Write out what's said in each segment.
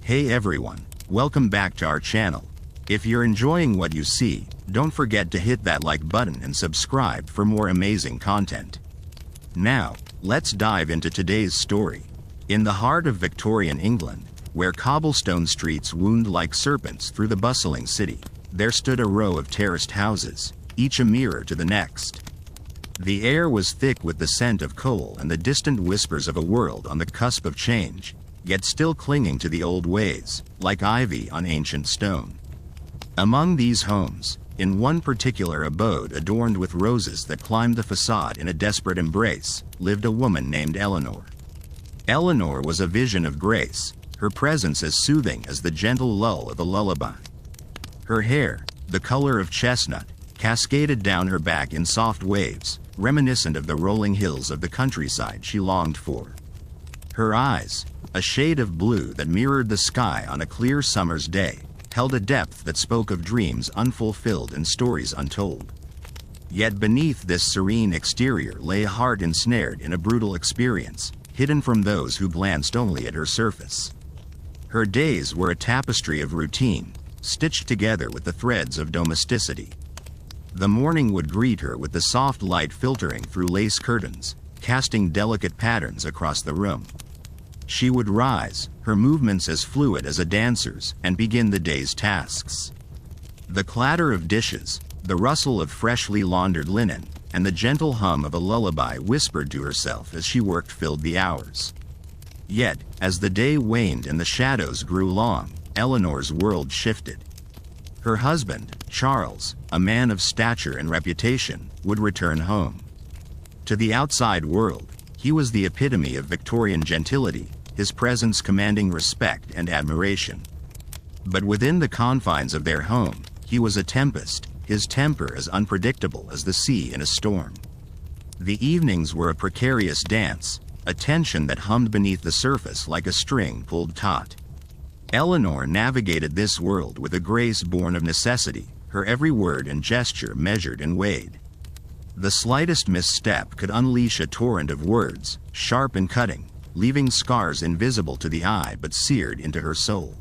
Hey everyone, welcome back to our channel. If you're enjoying what you see, don't forget to hit that like button and subscribe for more amazing content. Now, let's dive into today's story. In the heart of Victorian England, where cobblestone streets wound like serpents through the bustling city, there stood a row of terraced houses, each a mirror to the next. The air was thick with the scent of coal and the distant whispers of a world on the cusp of change, yet still clinging to the old ways, like ivy on ancient stone. Among these homes, in one particular abode adorned with roses that climbed the facade in a desperate embrace, lived a woman named Eleanor. Eleanor was a vision of grace, her presence as soothing as the gentle lull of a lullaby. Her hair, the color of chestnut, cascaded down her back in soft waves, reminiscent of the rolling hills of the countryside she longed for. Her eyes, a shade of blue that mirrored the sky on a clear summer's day, held a depth that spoke of dreams unfulfilled and stories untold. Yet beneath this serene exterior lay a heart ensnared in a brutal experience, hidden from those who glanced only at her surface. Her days were a tapestry of routine, stitched together with the threads of domesticity. The morning would greet her with the soft light filtering through lace curtains, casting delicate patterns across the room. She would rise, her movements as fluid as a dancer's, and begin the day's tasks. The clatter of dishes, the rustle of freshly laundered linen, and the gentle hum of a lullaby whispered to herself as she worked filled the hours. Yet, as the day waned and the shadows grew long, Eleanor's world shifted. Her husband, Charles, a man of stature and reputation, would return home. To the outside world, he was the epitome of Victorian gentility, his presence commanding respect and admiration. But within the confines of their home, he was a tempest, his temper as unpredictable as the sea in a storm. The evenings were a precarious dance, a tension that hummed beneath the surface like a string pulled taut. Eleanor navigated this world with a grace born of necessity, her every word and gesture measured and weighed. The slightest misstep could unleash a torrent of words, sharp and cutting, leaving scars invisible to the eye but seared into her soul.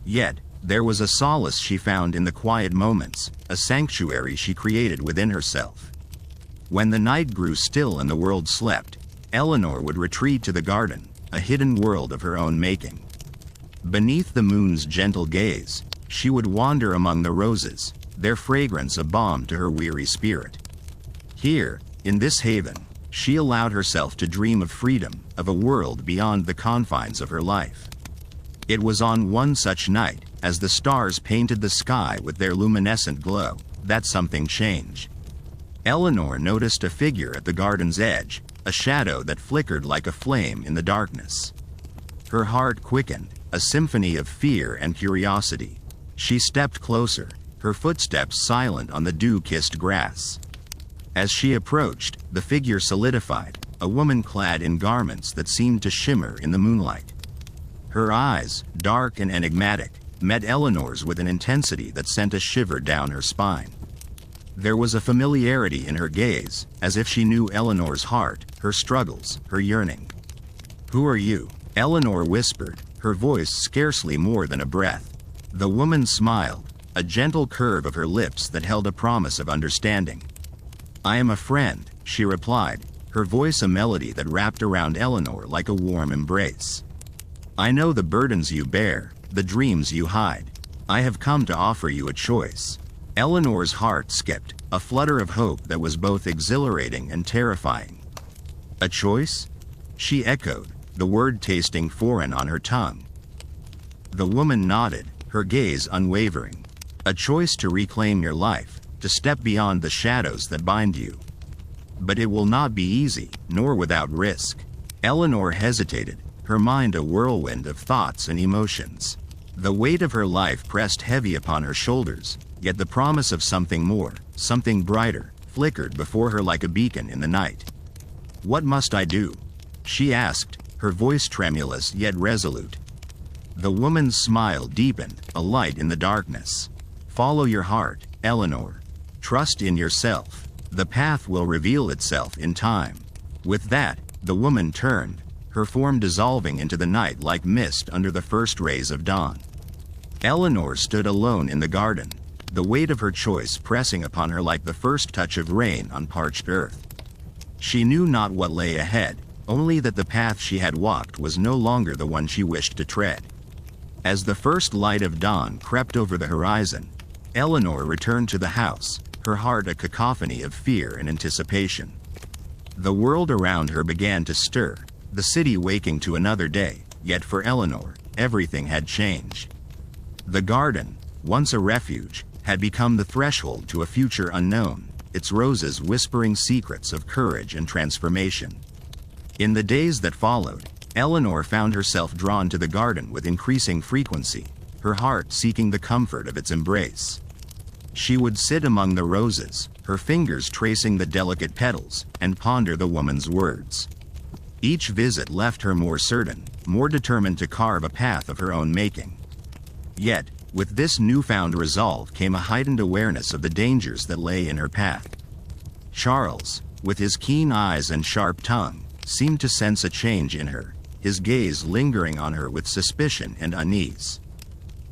Yet, there was a solace she found in the quiet moments, a sanctuary she created within herself. When the night grew still and the world slept, Eleanor would retreat to the garden, a hidden world of her own making. Beneath the moon's gentle gaze, she would wander among the roses, their fragrance a balm to her weary spirit. Here, in this haven, she allowed herself to dream of freedom, of a world beyond the confines of her life. It was on one such night, as the stars painted the sky with their luminescent glow, that something changed. Eleanor noticed a figure at the garden's edge, a shadow that flickered like a flame in the darkness. Her heart quickened, a symphony of fear and curiosity. She stepped closer, her footsteps silent on the dew-kissed grass. As she approached, the figure solidified, a woman clad in garments that seemed to shimmer in the moonlight. Her eyes, dark and enigmatic, met Eleanor's with an intensity that sent a shiver down her spine. There was a familiarity in her gaze, as if she knew Eleanor's heart, her struggles, her yearning. "Who are you?" Eleanor whispered, her voice scarcely more than a breath. The woman smiled, a gentle curve of her lips that held a promise of understanding. "I am a friend," she replied, her voice a melody that wrapped around Eleanor like a warm embrace. "I know the burdens you bear, the dreams you hide. I have come to offer you a choice." Eleanor's heart skipped, a flutter of hope that was both exhilarating and terrifying. "A choice?" she echoed, the word tasting foreign on her tongue. The woman nodded, her gaze unwavering. "A choice to reclaim your life, to step beyond the shadows that bind you. But it will not be easy, nor without risk." Eleanor hesitated, her mind a whirlwind of thoughts and emotions. The weight of her life pressed heavy upon her shoulders, yet the promise of something more, something brighter, flickered before her like a beacon in the night. "What must I do?" she asked, her voice tremulous yet resolute. The woman's smile deepened, a light in the darkness. "Follow your heart, Eleanor. Trust in yourself. The path will reveal itself in time." With that, the woman turned, her form dissolving into the night like mist under the first rays of dawn. Eleanor stood alone in the garden, the weight of her choice pressing upon her like the first touch of rain on parched earth. She knew not what lay ahead, only that the path she had walked was no longer the one she wished to tread. As the first light of dawn crept over the horizon, Eleanor returned to the house, her heart a cacophony of fear and anticipation. The world around her began to stir, the city waking to another day, yet for Eleanor, everything had changed. The garden, once a refuge, had become the threshold to a future unknown, its roses whispering secrets of courage and transformation. In the days that followed, Eleanor found herself drawn to the garden with increasing frequency, her heart seeking the comfort of its embrace. She would sit among the roses, her fingers tracing the delicate petals, and ponder the woman's words. Each visit left her more certain, more determined to carve a path of her own making. Yet, with this newfound resolve came a heightened awareness of the dangers that lay in her path. Charles, with his keen eyes and sharp tongue, seemed to sense a change in her, his gaze lingering on her with suspicion and unease.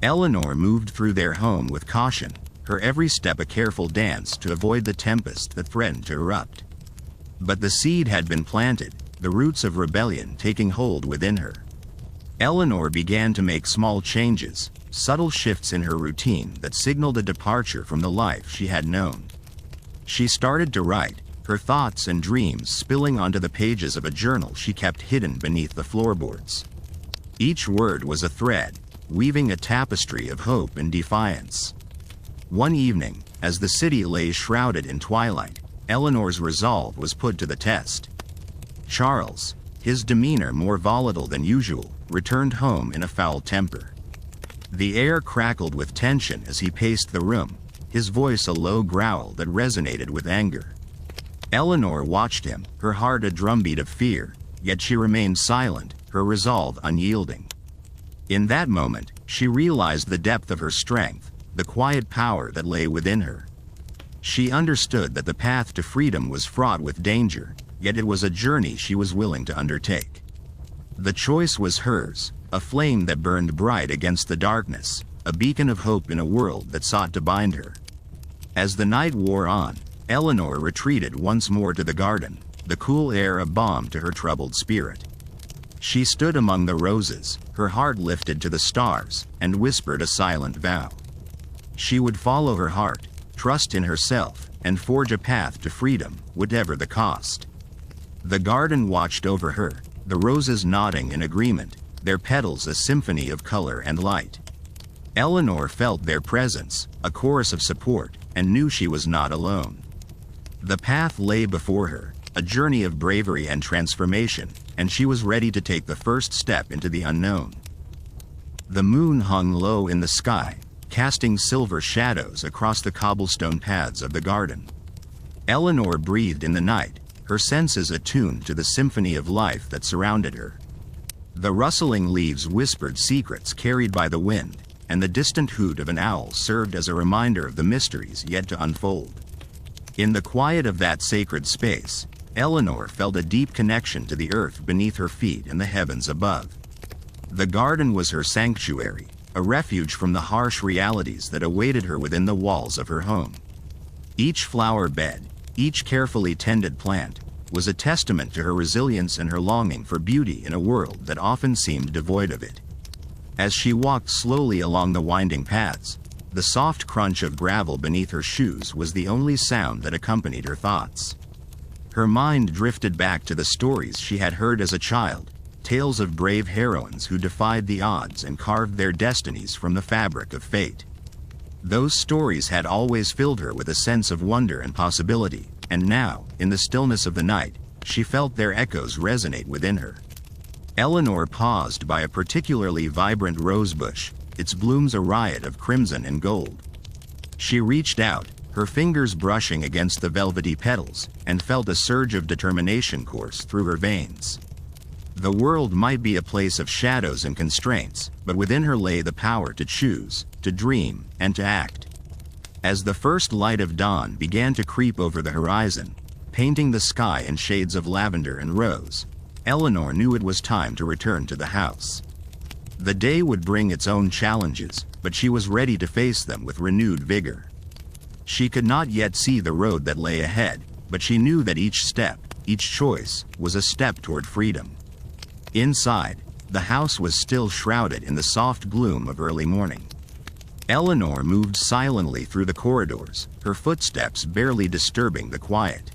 Eleanor moved through their home with caution, her every step a careful dance to avoid the tempest that threatened to erupt. But the seed had been planted, the roots of rebellion taking hold within her. Eleanor began to make small changes, subtle shifts in her routine that signaled a departure from the life she had known. She started to write, her thoughts and dreams spilling onto the pages of a journal she kept hidden beneath the floorboards. Each word was a thread, weaving a tapestry of hope and defiance. One evening, as the city lay shrouded in twilight, Eleanor's resolve was put to the test. Charles, his demeanor more volatile than usual, returned home in a foul temper. The air crackled with tension as he paced the room, his voice a low growl that resonated with anger. Eleanor watched him, her heart a drumbeat of fear, yet she remained silent, her resolve unyielding. In that moment, she realized the depth of her strength, the quiet power that lay within her. She understood that the path to freedom was fraught with danger, yet it was a journey she was willing to undertake. The choice was hers, a flame that burned bright against the darkness, a beacon of hope in a world that sought to bind her. As the night wore on, Eleanor retreated once more to the garden, the cool air a balm to her troubled spirit. She stood among the roses, her heart lifted to the stars, and whispered a silent vow. She would follow her heart, trust in herself, and forge a path to freedom, whatever the cost. The garden watched over her, the roses nodding in agreement, their petals a symphony of color and light. Eleanor felt their presence, a chorus of support, and knew she was not alone. The path lay before her, a journey of bravery and transformation, and she was ready to take the first step into the unknown. The moon hung low in the sky, casting silver shadows across the cobblestone paths of the garden. Eleanor breathed in the night, her senses attuned to the symphony of life that surrounded her. The rustling leaves whispered secrets carried by the wind, and the distant hoot of an owl served as a reminder of the mysteries yet to unfold. In the quiet of that sacred space, Eleanor felt a deep connection to the earth beneath her feet and the heavens above. The garden was her sanctuary, a refuge from the harsh realities that awaited her within the walls of her home. Each flower bed, each carefully tended plant, was a testament to her resilience and her longing for beauty in a world that often seemed devoid of it. As she walked slowly along the winding paths, the soft crunch of gravel beneath her shoes was the only sound that accompanied her thoughts. Her mind drifted back to the stories she had heard as a child, tales of brave heroines who defied the odds and carved their destinies from the fabric of fate. Those stories had always filled her with a sense of wonder and possibility, and now, in the stillness of the night, she felt their echoes resonate within her. Eleanor paused by a particularly vibrant rosebush, its blooms a riot of crimson and gold. She reached out, her fingers brushing against the velvety petals, and felt a surge of determination course through her veins. The world might be a place of shadows and constraints, but within her lay the power to choose, to dream, and to act. As the first light of dawn began to creep over the horizon, painting the sky in shades of lavender and rose, Eleanor knew it was time to return to the house. The day would bring its own challenges, but she was ready to face them with renewed vigor. She could not yet see the road that lay ahead, but she knew that each step, each choice, was a step toward freedom. Inside, the house was still shrouded in the soft gloom of early morning. Eleanor moved silently through the corridors, her footsteps barely disturbing the quiet.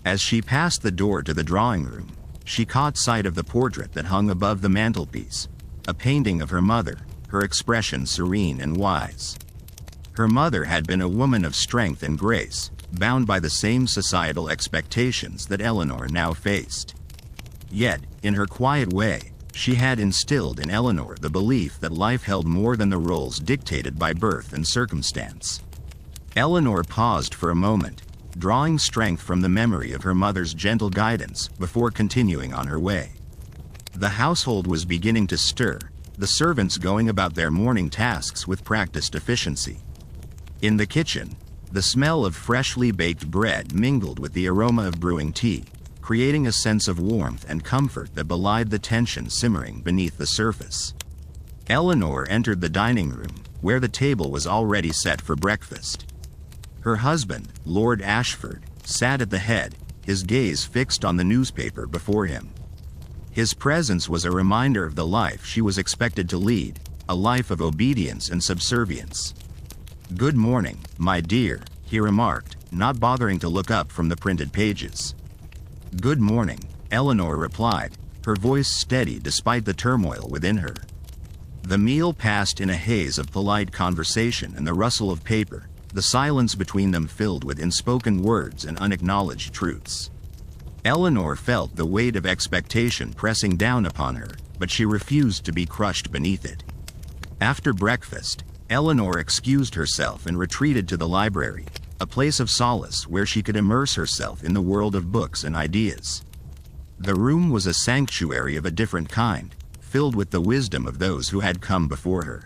As she passed the door to the drawing room, she caught sight of the portrait that hung above the mantelpiece, a painting of her mother, her expression serene and wise. Her mother had been a woman of strength and grace, bound by the same societal expectations that Eleanor now faced. Yet, in her quiet way, she had instilled in Eleanor the belief that life held more than the roles dictated by birth and circumstance. Eleanor paused for a moment, drawing strength from the memory of her mother's gentle guidance before continuing on her way. The household was beginning to stir, the servants going about their morning tasks with practiced efficiency. In the kitchen, the smell of freshly baked bread mingled with the aroma of brewing tea, creating a sense of warmth and comfort that belied the tension simmering beneath the surface. Eleanor entered the dining room, where the table was already set for breakfast. Her husband, Lord Ashford, sat at the head, his gaze fixed on the newspaper before him. His presence was a reminder of the life she was expected to lead, a life of obedience and subservience. "Good morning, my dear," he remarked, not bothering to look up from the printed pages. "Good morning," Eleanor replied, her voice steady despite the turmoil within her. The meal passed in a haze of polite conversation and the rustle of paper, the silence between them filled with unspoken words and unacknowledged truths. Eleanor felt the weight of expectation pressing down upon her, but she refused to be crushed beneath it. After breakfast, Eleanor excused herself and retreated to the library, a place of solace where she could immerse herself in the world of books and ideas. The room was a sanctuary of a different kind, filled with the wisdom of those who had come before her.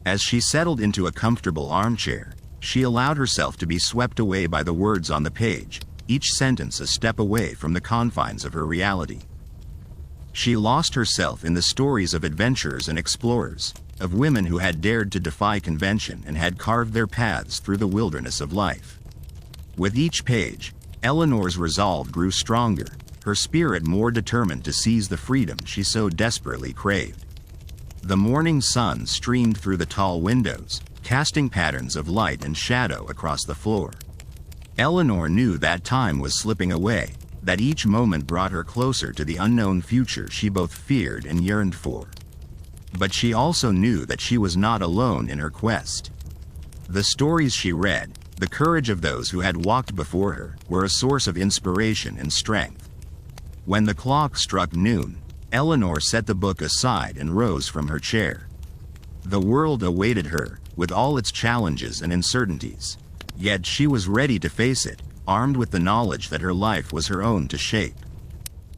As she settled into a comfortable armchair, she allowed herself to be swept away by the words on the page, each sentence a step away from the confines of her reality. She lost herself in the stories of adventurers and explorers, of women who had dared to defy convention and had carved their paths through the wilderness of life. With each page, Eleanor's resolve grew stronger, her spirit more determined to seize the freedom she so desperately craved. The morning sun streamed through the tall windows, casting patterns of light and shadow across the floor. Eleanor knew that time was slipping away, that each moment brought her closer to the unknown future she both feared and yearned for. But she also knew that she was not alone in her quest. The stories she read, the courage of those who had walked before her, were a source of inspiration and strength. When the clock struck noon, Eleanor set the book aside and rose from her chair. The world awaited her, with all its challenges and uncertainties. Yet she was ready to face it, armed with the knowledge that her life was her own to shape.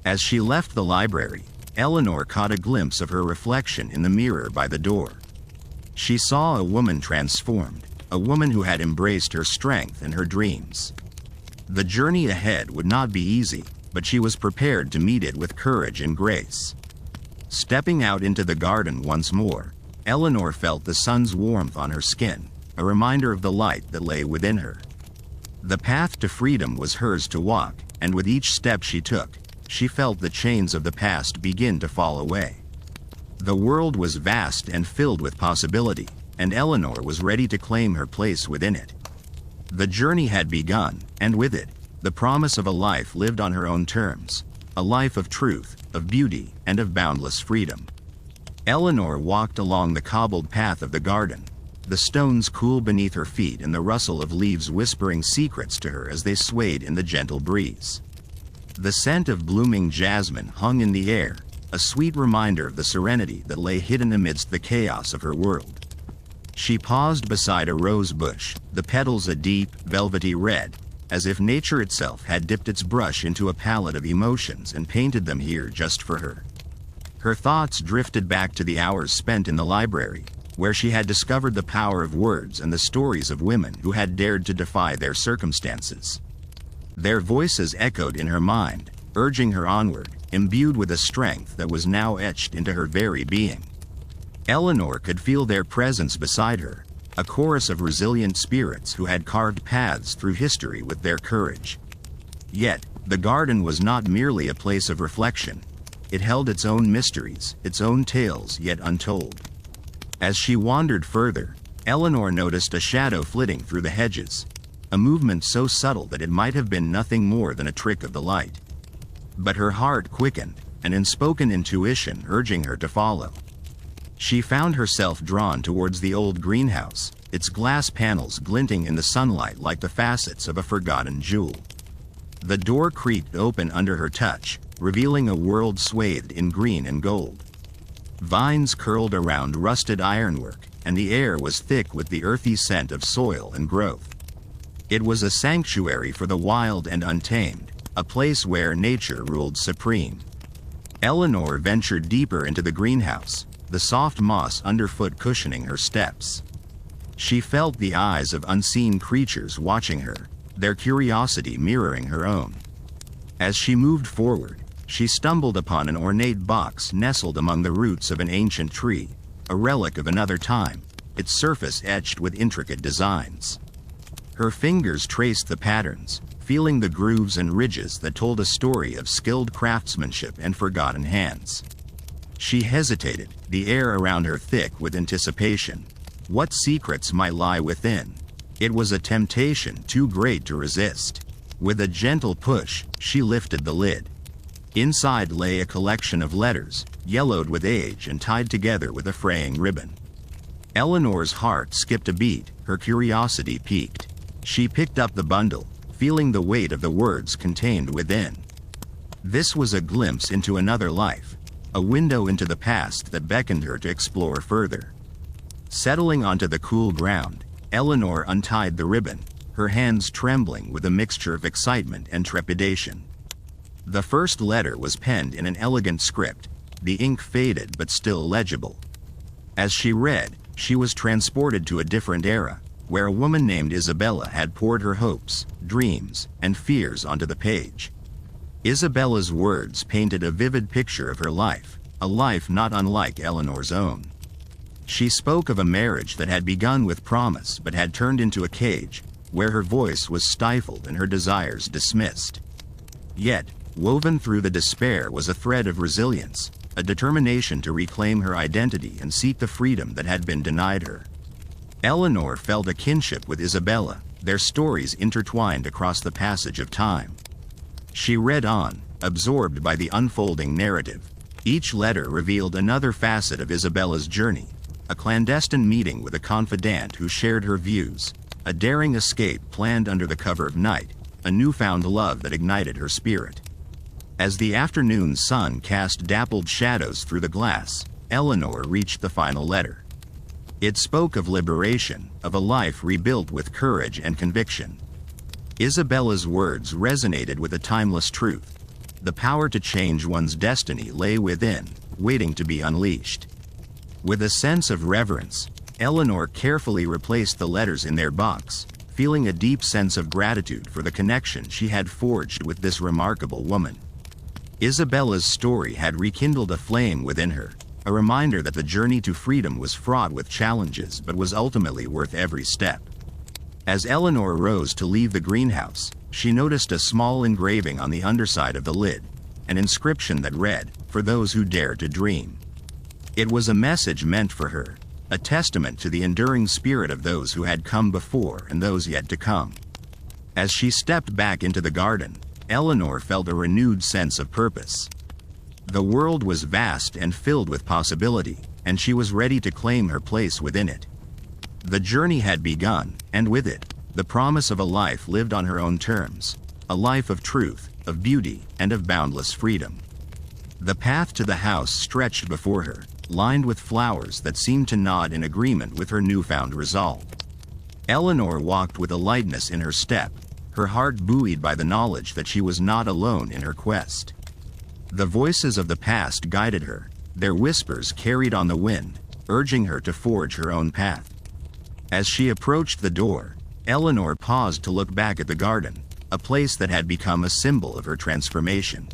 As she left the library, Eleanor caught a glimpse of her reflection in the mirror by the door. She saw a woman transformed, a woman who had embraced her strength and her dreams. The journey ahead would not be easy, but she was prepared to meet it with courage and grace. Stepping out into the garden once more, Eleanor felt the sun's warmth on her skin, a reminder of the light that lay within her. The path to freedom was hers to walk, and with each step she took, she felt the chains of the past begin to fall away. The world was vast and filled with possibility, and Eleanor was ready to claim her place within it. The journey had begun, and with it, the promise of a life lived on her own terms, a life of truth, of beauty, and of boundless freedom. Eleanor walked along the cobbled path of the garden, the stones cool beneath her feet and the rustle of leaves whispering secrets to her as they swayed in the gentle breeze. The scent of blooming jasmine hung in the air, a sweet reminder of the serenity that lay hidden amidst the chaos of her world. She paused beside a rose bush, the petals a deep, velvety red, as if nature itself had dipped its brush into a palette of emotions and painted them here just for her. Her thoughts drifted back to the hours spent in the library, where she had discovered the power of words and the stories of women who had dared to defy their circumstances. Their voices echoed in her mind, urging her onward, imbued with a strength that was now etched into her very being. Eleanor could feel their presence beside her, a chorus of resilient spirits who had carved paths through history with their courage. Yet, the garden was not merely a place of reflection. It held its own mysteries, its own tales yet untold. As she wandered further, Eleanor noticed a shadow flitting through the hedges, a movement so subtle that it might have been nothing more than a trick of the light. But her heart quickened, an unspoken intuition urging her to follow. She found herself drawn towards the old greenhouse, its glass panels glinting in the sunlight like the facets of a forgotten jewel. The door creaked open under her touch, revealing a world swathed in green and gold. Vines curled around rusted ironwork, and the air was thick with the earthy scent of soil and growth. It was a sanctuary for the wild and untamed, a place where nature ruled supreme. Eleanor ventured deeper into the greenhouse, the soft moss underfoot cushioning her steps. She felt the eyes of unseen creatures watching her, their curiosity mirroring her own. As she moved forward, she stumbled upon an ornate box nestled among the roots of an ancient tree, a relic of another time, its surface etched with intricate designs. Her fingers traced the patterns, feeling the grooves and ridges that told a story of skilled craftsmanship and forgotten hands. She hesitated, the air around her thick with anticipation. What secrets might lie within? It was a temptation too great to resist. With a gentle push, she lifted the lid. Inside lay a collection of letters, yellowed with age and tied together with a fraying ribbon. Eleanor's heart skipped a beat, her curiosity piqued. She picked up the bundle, feeling the weight of the words contained within. This was a glimpse into another life, a window into the past that beckoned her to explore further. Settling onto the cool ground, Eleanor untied the ribbon, her hands trembling with a mixture of excitement and trepidation. The first letter was penned in an elegant script, the ink faded but still legible. As she read, she was transported to a different era, where a woman named Isabella had poured her hopes, dreams, and fears onto the page. Isabella's words painted a vivid picture of her life, a life not unlike Eleanor's own. She spoke of a marriage that had begun with promise but had turned into a cage, where her voice was stifled and her desires dismissed. Yet, woven through the despair was a thread of resilience, a determination to reclaim her identity and seek the freedom that had been denied her. Eleanor felt a kinship with Isabella, their stories intertwined across the passage of time. She read on, absorbed by the unfolding narrative. Each letter revealed another facet of Isabella's journey, a clandestine meeting with a confidant who shared her views, a daring escape planned under the cover of night, a newfound love that ignited her spirit. As the afternoon sun cast dappled shadows through the glass, Eleanor reached the final letter. It spoke of liberation, of a life rebuilt with courage and conviction. Isabella's words resonated with a timeless truth. The power to change one's destiny lay within, waiting to be unleashed. With a sense of reverence, Eleanor carefully replaced the letters in their box, feeling a deep sense of gratitude for the connection she had forged with this remarkable woman. Isabella's story had rekindled a flame within her, a reminder that the journey to freedom was fraught with challenges but was ultimately worth every step. As Eleanor rose to leave the greenhouse, she noticed a small engraving on the underside of the lid, an inscription that read, "For those who dare to dream." It was a message meant for her, a testament to the enduring spirit of those who had come before and those yet to come. As she stepped back into the garden, Eleanor felt a renewed sense of purpose. The world was vast and filled with possibility, and she was ready to claim her place within it. The journey had begun, and with it, the promise of a life lived on her own terms, a life of truth, of beauty, and of boundless freedom. The path to the house stretched before her, lined with flowers that seemed to nod in agreement with her newfound resolve. Eleanor walked with a lightness in her step, her heart buoyed by the knowledge that she was not alone in her quest. The voices of the past guided her, their whispers carried on the wind, urging her to forge her own path. As she approached the door, Eleanor paused to look back at the garden, a place that had become a symbol of her transformation.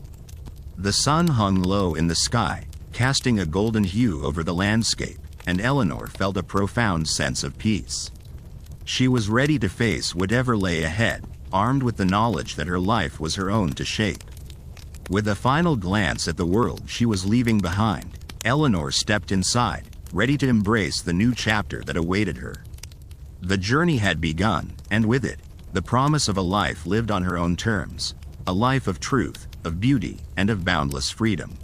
The sun hung low in the sky, casting a golden hue over the landscape, and Eleanor felt a profound sense of peace. She was ready to face whatever lay ahead, armed with the knowledge that her life was her own to shape. With a final glance at the world she was leaving behind, Eleanor stepped inside, ready to embrace the new chapter that awaited her. The journey had begun, and with it, the promise of a life lived on her own terms, a life of truth, of beauty, and of boundless freedom.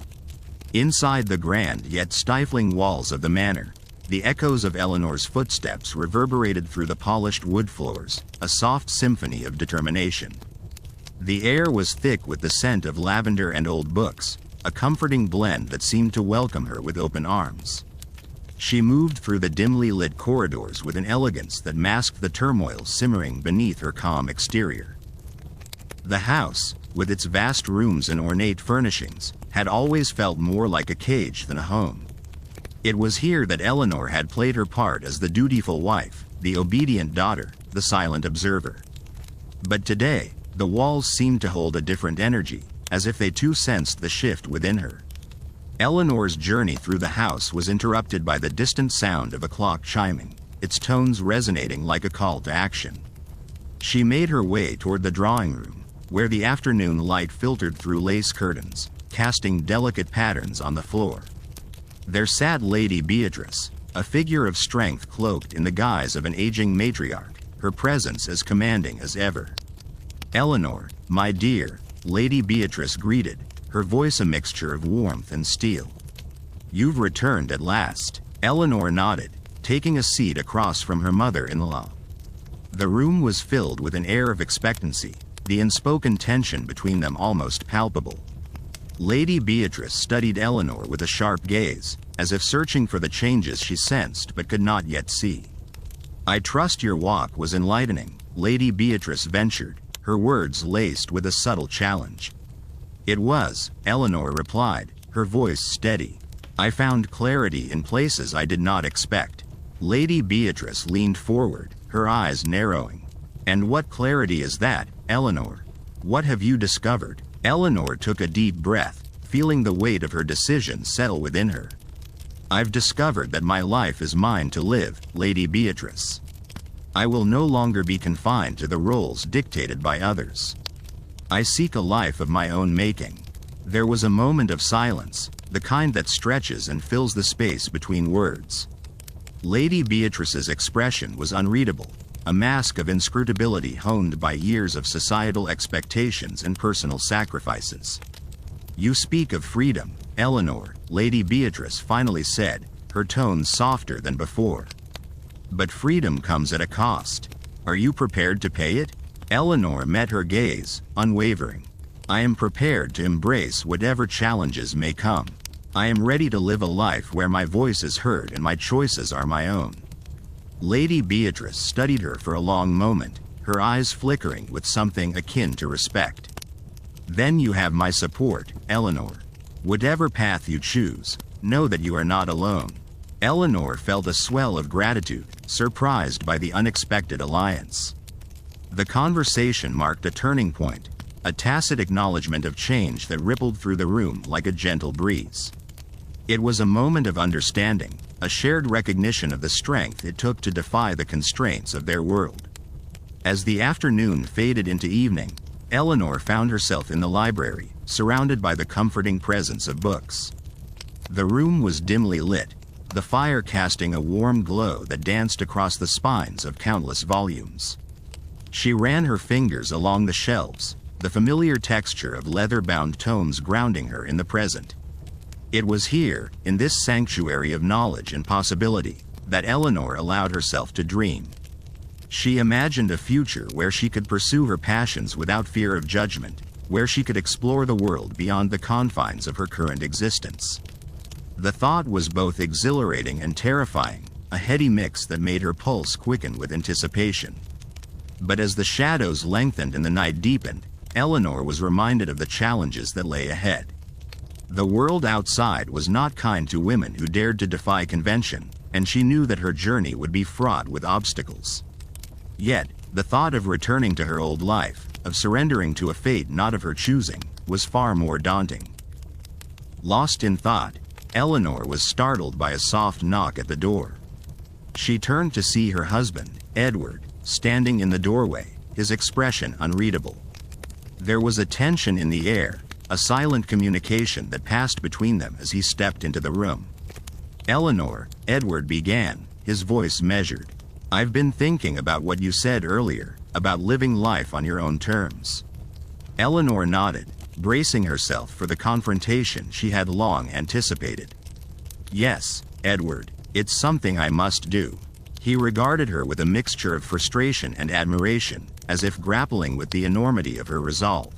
Inside the grand yet stifling walls of the manor, the echoes of Eleanor's footsteps reverberated through the polished wood floors, a soft symphony of determination. The air was thick with the scent of lavender and old books, a comforting blend that seemed to welcome her with open arms. She moved through the dimly lit corridors with an elegance that masked the turmoil simmering beneath her calm exterior. The house, with its vast rooms and ornate furnishings, had always felt more like a cage than a home. It was here that Eleanor had played her part as the dutiful wife, the obedient daughter, the silent observer. But today, the walls seemed to hold a different energy, as if they too sensed the shift within her. Eleanor's journey through the house was interrupted by the distant sound of a clock chiming, its tones resonating like a call to action. She made her way toward the drawing room, where the afternoon light filtered through lace curtains, casting delicate patterns on the floor. There sat Lady Beatrice, a figure of strength cloaked in the guise of an aging matriarch, her presence as commanding as ever. "Eleanor, my dear," Lady Beatrice greeted, her voice a mixture of warmth and steel. "You've returned at last." Eleanor nodded, taking a seat across from her mother-in-law. The room was filled with an air of expectancy, the unspoken tension between them almost palpable. Lady Beatrice studied Eleanor with a sharp gaze, as if searching for the changes she sensed but could not yet see. "I trust your walk was enlightening," Lady Beatrice ventured, her words laced with a subtle challenge. "It was," Eleanor replied, her voice steady. "I found clarity in places I did not expect." Lady Beatrice leaned forward, her eyes narrowing. "And what clarity is that, Eleanor? What have you discovered?" Eleanor took a deep breath, feeling the weight of her decision settle within her. "I've discovered that my life is mine to live, Lady Beatrice. I will no longer be confined to the roles dictated by others. I seek a life of my own making." There was a moment of silence, the kind that stretches and fills the space between words. Lady Beatrice's expression was unreadable, a mask of inscrutability honed by years of societal expectations and personal sacrifices. "You speak of freedom, Eleanor," Lady Beatrice finally said, her tone softer than before. "But freedom comes at a cost. Are you prepared to pay it?" Eleanor met her gaze, unwavering. "I am prepared to embrace whatever challenges may come. I am ready to live a life where my voice is heard and my choices are my own." Lady Beatrice studied her for a long moment, her eyes flickering with something akin to respect. "Then you have my support, Eleanor. Whatever path you choose, know that you are not alone." Eleanor felt a swell of gratitude, surprised by the unexpected alliance. The conversation marked a turning point, a tacit acknowledgement of change that rippled through the room like a gentle breeze. It was a moment of understanding, a shared recognition of the strength it took to defy the constraints of their world. As the afternoon faded into evening, Eleanor found herself in the library, surrounded by the comforting presence of books. The room was dimly lit, the fire casting a warm glow that danced across the spines of countless volumes. She ran her fingers along the shelves, the familiar texture of leather-bound tomes grounding her in the present. It was here, in this sanctuary of knowledge and possibility, that Eleanor allowed herself to dream. She imagined a future where she could pursue her passions without fear of judgment, where she could explore the world beyond the confines of her current existence. The thought was both exhilarating and terrifying, a heady mix that made her pulse quicken with anticipation. But as the shadows lengthened and the night deepened, Eleanor was reminded of the challenges that lay ahead. The world outside was not kind to women who dared to defy convention, and she knew that her journey would be fraught with obstacles. Yet, the thought of returning to her old life, of surrendering to a fate not of her choosing, was far more daunting. Lost in thought, Eleanor was startled by a soft knock at the door. She turned to see her husband, Edward, standing in the doorway, his expression unreadable. There was a tension in the air, a silent communication that passed between them as he stepped into the room. "Eleanor," Edward began, his voice measured. "I've been thinking about what you said earlier, about living life on your own terms." Eleanor nodded, bracing herself for the confrontation she had long anticipated. "Yes, Edward, it's something I must do." He regarded her with a mixture of frustration and admiration, as if grappling with the enormity of her resolve.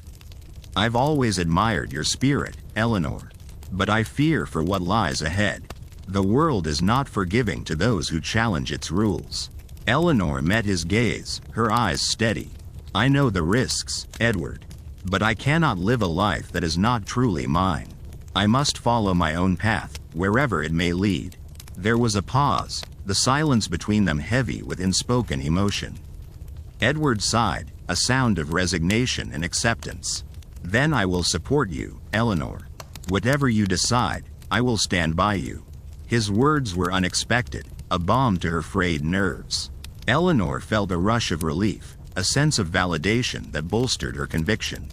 "I've always admired your spirit, Eleanor. But I fear for what lies ahead. The world is not forgiving to those who challenge its rules." Eleanor met his gaze, her eyes steady. "I know the risks, Edward. But I cannot live a life that is not truly mine. I must follow my own path, wherever it may lead." There was a pause, the silence between them heavy with unspoken emotion. Edward sighed, a sound of resignation and acceptance. "Then I will support you, Eleanor. Whatever you decide, I will stand by you." His words were unexpected, a balm to her frayed nerves. Eleanor felt a rush of relief, a sense of validation that bolstered her conviction.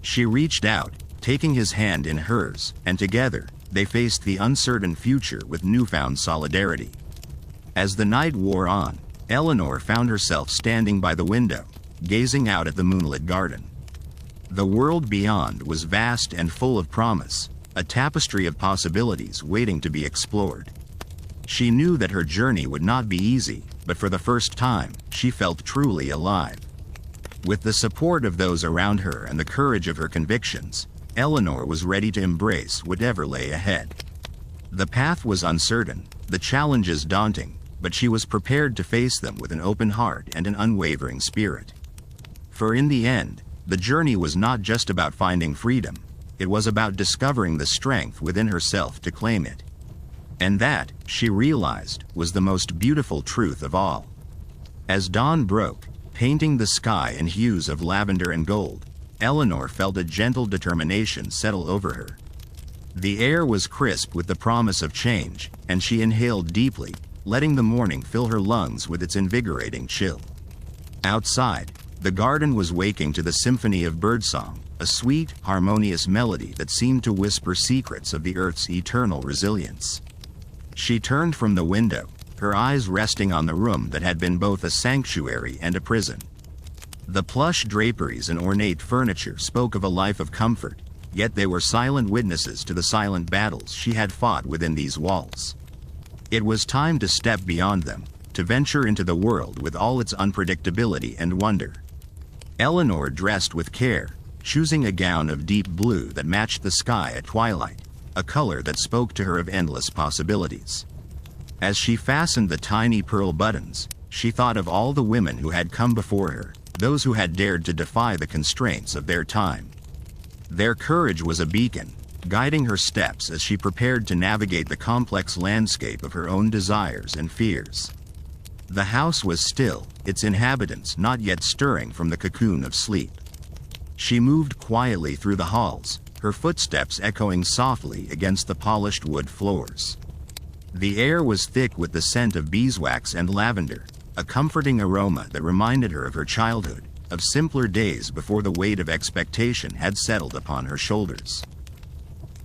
She reached out, taking his hand in hers, and together, they faced the uncertain future with newfound solidarity. As the night wore on, Eleanor found herself standing by the window, gazing out at the moonlit garden. The world beyond was vast and full of promise, a tapestry of possibilities waiting to be explored. She knew that her journey would not be easy, but for the first time, she felt truly alive. With the support of those around her and the courage of her convictions, Eleanor was ready to embrace whatever lay ahead. The path was uncertain, the challenges daunting, but she was prepared to face them with an open heart and an unwavering spirit. For in the end, the journey was not just about finding freedom, it was about discovering the strength within herself to claim it. And that, she realized, was the most beautiful truth of all. As dawn broke, painting the sky in hues of lavender and gold, Eleanor felt a gentle determination settle over her. The air was crisp with the promise of change, and she inhaled deeply, letting the morning fill her lungs with its invigorating chill. Outside, the garden was waking to the symphony of birdsong, a sweet, harmonious melody that seemed to whisper secrets of the earth's eternal resilience. She turned from the window, her eyes resting on the room that had been both a sanctuary and a prison. The plush draperies and ornate furniture spoke of a life of comfort, yet they were silent witnesses to the silent battles she had fought within these walls. It was time to step beyond them, to venture into the world with all its unpredictability and wonder. Eleanor dressed with care, choosing a gown of deep blue that matched the sky at twilight, a color that spoke to her of endless possibilities. As she fastened the tiny pearl buttons, she thought of all the women who had come before her, those who had dared to defy the constraints of their time. Their courage was a beacon, guiding her steps as she prepared to navigate the complex landscape of her own desires and fears. The house was still, its inhabitants not yet stirring from the cocoon of sleep. She moved quietly through the halls, her footsteps echoing softly against the polished wood floors. The air was thick with the scent of beeswax and lavender, a comforting aroma that reminded her of her childhood, of simpler days before the weight of expectation had settled upon her shoulders.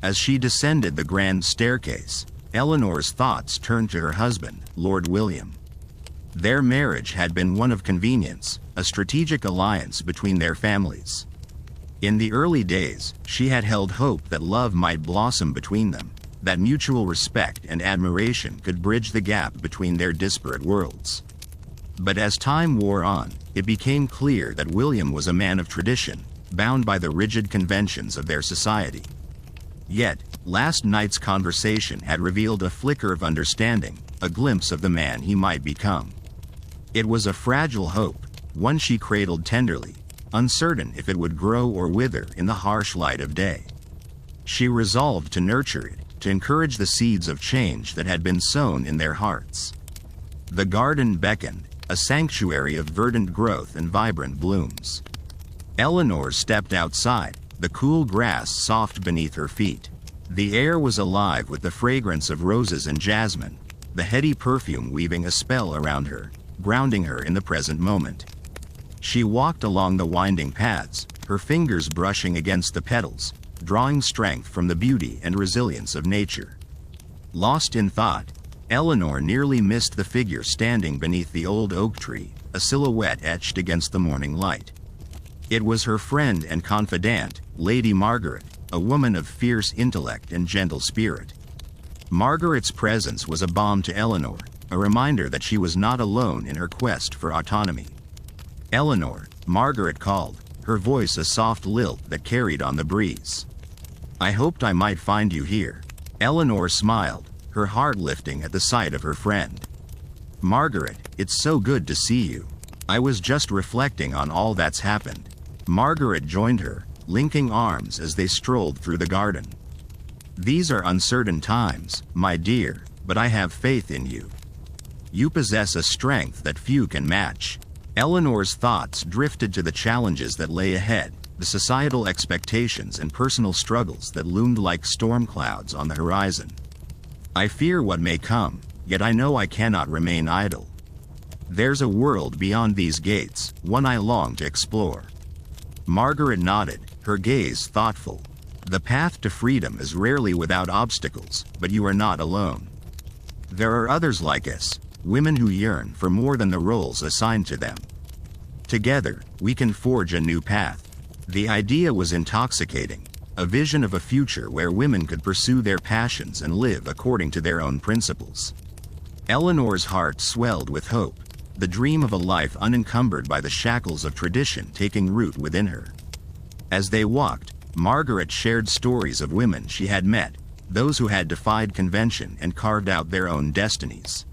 As she descended the grand staircase, Eleanor's thoughts turned to her husband, Lord William. Their marriage had been one of convenience, a strategic alliance between their families. In the early days, she had held hope that love might blossom between them, that mutual respect and admiration could bridge the gap between their disparate worlds. But as time wore on, it became clear that William was a man of tradition, bound by the rigid conventions of their society. Yet, last night's conversation had revealed a flicker of understanding, a glimpse of the man he might become. It was a fragile hope, one she cradled tenderly, uncertain if it would grow or wither in the harsh light of day. She resolved to nurture it, to encourage the seeds of change that had been sown in their hearts. The garden beckoned, a sanctuary of verdant growth and vibrant blooms. Eleanor stepped outside, the cool grass soft beneath her feet. The air was alive with the fragrance of roses and jasmine, the heady perfume weaving a spell around her, grounding her in the present moment. She walked along the winding paths, her fingers brushing against the petals, drawing strength from the beauty and resilience of nature. Lost in thought, Eleanor nearly missed the figure standing beneath the old oak tree, a silhouette etched against the morning light. It was her friend and confidant, Lady Margaret, a woman of fierce intellect and gentle spirit. Margaret's presence was a balm to Eleanor, a reminder that she was not alone in her quest for autonomy. "Eleanor," Margaret called, her voice a soft lilt that carried on the breeze. "I hoped I might find you here." Eleanor smiled, her heart lifting at the sight of her friend. "Margaret, it's so good to see you. I was just reflecting on all that's happened." Margaret joined her, linking arms as they strolled through the garden. "These are uncertain times, my dear, but I have faith in you. You possess a strength that few can match." Eleanor's thoughts drifted to the challenges that lay ahead, the societal expectations and personal struggles that loomed like storm clouds on the horizon. "I fear what may come, yet I know I cannot remain idle. There's a world beyond these gates, one I long to explore." Margaret nodded, her gaze thoughtful. "The path to freedom is rarely without obstacles, but you are not alone. There are others like us, women who yearn for more than the roles assigned to them. Together, we can forge a new path." The idea was intoxicating, a vision of a future where women could pursue their passions and live according to their own principles. Eleanor's heart swelled with hope, the dream of a life unencumbered by the shackles of tradition taking root within her. As they walked, Margaret shared stories of women she had met, those who had defied convention and carved out their own destinies.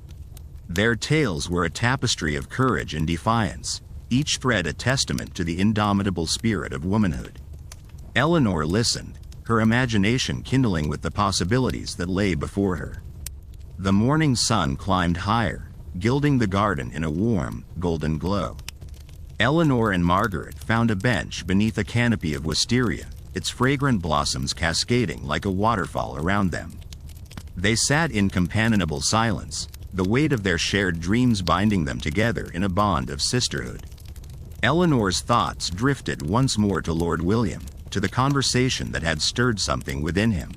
Their tales were a tapestry of courage and defiance, each thread a testament to the indomitable spirit of womanhood. Eleanor listened, her imagination kindling with the possibilities that lay before her. The morning sun climbed higher, gilding the garden in a warm, golden glow. Eleanor and Margaret found a bench beneath a canopy of wisteria, its fragrant blossoms cascading like a waterfall around them. They sat in companionable silence, the weight of their shared dreams binding them together in a bond of sisterhood. Eleanor's thoughts drifted once more to Lord William, to the conversation that had stirred something within him.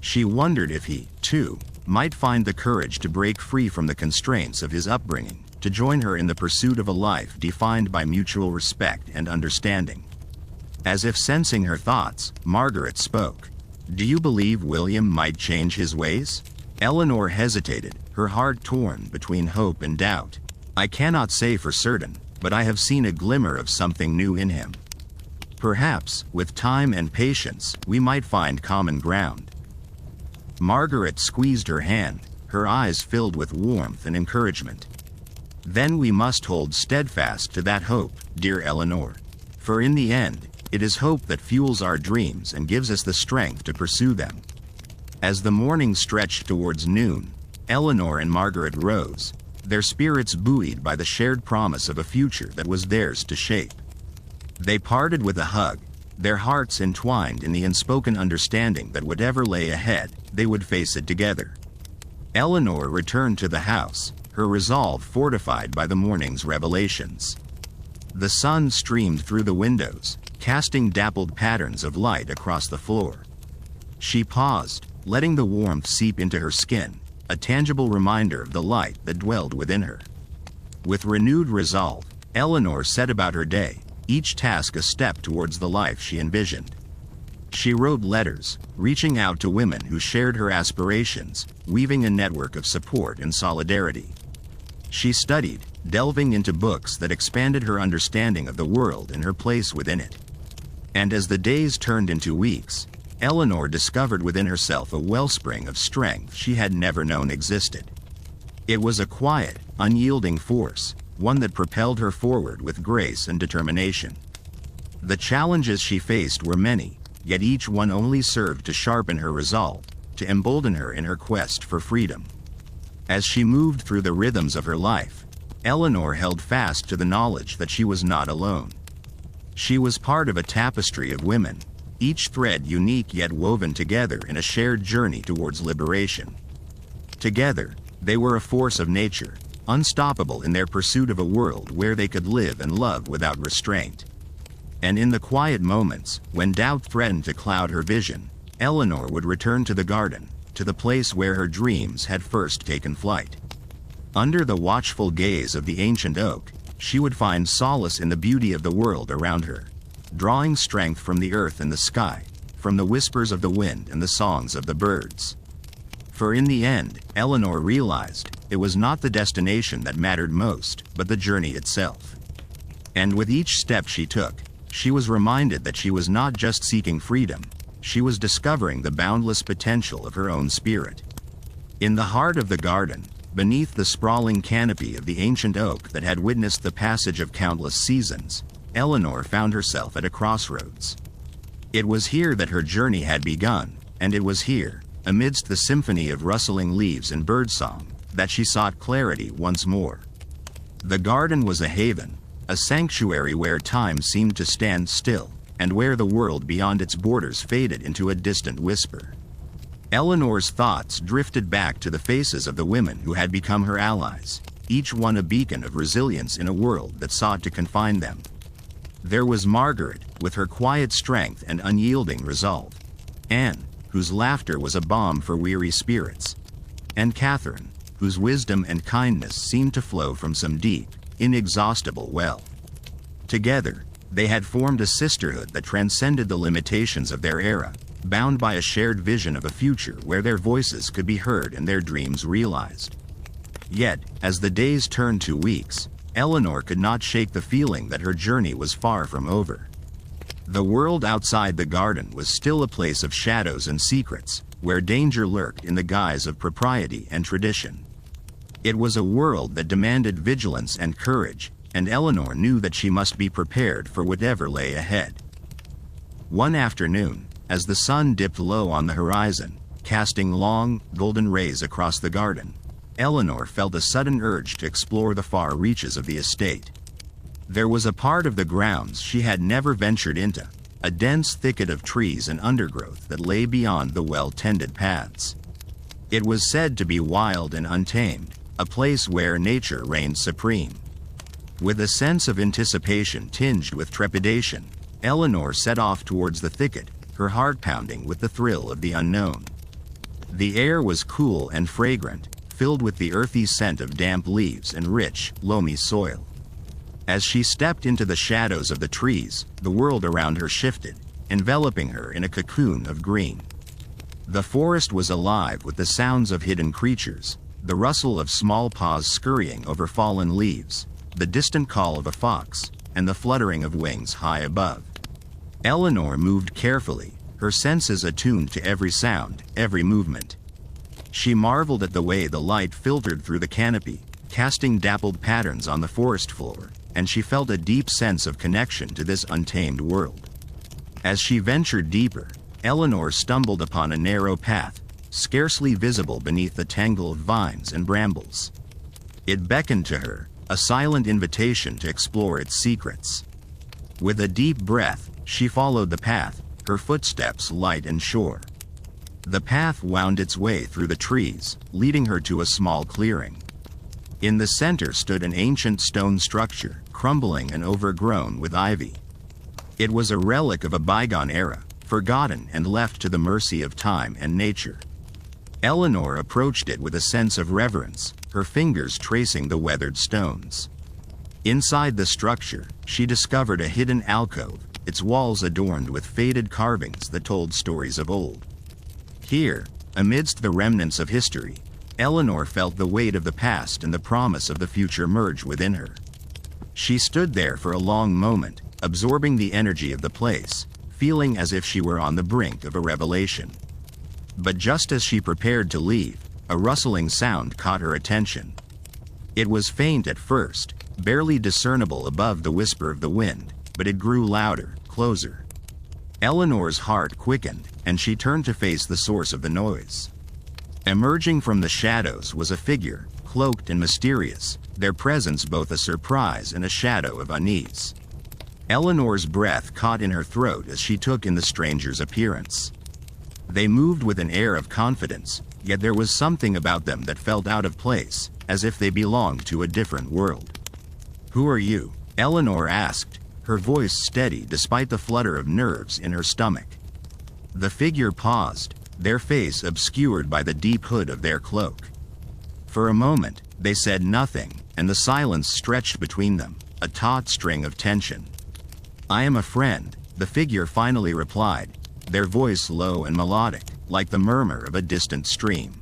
She wondered if he, too, might find the courage to break free from the constraints of his upbringing, to join her in the pursuit of a life defined by mutual respect and understanding. As if sensing her thoughts, Margaret spoke. "Do you believe William might change his ways?" Eleanor hesitated, her heart torn between hope and doubt. "I cannot say for certain, but I have seen a glimmer of something new in him. Perhaps, with time and patience, we might find common ground." Margaret squeezed her hand, her eyes filled with warmth and encouragement. "Then we must hold steadfast to that hope, dear Eleanor. For in the end, it is hope that fuels our dreams and gives us the strength to pursue them." As the morning stretched towards noon, Eleanor and Margaret rose, their spirits buoyed by the shared promise of a future that was theirs to shape. They parted with a hug, their hearts entwined in the unspoken understanding that whatever lay ahead, they would face it together. Eleanor returned to the house, her resolve fortified by the morning's revelations. The sun streamed through the windows, casting dappled patterns of light across the floor. She paused, letting the warmth seep into her skin, a tangible reminder of the light that dwelled within her. With renewed resolve, Eleanor set about her day, each task a step towards the life she envisioned. She wrote letters, reaching out to women who shared her aspirations, weaving a network of support and solidarity. She studied, delving into books that expanded her understanding of the world and her place within it. And as the days turned into weeks, Eleanor discovered within herself a wellspring of strength she had never known existed. It was a quiet, unyielding force, one that propelled her forward with grace and determination. The challenges she faced were many, yet each one only served to sharpen her resolve, to embolden her in her quest for freedom. As she moved through the rhythms of her life, Eleanor held fast to the knowledge that she was not alone. She was part of a tapestry of women, each thread unique yet woven together in a shared journey towards liberation. Together, they were a force of nature, unstoppable in their pursuit of a world where they could live and love without restraint. And in the quiet moments, when doubt threatened to cloud her vision, Eleanor would return to the garden, to the place where her dreams had first taken flight. Under the watchful gaze of the ancient oak, she would find solace in the beauty of the world around her, drawing strength from the earth and the sky, from the whispers of the wind and the songs of the birds. For in the end, Eleanor realized, it was not the destination that mattered most, but the journey itself. And with each step she took, she was reminded that she was not just seeking freedom, she was discovering the boundless potential of her own spirit. In the heart of the garden, beneath the sprawling canopy of the ancient oak that had witnessed the passage of countless seasons, Eleanor found herself at a crossroads. It was here that her journey had begun, and it was here, amidst the symphony of rustling leaves and birdsong, that she sought clarity once more. The garden was a haven, a sanctuary where time seemed to stand still, and where the world beyond its borders faded into a distant whisper. Eleanor's thoughts drifted back to the faces of the women who had become her allies, each one a beacon of resilience in a world that sought to confine them. There was Margaret, with her quiet strength and unyielding resolve. Anne, whose laughter was a balm for weary spirits. And Catherine, whose wisdom and kindness seemed to flow from some deep, inexhaustible well. Together, they had formed a sisterhood that transcended the limitations of their era, bound by a shared vision of a future where their voices could be heard and their dreams realized. Yet, as the days turned to weeks, Eleanor could not shake the feeling that her journey was far from over. The world outside the garden was still a place of shadows and secrets, where danger lurked in the guise of propriety and tradition. It was a world that demanded vigilance and courage, and Eleanor knew that she must be prepared for whatever lay ahead. One afternoon, as the sun dipped low on the horizon, casting long, golden rays across the garden, Eleanor felt a sudden urge to explore the far reaches of the estate. There was a part of the grounds she had never ventured into, a dense thicket of trees and undergrowth that lay beyond the well-tended paths. It was said to be wild and untamed, a place where nature reigned supreme. With a sense of anticipation tinged with trepidation, Eleanor set off towards the thicket, her heart pounding with the thrill of the unknown. The air was cool and fragrant, filled with the earthy scent of damp leaves and rich, loamy soil. As she stepped into the shadows of the trees, the world around her shifted, enveloping her in a cocoon of green. The forest was alive with the sounds of hidden creatures, the rustle of small paws scurrying over fallen leaves, the distant call of a fox, and the fluttering of wings high above. Eleanor moved carefully, her senses attuned to every sound, every movement. She marveled at the way the light filtered through the canopy, casting dappled patterns on the forest floor, and she felt a deep sense of connection to this untamed world. As she ventured deeper, Eleanor stumbled upon a narrow path, scarcely visible beneath the tangle of vines and brambles. It beckoned to her, a silent invitation to explore its secrets. With a deep breath, she followed the path, her footsteps light and sure. The path wound its way through the trees, leading her to a small clearing. In the center stood an ancient stone structure, crumbling and overgrown with ivy. It was a relic of a bygone era, forgotten and left to the mercy of time and nature. Eleanor approached it with a sense of reverence, her fingers tracing the weathered stones. Inside the structure, she discovered a hidden alcove, its walls adorned with faded carvings that told stories of old. Here, amidst the remnants of history, Eleanor felt the weight of the past and the promise of the future merge within her. She stood there for a long moment, absorbing the energy of the place, feeling as if she were on the brink of a revelation. But just as she prepared to leave, a rustling sound caught her attention. It was faint at first, barely discernible above the whisper of the wind, but it grew louder, closer. Eleanor's heart quickened, and she turned to face the source of the noise. Emerging from the shadows was a figure, cloaked and mysterious, their presence both a surprise and a shadow of unease. Eleanor's breath caught in her throat as she took in the stranger's appearance. They moved with an air of confidence, yet there was something about them that felt out of place, as if they belonged to a different world. "Who are you?" Eleanor asked, her voice steady despite the flutter of nerves in her stomach. The figure paused, their face obscured by the deep hood of their cloak. For a moment, they said nothing, and the silence stretched between them, a taut string of tension. "I am a friend," the figure finally replied, their voice low and melodic, like the murmur of a distant stream.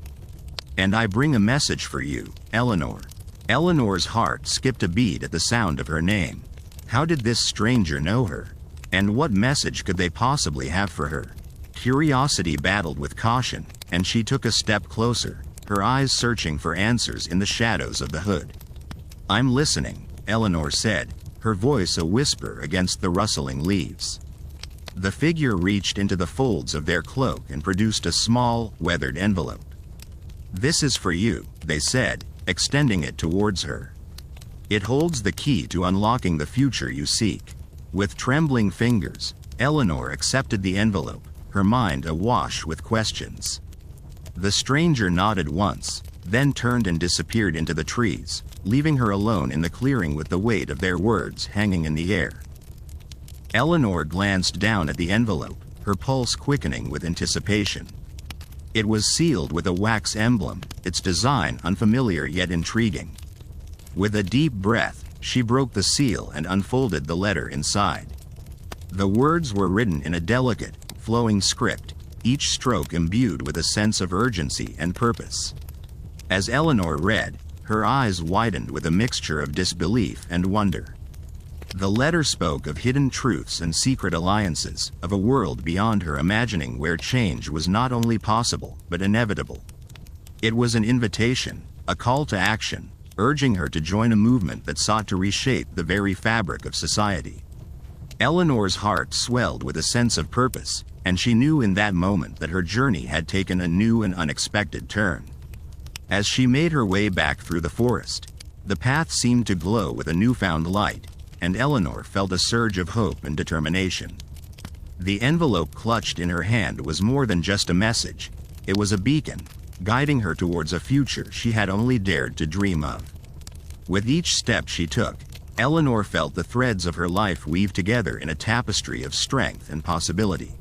"And I bring a message for you, Eleanor." Eleanor's heart skipped a beat at the sound of her name. How did this stranger know her? And what message could they possibly have for her? Curiosity battled with caution, and she took a step closer, her eyes searching for answers in the shadows of the hood. "I'm listening," Eleanor said, her voice a whisper against the rustling leaves. The figure reached into the folds of their cloak and produced a small, weathered envelope. "This is for you," they said, extending it towards her. "It holds the key to unlocking the future you seek." With trembling fingers, Eleanor accepted the envelope, her mind awash with questions. The stranger nodded once, then turned and disappeared into the trees, leaving her alone in the clearing with the weight of their words hanging in the air. Eleanor glanced down at the envelope, her pulse quickening with anticipation. It was sealed with a wax emblem, its design unfamiliar yet intriguing. With a deep breath, she broke the seal and unfolded the letter inside. The words were written in a delicate, flowing script, each stroke imbued with a sense of urgency and purpose. As Eleanor read, her eyes widened with a mixture of disbelief and wonder. The letter spoke of hidden truths and secret alliances, of a world beyond her imagining where change was not only possible, but inevitable. It was an invitation, a call to action, urging her to join a movement that sought to reshape the very fabric of society. Eleanor's heart swelled with a sense of purpose, and she knew in that moment that her journey had taken a new and unexpected turn. As she made her way back through the forest, the path seemed to glow with a newfound light, and Eleanor felt a surge of hope and determination. The envelope clutched in her hand was more than just a message, it was a beacon, guiding her towards a future she had only dared to dream of. With each step she took, Eleanor felt the threads of her life weave together in a tapestry of strength and possibility.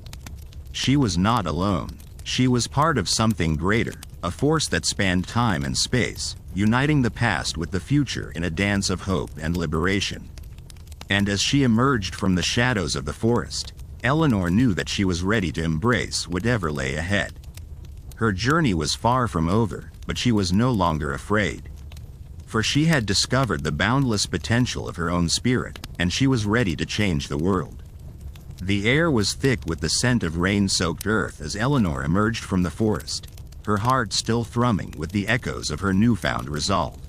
She was not alone. She was part of something greater, a force that spanned time and space, uniting the past with the future in a dance of hope and liberation. And as she emerged from the shadows of the forest, Eleanor knew that she was ready to embrace whatever lay ahead. Her journey was far from over, but she was no longer afraid. For she had discovered the boundless potential of her own spirit, and she was ready to change the world. The air was thick with the scent of rain-soaked earth as Eleanor emerged from the forest, her heart still thrumming with the echoes of her newfound resolve.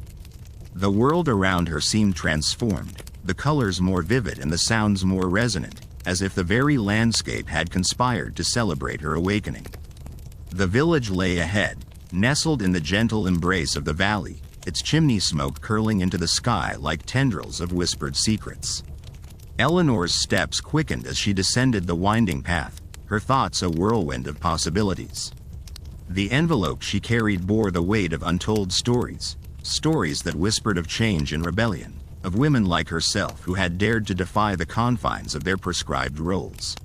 The world around her seemed transformed, the colors more vivid and the sounds more resonant, as if the very landscape had conspired to celebrate her awakening. The village lay ahead, nestled in the gentle embrace of the valley, its chimney smoke curling into the sky like tendrils of whispered secrets. Eleanor's steps quickened as she descended the winding path, her thoughts a whirlwind of possibilities. The envelope she carried bore the weight of untold stories, stories that whispered of change and rebellion, of women like herself who had dared to defy the confines of their prescribed roles.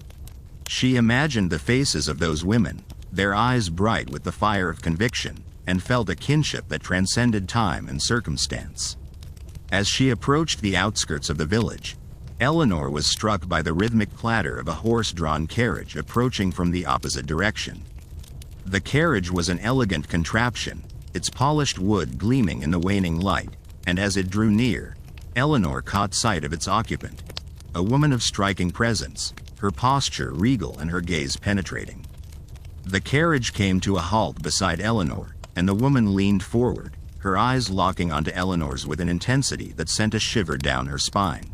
She imagined the faces of those women, their eyes bright with the fire of conviction, and felt a kinship that transcended time and circumstance. As she approached the outskirts of the village, Eleanor was struck by the rhythmic clatter of a horse-drawn carriage approaching from the opposite direction. The carriage was an elegant contraption, its polished wood gleaming in the waning light, and as it drew near, Eleanor caught sight of its occupant, a woman of striking presence, her posture regal and her gaze penetrating. The carriage came to a halt beside Eleanor, and the woman leaned forward, her eyes locking onto Eleanor's with an intensity that sent a shiver down her spine.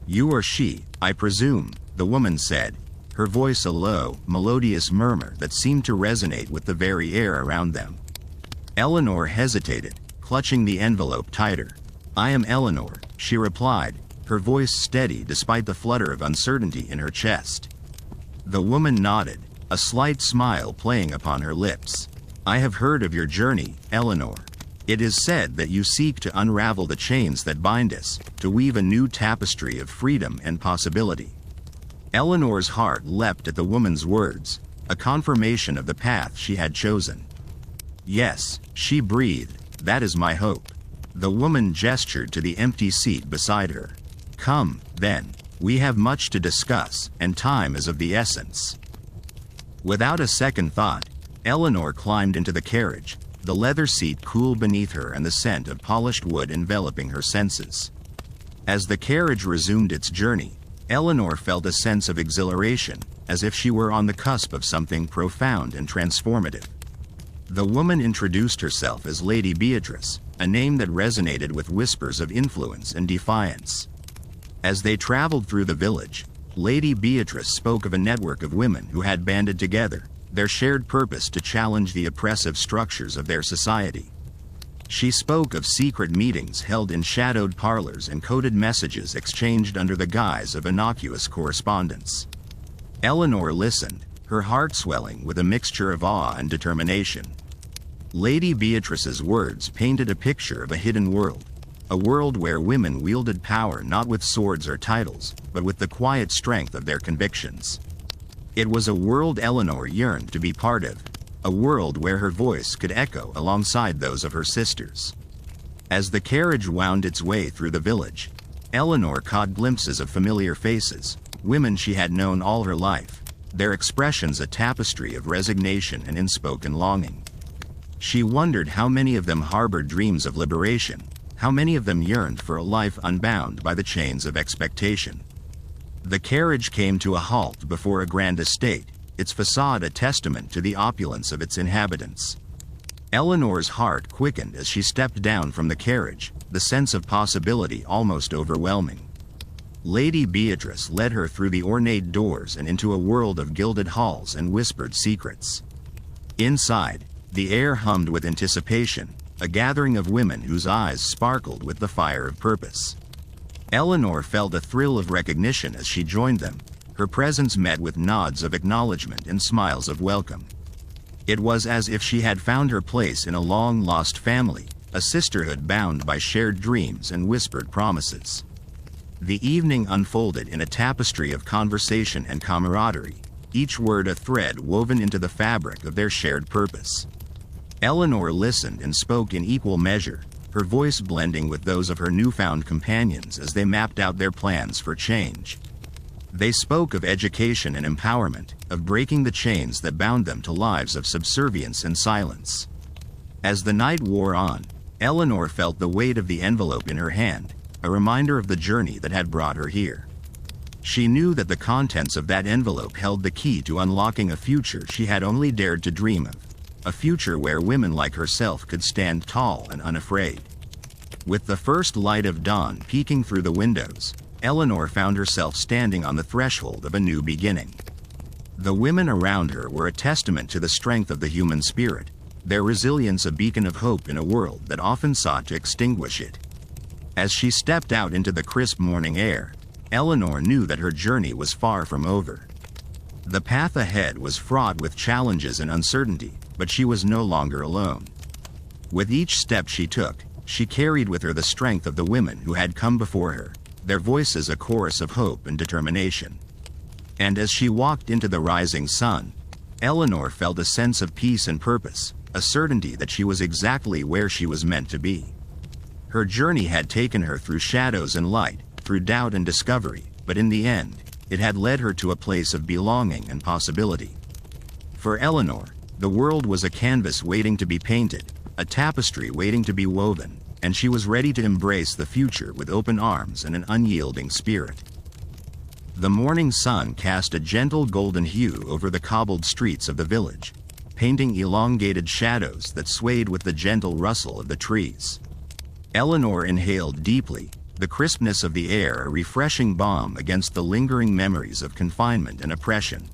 "You are she, I presume," the woman said, her voice a low, melodious murmur that seemed to resonate with the very air around them. Eleanor hesitated, clutching the envelope tighter. "I am Eleanor," she replied, her voice steady despite the flutter of uncertainty in her chest. The woman nodded, a slight smile playing upon her lips. "I have heard of your journey, Eleanor. It is said that you seek to unravel the chains that bind us, to weave a new tapestry of freedom and possibility." Eleanor's heart leapt at the woman's words, a confirmation of the path she had chosen. "Yes," she breathed, "that is my hope." The woman gestured to the empty seat beside her. "Come, then. We have much to discuss, and time is of the essence." Without a second thought, Eleanor climbed into the carriage, the leather seat cool beneath her and the scent of polished wood enveloping her senses. As the carriage resumed its journey, Eleanor felt a sense of exhilaration, as if she were on the cusp of something profound and transformative. The woman introduced herself as Lady Beatrice, a name that resonated with whispers of influence and defiance. As they traveled through the village, Lady Beatrice spoke of a network of women who had banded together, their shared purpose to challenge the oppressive structures of their society. She spoke of secret meetings held in shadowed parlors and coded messages exchanged under the guise of innocuous correspondence. Eleanor listened, her heart swelling with a mixture of awe and determination. Lady Beatrice's words painted a picture of a hidden world, a world where women wielded power not with swords or titles, but with the quiet strength of their convictions. It was a world Eleanor yearned to be part of, a world where her voice could echo alongside those of her sisters. As the carriage wound its way through the village, Eleanor caught glimpses of familiar faces, women she had known all her life, their expressions a tapestry of resignation and unspoken longing. She wondered how many of them harbored dreams of liberation, how many of them yearned for a life unbound by the chains of expectation. The carriage came to a halt before a grand estate, its facade a testament to the opulence of its inhabitants. Eleanor's heart quickened as she stepped down from the carriage, the sense of possibility almost overwhelming. Lady Beatrice led her through the ornate doors and into a world of gilded halls and whispered secrets. Inside, the air hummed with anticipation, a gathering of women whose eyes sparkled with the fire of purpose. Eleanor felt a thrill of recognition as she joined them, her presence met with nods of acknowledgement and smiles of welcome. It was as if she had found her place in a long-lost family, a sisterhood bound by shared dreams and whispered promises. The evening unfolded in a tapestry of conversation and camaraderie, each word a thread woven into the fabric of their shared purpose. Eleanor listened and spoke in equal measure, her voice blending with those of her newfound companions as they mapped out their plans for change. They spoke of education and empowerment, of breaking the chains that bound them to lives of subservience and silence. As the night wore on, Eleanor felt the weight of the envelope in her hand, a reminder of the journey that had brought her here. She knew that the contents of that envelope held the key to unlocking a future she had only dared to dream of, a future where women like herself could stand tall and unafraid. With the first light of dawn peeking through the windows, Eleanor found herself standing on the threshold of a new beginning. The women around her were a testament to the strength of the human spirit, their resilience a beacon of hope in a world that often sought to extinguish it. As she stepped out into the crisp morning air, Eleanor knew that her journey was far from over. The path ahead was fraught with challenges and uncertainty, but she was no longer alone. With each step she took, she carried with her the strength of the women who had come before her, their voices a chorus of hope and determination. And as she walked into the rising sun, Eleanor felt a sense of peace and purpose, a certainty that she was exactly where she was meant to be. Her journey had taken her through shadows and light, through doubt and discovery, but in the end, it had led her to a place of belonging and possibility. For Eleanor, the world was a canvas waiting to be painted, a tapestry waiting to be woven, and she was ready to embrace the future with open arms and an unyielding spirit. The morning sun cast a gentle golden hue over the cobbled streets of the village, painting elongated shadows that swayed with the gentle rustle of the trees. Eleanor inhaled deeply, the crispness of the air a refreshing balm against the lingering memories of confinement and oppression.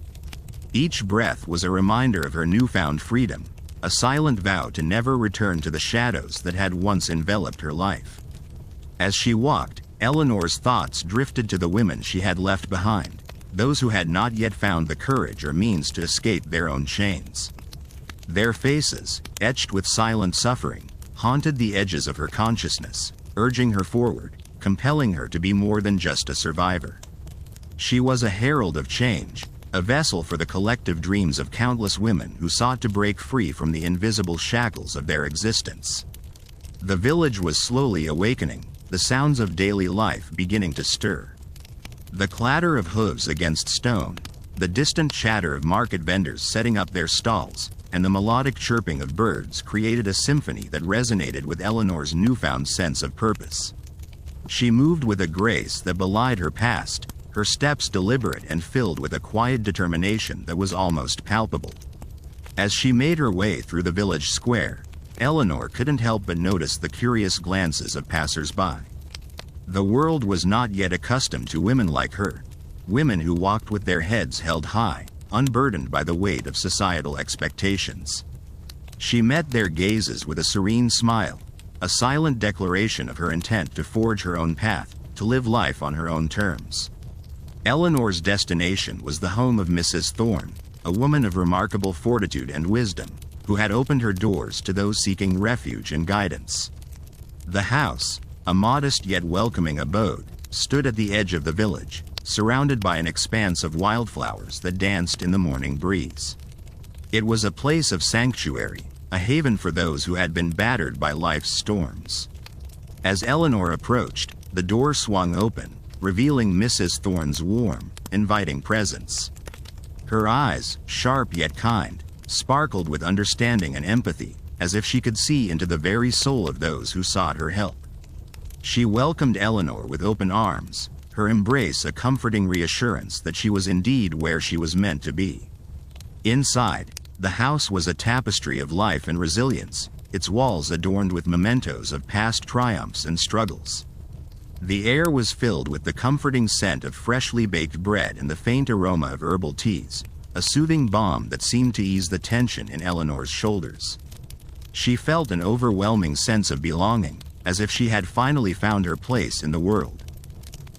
Each breath was a reminder of her newfound freedom, a silent vow to never return to the shadows that had once enveloped her life. As she walked, Eleanor's thoughts drifted to the women she had left behind, those who had not yet found the courage or means to escape their own chains. Their faces, etched with silent suffering, haunted the edges of her consciousness, urging her forward, compelling her to be more than just a survivor. She was a herald of change, a vessel for the collective dreams of countless women who sought to break free from the invisible shackles of their existence. The village was slowly awakening, the sounds of daily life beginning to stir. The clatter of hooves against stone, the distant chatter of market vendors setting up their stalls, and the melodic chirping of birds created a symphony that resonated with Eleanor's newfound sense of purpose. She moved with a grace that belied her past, her steps deliberate and filled with a quiet determination that was almost palpable. As she made her way through the village square, Eleanor couldn't help but notice the curious glances of passers-by. The world was not yet accustomed to women like her, women who walked with their heads held high, unburdened by the weight of societal expectations. She met their gazes with a serene smile, a silent declaration of her intent to forge her own path, to live life on her own terms. Eleanor's destination was the home of Mrs. Thorne, a woman of remarkable fortitude and wisdom, who had opened her doors to those seeking refuge and guidance. The house, a modest yet welcoming abode, stood at the edge of the village, surrounded by an expanse of wildflowers that danced in the morning breeze. It was a place of sanctuary, a haven for those who had been battered by life's storms. As Eleanor approached, the door swung open, revealing Mrs. Thorne's warm, inviting presence. Her eyes, sharp yet kind, sparkled with understanding and empathy, as if she could see into the very soul of those who sought her help. She welcomed Eleanor with open arms, her embrace a comforting reassurance that she was indeed where she was meant to be. Inside, the house was a tapestry of life and resilience, its walls adorned with mementos of past triumphs and struggles. The air was filled with the comforting scent of freshly baked bread and the faint aroma of herbal teas, a soothing balm that seemed to ease the tension in Eleanor's shoulders. She felt an overwhelming sense of belonging, as if she had finally found her place in the world.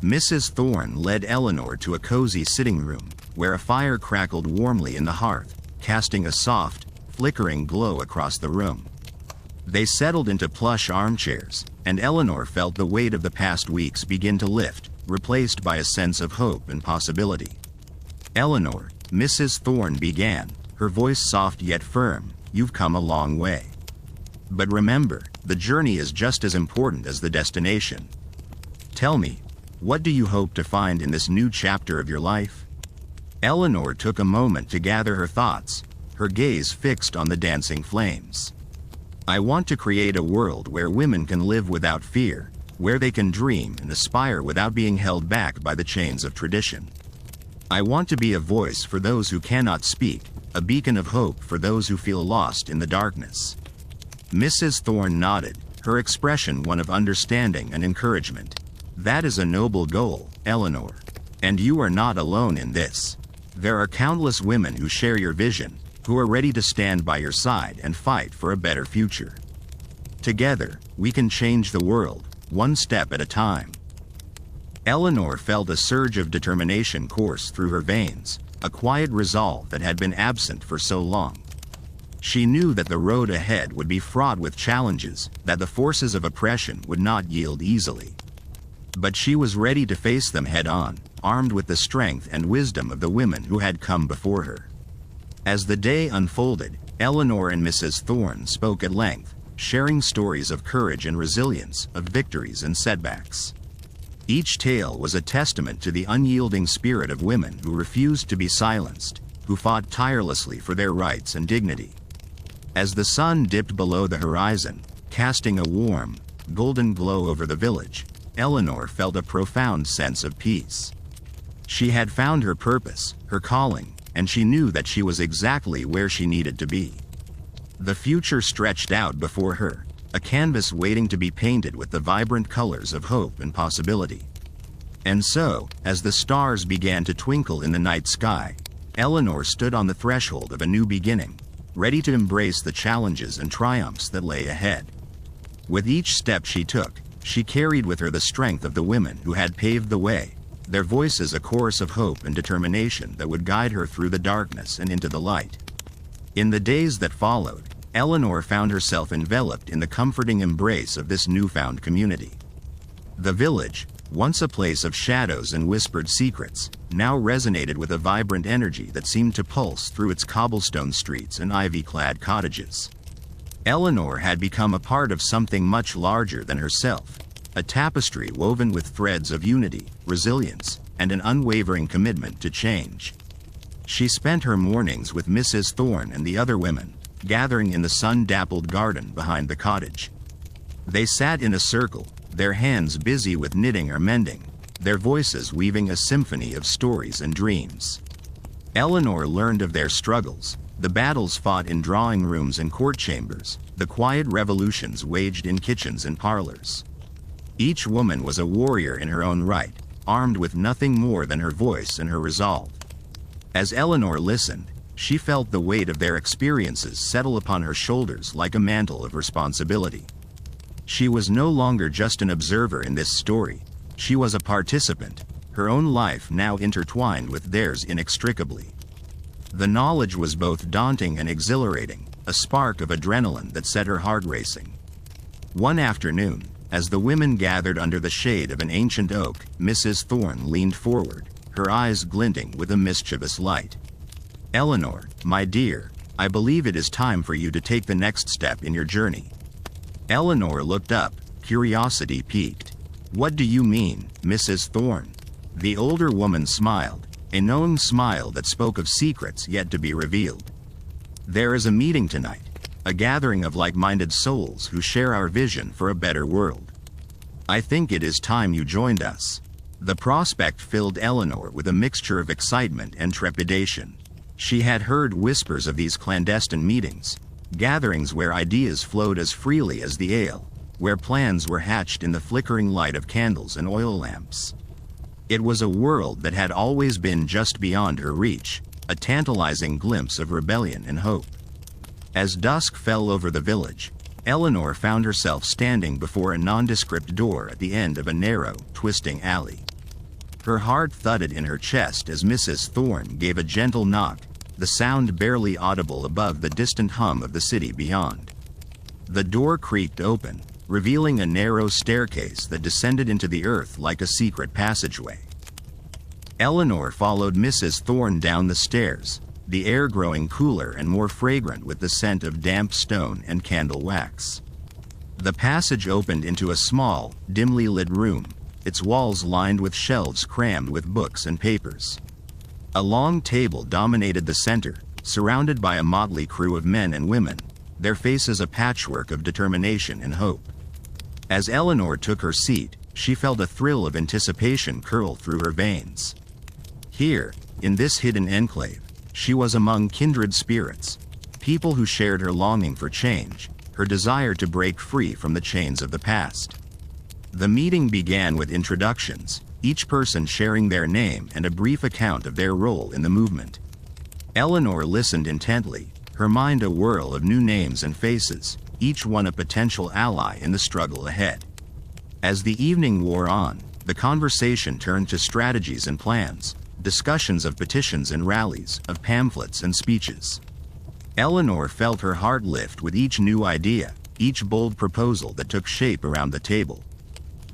Mrs. Thorne led Eleanor to a cozy sitting room, where a fire crackled warmly in the hearth, casting a soft, flickering glow across the room. They settled into plush armchairs, and Eleanor felt the weight of the past weeks begin to lift, replaced by a sense of hope and possibility. "Eleanor," Mrs. Thorne began, her voice soft yet firm, "you've come a long way. But remember, the journey is just as important as the destination. Tell me, what do you hope to find in this new chapter of your life?" Eleanor took a moment to gather her thoughts, her gaze fixed on the dancing flames. "I want to create a world where women can live without fear, where they can dream and aspire without being held back by the chains of tradition. I want to be a voice for those who cannot speak, a beacon of hope for those who feel lost in the darkness." Mrs. Thorne nodded, her expression one of understanding and encouragement. "That is a noble goal, Eleanor. And you are not alone in this. There are countless women who share your vision, who are ready to stand by your side and fight for a better future. Together, we can change the world, one step at a time." Eleanor felt a surge of determination course through her veins, a quiet resolve that had been absent for so long. She knew that the road ahead would be fraught with challenges, that the forces of oppression would not yield easily. But she was ready to face them head-on, armed with the strength and wisdom of the women who had come before her. As the day unfolded, Eleanor and Mrs. Thorne spoke at length, sharing stories of courage and resilience, of victories and setbacks. Each tale was a testament to the unyielding spirit of women who refused to be silenced, who fought tirelessly for their rights and dignity. As the sun dipped below the horizon, casting a warm, golden glow over the village, Eleanor felt a profound sense of peace. She had found her purpose, her calling, and she knew that she was exactly where she needed to be. The future stretched out before her, a canvas waiting to be painted with the vibrant colors of hope and possibility. And so, as the stars began to twinkle in the night sky, Eleanor stood on the threshold of a new beginning, ready to embrace the challenges and triumphs that lay ahead. With each step she took, She carried with her the strength of the women who had paved the way, their voices a chorus of hope and determination that would guide her through the darkness and into the light. In the days that followed, Eleanor found herself enveloped in the comforting embrace of this newfound community. The village, once a place of shadows and whispered secrets, now resonated with a vibrant energy that seemed to pulse through its cobblestone streets and ivy-clad cottages. Eleanor had become a part of something much larger than herself, a tapestry woven with threads of unity, resilience, and an unwavering commitment to change. She spent her mornings with Mrs. Thorne and the other women, gathering in the sun-dappled garden behind the cottage. They sat in a circle, their hands busy with knitting or mending, their voices weaving a symphony of stories and dreams. Eleanor learned of their struggles, the battles fought in drawing rooms and court chambers, the quiet revolutions waged in kitchens and parlors. Each woman was a warrior in her own right, armed with nothing more than her voice and her resolve. As Eleanor listened, she felt the weight of their experiences settle upon her shoulders like a mantle of responsibility. She was no longer just an observer in this story, she was a participant, her own life now intertwined with theirs inextricably. The knowledge was both daunting and exhilarating, a spark of adrenaline that set her heart racing. One afternoon, as the women gathered under the shade of an ancient oak, Mrs. Thorne leaned forward, her eyes glinting with a mischievous light. "Eleanor, my dear, I believe it is time for you to take the next step in your journey." Eleanor looked up, curiosity piqued. "What do you mean, Mrs. Thorne?" The older woman smiled, a knowing smile that spoke of secrets yet to be revealed. "There is a meeting tonight, a gathering of like-minded souls who share our vision for a better world. I think it is time you joined us." The prospect filled Eleanor with a mixture of excitement and trepidation. She had heard whispers of these clandestine meetings, gatherings where ideas flowed as freely as the ale, where plans were hatched in the flickering light of candles and oil lamps. It was a world that had always been just beyond her reach, a tantalizing glimpse of rebellion and hope. As dusk fell over the village, Eleanor found herself standing before a nondescript door at the end of a narrow, twisting alley. Her heart thudded in her chest as Mrs. Thorne gave a gentle knock, the sound barely audible above the distant hum of the city beyond. The door creaked open, revealing a narrow staircase that descended into the earth like a secret passageway. Eleanor followed Mrs. Thorne down the stairs, the air growing cooler and more fragrant with the scent of damp stone and candle wax. The passage opened into a small, dimly lit room, its walls lined with shelves crammed with books and papers. A long table dominated the center, surrounded by a motley crew of men and women, their faces a patchwork of determination and hope. As Eleanor took her seat, she felt a thrill of anticipation curl through her veins. Here, in this hidden enclave, she was among kindred spirits, people who shared her longing for change, her desire to break free from the chains of the past. The meeting began with introductions, each person sharing their name and a brief account of their role in the movement. Eleanor listened intently, her mind a whirl of new names and faces, each one a potential ally in the struggle ahead. As the evening wore on, the conversation turned to strategies and plans, discussions of petitions and rallies, of pamphlets and speeches. Eleanor felt her heart lift with each new idea, each bold proposal that took shape around the table.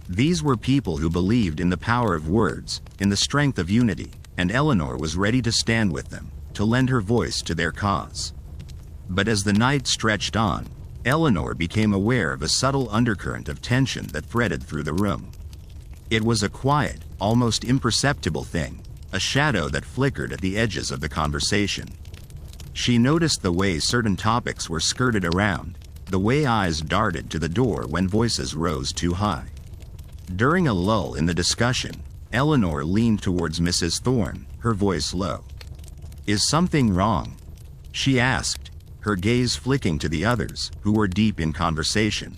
These were people who believed in the power of words, in the strength of unity, and Eleanor was ready to stand with them, to lend her voice to their cause. But as the night stretched on, Eleanor became aware of a subtle undercurrent of tension that threaded through the room. It was a quiet, almost imperceptible thing, a shadow that flickered at the edges of the conversation. She noticed the way certain topics were skirted around, the way eyes darted to the door when voices rose too high. During a lull in the discussion, Eleanor leaned towards Mrs. Thorne, her voice low. "Is something wrong?" she asked, her gaze flicking to the others, who were deep in conversation.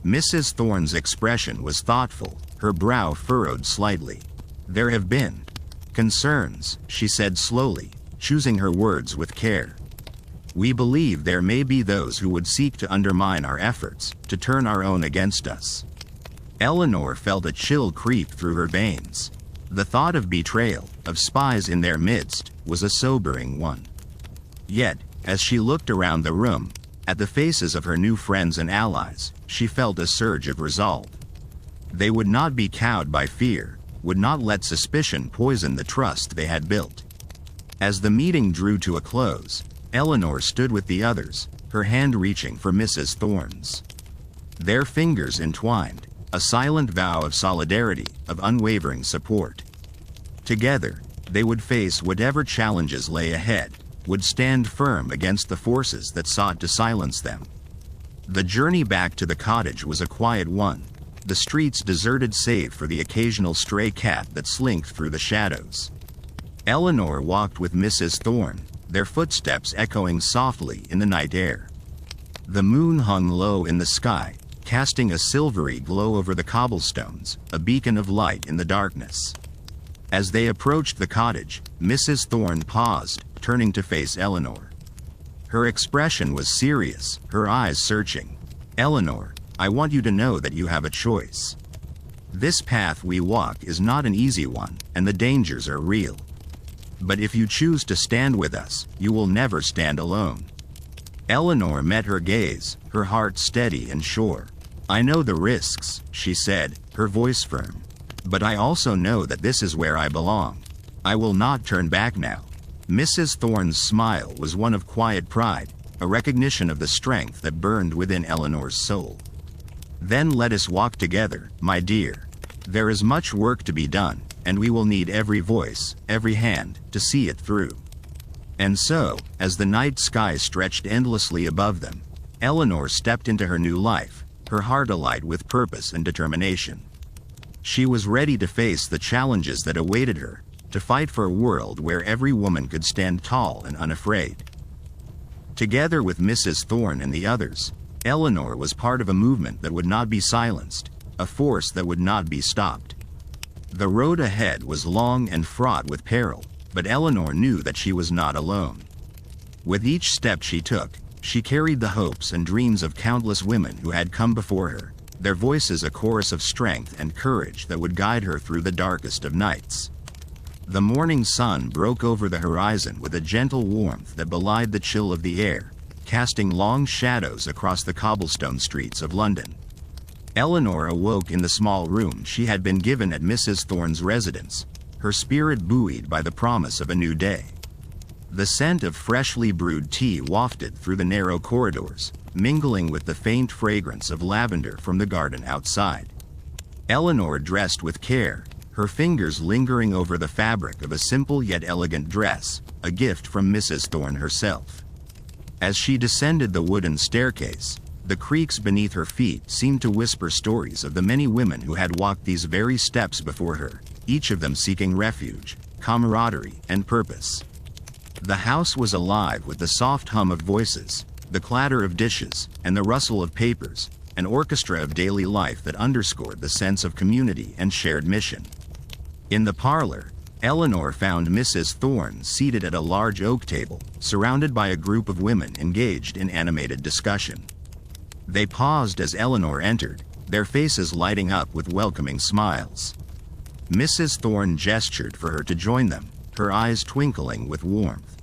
Mrs. Thorne's expression was thoughtful, her brow furrowed slightly. "There have been concerns," she said slowly, choosing her words with care. "We believe there may be those who would seek to undermine our efforts, to turn our own against us." Eleanor felt a chill creep through her veins. The thought of betrayal, of spies in their midst, was a sobering one. Yet, as she looked around the room, at the faces of her new friends and allies, she felt a surge of resolve. They would not be cowed by fear, would not let suspicion poison the trust they had built. As the meeting drew to a close, Eleanor stood with the others, her hand reaching for Mrs. Thorne's. Their fingers entwined, a silent vow of solidarity, of unwavering support. Together, they would face whatever challenges lay ahead, would stand firm against the forces that sought to silence them. The journey back to the cottage was a quiet one, the streets deserted save for the occasional stray cat that slinked through the shadows. Eleanor walked with Mrs. Thorne, their footsteps echoing softly in the night air. The moon hung low in the sky, casting a silvery glow over the cobblestones, a beacon of light in the darkness. As they approached the cottage, Mrs. Thorne paused, turning to face Eleanor. Her expression was serious, her eyes searching. "Eleanor, I want you to know that you have a choice. This path we walk is not an easy one, and the dangers are real. But if you choose to stand with us, you will never stand alone." Eleanor met her gaze, her heart steady and sure. "I know the risks," she said, her voice firm. "But I also know that this is where I belong. I will not turn back now." Mrs. Thorne's smile was one of quiet pride, a recognition of the strength that burned within Eleanor's soul. "Then let us walk together, my dear. There is much work to be done, and we will need every voice, every hand, to see it through." And so, as the night sky stretched endlessly above them, Eleanor stepped into her new life, her heart alight with purpose and determination. She was ready to face the challenges that awaited her, to fight for a world where every woman could stand tall and unafraid. Together with Mrs. Thorne and the others, Eleanor was part of a movement that would not be silenced, a force that would not be stopped. The road ahead was long and fraught with peril, but Eleanor knew that she was not alone. With each step she took, she carried the hopes and dreams of countless women who had come before her, their voices a chorus of strength and courage that would guide her through the darkest of nights. The morning sun broke over the horizon with a gentle warmth that belied the chill of the air, casting long shadows across the cobblestone streets of London. Eleanor awoke in the small room she had been given at Mrs. Thorne's residence, her spirit buoyed by the promise of a new day. The scent of freshly brewed tea wafted through the narrow corridors, mingling with the faint fragrance of lavender from the garden outside. Eleanor dressed with care, her fingers lingering over the fabric of a simple yet elegant dress, a gift from Mrs. Thorne herself. As she descended the wooden staircase, the creaks beneath her feet seemed to whisper stories of the many women who had walked these very steps before her, each of them seeking refuge, camaraderie, and purpose. The house was alive with the soft hum of voices, the clatter of dishes, and the rustle of papers, an orchestra of daily life that underscored the sense of community and shared mission. In the parlor, Eleanor found Mrs. Thorne seated at a large oak table, surrounded by a group of women engaged in animated discussion. They paused as Eleanor entered, their faces lighting up with welcoming smiles. Mrs. Thorne gestured for her to join them, her eyes twinkling with warmth.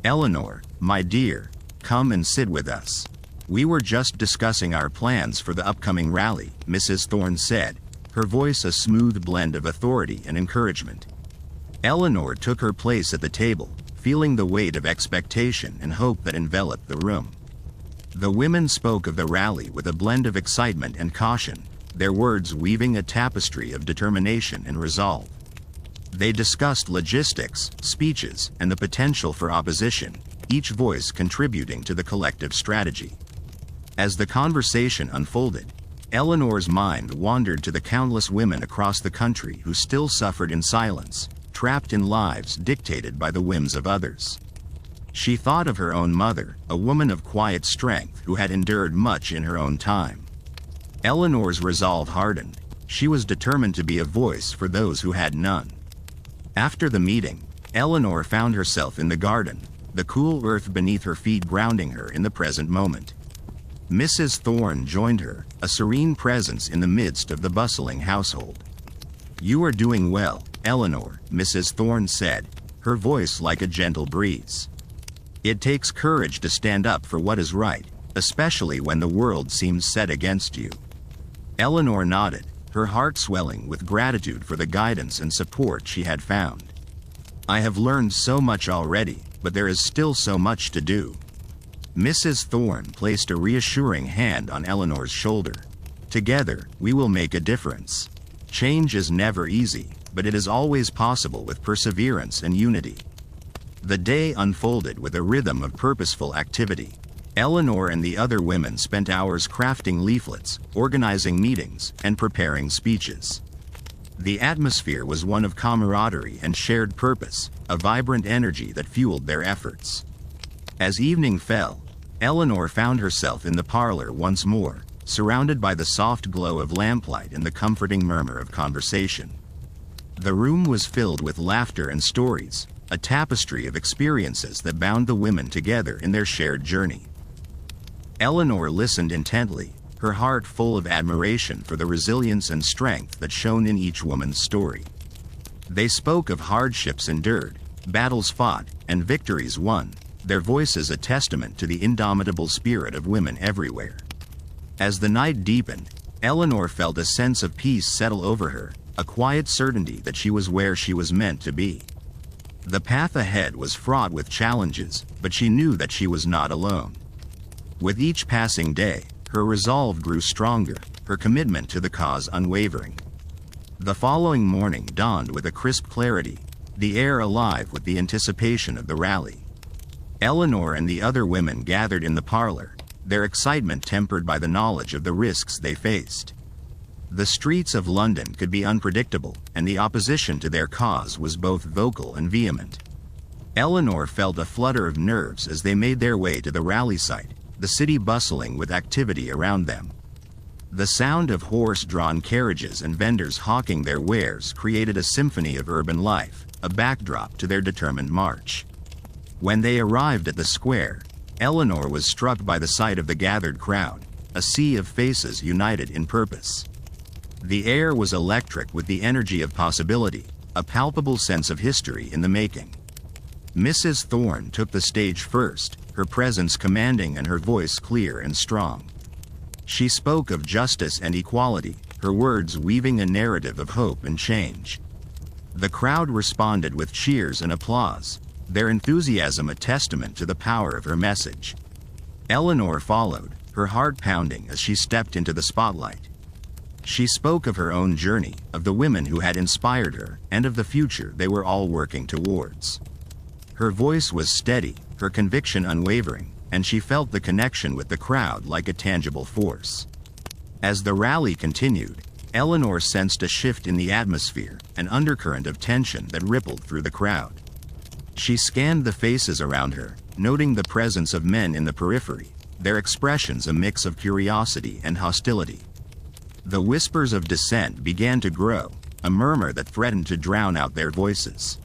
"Eleanor, my dear, come and sit with us. We were just discussing our plans for the upcoming rally," Mrs. Thorne said, her voice a smooth blend of authority and encouragement. Eleanor took her place at the table, feeling the weight of expectation and hope that enveloped the room. The women spoke of the rally with a blend of excitement and caution, their words weaving a tapestry of determination and resolve. They discussed logistics, speeches, and the potential for opposition, each voice contributing to the collective strategy. As the conversation unfolded, Eleanor's mind wandered to the countless women across the country who still suffered in silence, trapped in lives dictated by the whims of others. She thought of her own mother, a woman of quiet strength who had endured much in her own time. Eleanor's resolve hardened. She was determined to be a voice for those who had none. After the meeting, Eleanor found herself in the garden, the cool earth beneath her feet grounding her in the present moment. Mrs. Thorne joined her, a serene presence in the midst of the bustling household. "You are doing well, Eleanor," Mrs. Thorne said, her voice like a gentle breeze. "It takes courage to stand up for what is right, especially when the world seems set against you." Eleanor nodded, her heart swelling with gratitude for the guidance and support she had found. "I have learned so much already, but there is still so much to do." Mrs. Thorne placed a reassuring hand on Eleanor's shoulder. "Together, we will make a difference. Change is never easy, but it is always possible with perseverance and unity." The day unfolded with a rhythm of purposeful activity. Eleanor and the other women spent hours crafting leaflets, organizing meetings, and preparing speeches. The atmosphere was one of camaraderie and shared purpose, a vibrant energy that fueled their efforts. As evening fell, Eleanor found herself in the parlor once more, surrounded by the soft glow of lamplight and the comforting murmur of conversation. The room was filled with laughter and stories, a tapestry of experiences that bound the women together in their shared journey. Eleanor listened intently, her heart full of admiration for the resilience and strength that shone in each woman's story. They spoke of hardships endured, battles fought, and victories won, their voices a testament to the indomitable spirit of women everywhere. As the night deepened, Eleanor felt a sense of peace settle over her, a quiet certainty that she was where she was meant to be. The path ahead was fraught with challenges, but she knew that she was not alone. With each passing day, her resolve grew stronger, her commitment to the cause unwavering. The following morning dawned with a crisp clarity, the air alive with the anticipation of the rally. Eleanor and the other women gathered in the parlor, their excitement tempered by the knowledge of the risks they faced. The streets of London could be unpredictable, and the opposition to their cause was both vocal and vehement. Eleanor felt a flutter of nerves as they made their way to the rally site, the city bustling with activity around them. The sound of horse-drawn carriages and vendors hawking their wares created a symphony of urban life, a backdrop to their determined march. When they arrived at the square, Eleanor was struck by the sight of the gathered crowd, a sea of faces united in purpose. The air was electric with the energy of possibility, a palpable sense of history in the making. Mrs. Thorne took the stage first, her presence commanding and her voice clear and strong. She spoke of justice and equality, her words weaving a narrative of hope and change. The crowd responded with cheers and applause, their enthusiasm a testament to the power of her message. Eleanor followed, her heart pounding as she stepped into the spotlight. She spoke of her own journey, of the women who had inspired her, and of the future they were all working towards. Her voice was steady, her conviction unwavering, and she felt the connection with the crowd like a tangible force. As the rally continued, Eleanor sensed a shift in the atmosphere, an undercurrent of tension that rippled through the crowd. She scanned the faces around her, noting the presence of men in the periphery, their expressions a mix of curiosity and hostility. The whispers of dissent began to grow, a murmur that threatened to drown out their voices.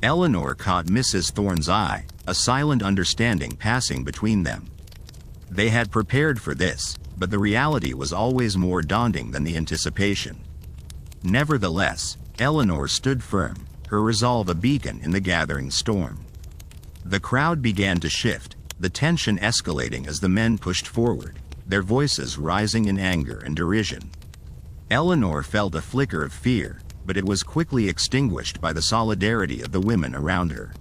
Eleanor caught Mrs. Thorne's eye, a silent understanding passing between them. They had prepared for this, but the reality was always more daunting than the anticipation. Nevertheless, Eleanor stood firm, her resolve a beacon in the gathering storm. The crowd began to shift, the tension escalating as the men pushed forward, their voices rising in anger and derision. Eleanor felt a flicker of fear, but it was quickly extinguished by the solidarity of the women around her.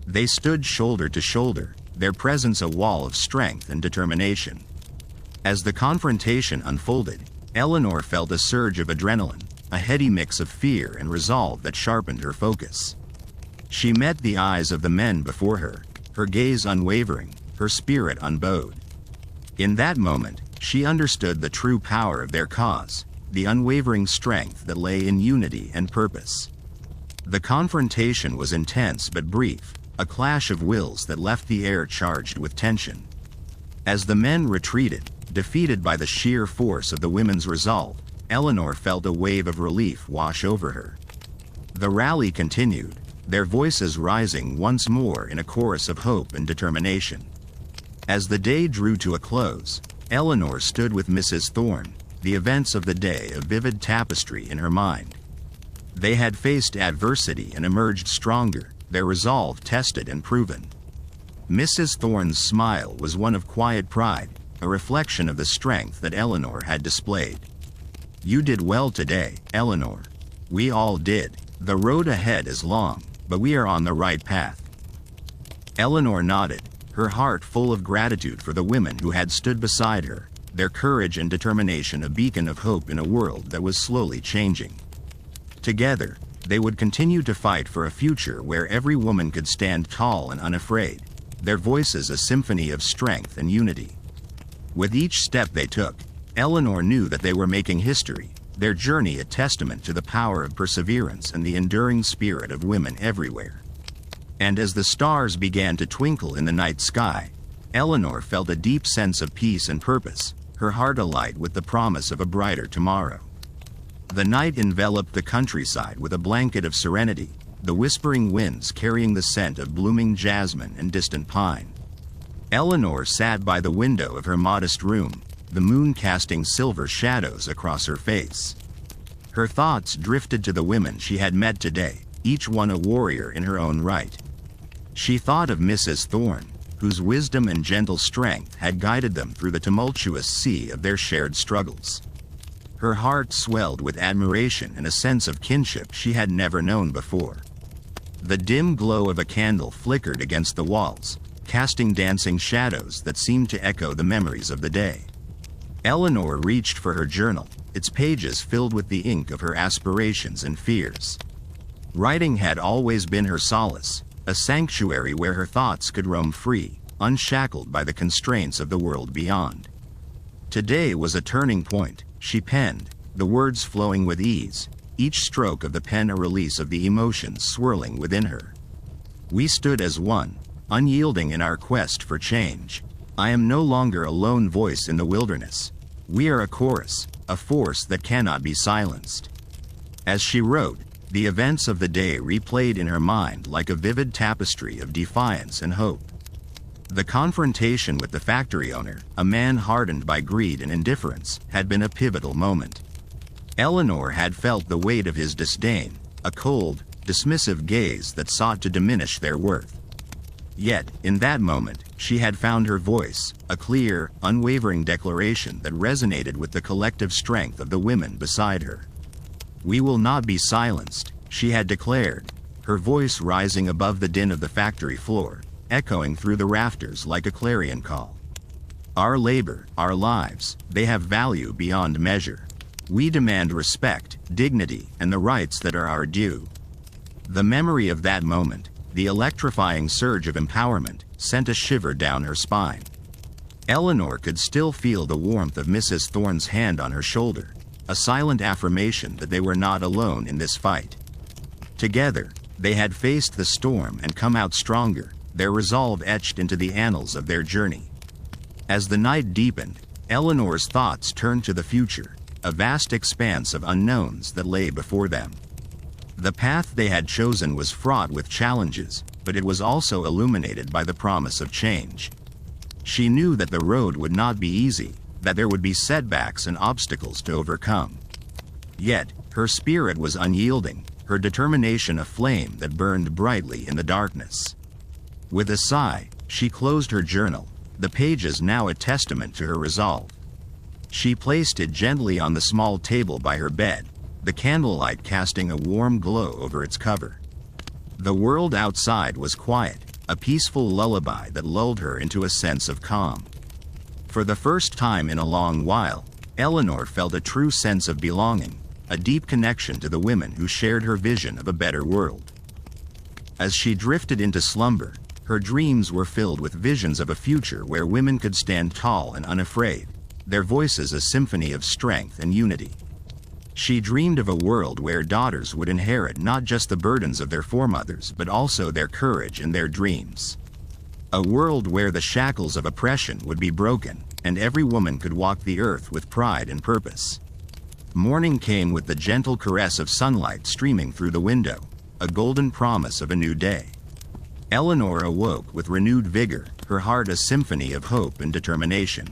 They stood shoulder to shoulder, their presence a wall of strength and determination. As the confrontation unfolded, Eleanor felt a surge of adrenaline, a heady mix of fear and resolve that sharpened her focus. She met the eyes of the men before her, her gaze unwavering, her spirit unbowed. In that moment, she understood the true power of their cause, the unwavering strength that lay in unity and purpose. The confrontation was intense but brief, a clash of wills that left the air charged with tension. As the men retreated, defeated by the sheer force of the women's resolve, Eleanor felt a wave of relief wash over her. The rally continued, their voices rising once more in a chorus of hope and determination. As the day drew to a close, Eleanor stood with Mrs. Thorne, the events of the day a vivid tapestry in her mind. They had faced adversity and emerged stronger, their resolve tested and proven. Mrs. Thorne's smile was one of quiet pride, a reflection of the strength that Eleanor had displayed. "You did well today, Eleanor. We all did. The road ahead is long, but we are on the right path." Eleanor nodded, her heart full of gratitude for the women who had stood beside her, their courage and determination a beacon of hope in a world that was slowly changing. Together, they would continue to fight for a future where every woman could stand tall and unafraid, their voices a symphony of strength and unity. With each step they took, Eleanor knew that they were making history, their journey a testament to the power of perseverance and the enduring spirit of women everywhere. And as the stars began to twinkle in the night sky, Eleanor felt a deep sense of peace and purpose, her heart alight with the promise of a brighter tomorrow. The night enveloped the countryside with a blanket of serenity, the whispering winds carrying the scent of blooming jasmine and distant pine. Eleanor sat by the window of her modest room, the moon casting silver shadows across her face. Her thoughts drifted to the women she had met today, each one a warrior in her own right. She thought of Mrs. Thorne, whose wisdom and gentle strength had guided them through the tumultuous sea of their shared struggles. Her heart swelled with admiration and a sense of kinship she had never known before. The dim glow of a candle flickered against the walls, casting dancing shadows that seemed to echo the memories of the day. Eleanor reached for her journal, its pages filled with the ink of her aspirations and fears. Writing had always been her solace, a sanctuary where her thoughts could roam free, unshackled by the constraints of the world beyond. Today was a turning point, she penned, the words flowing with ease, each stroke of the pen a release of the emotions swirling within her. "We stood as one, unyielding in our quest for change. I am no longer a lone voice in the wilderness. We are a chorus, a force that cannot be silenced." As she wrote, the events of the day replayed in her mind like a vivid tapestry of defiance and hope. The confrontation with the factory owner, a man hardened by greed and indifference, had been a pivotal moment. Eleanor had felt the weight of his disdain, a cold, dismissive gaze that sought to diminish their worth. Yet, in that moment, she had found her voice, a clear, unwavering declaration that resonated with the collective strength of the women beside her. "We will not be silenced," she had declared, her voice rising above the din of the factory floor, echoing through the rafters like a clarion call. "Our labor, our lives, they have value beyond measure. We demand respect, dignity, and the rights that are our due." The memory of that moment, the electrifying surge of empowerment, sent a shiver down her spine. Eleanor could still feel the warmth of Mrs. Thorne's hand on her shoulder, a silent affirmation that they were not alone in this fight. Together, they had faced the storm and come out stronger, their resolve etched into the annals of their journey. As the night deepened, Eleanor's thoughts turned to the future, a vast expanse of unknowns that lay before them. The path they had chosen was fraught with challenges, but it was also illuminated by the promise of change. She knew that the road would not be easy, that there would be setbacks and obstacles to overcome. Yet, her spirit was unyielding, her determination a flame that burned brightly in the darkness. With a sigh, she closed her journal, the pages now a testament to her resolve. She placed it gently on the small table by her bed, the candlelight casting a warm glow over its cover. The world outside was quiet, a peaceful lullaby that lulled her into a sense of calm. For the first time in a long while, Eleanor felt a true sense of belonging, a deep connection to the women who shared her vision of a better world. As she drifted into slumber, her dreams were filled with visions of a future where women could stand tall and unafraid, their voices a symphony of strength and unity. She dreamed of a world where daughters would inherit not just the burdens of their foremothers but also their courage and their dreams. A world where the shackles of oppression would be broken, and every woman could walk the earth with pride and purpose. Morning came with the gentle caress of sunlight streaming through the window, a golden promise of a new day. Eleanor awoke with renewed vigor, her heart a symphony of hope and determination.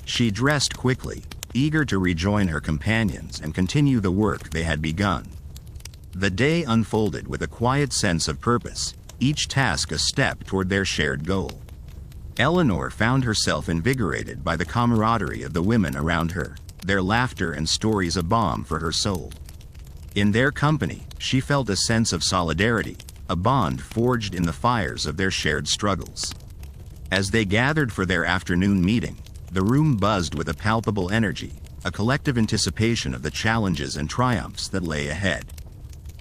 She dressed quickly, eager to rejoin her companions and continue the work they had begun. The day unfolded with a quiet sense of purpose, each task a step toward their shared goal. Eleanor found herself invigorated by the camaraderie of the women around her, their laughter and stories a balm for her soul. In their company, she felt a sense of solidarity, a bond forged in the fires of their shared struggles. As they gathered for their afternoon meeting, the room buzzed with a palpable energy, a collective anticipation of the challenges and triumphs that lay ahead.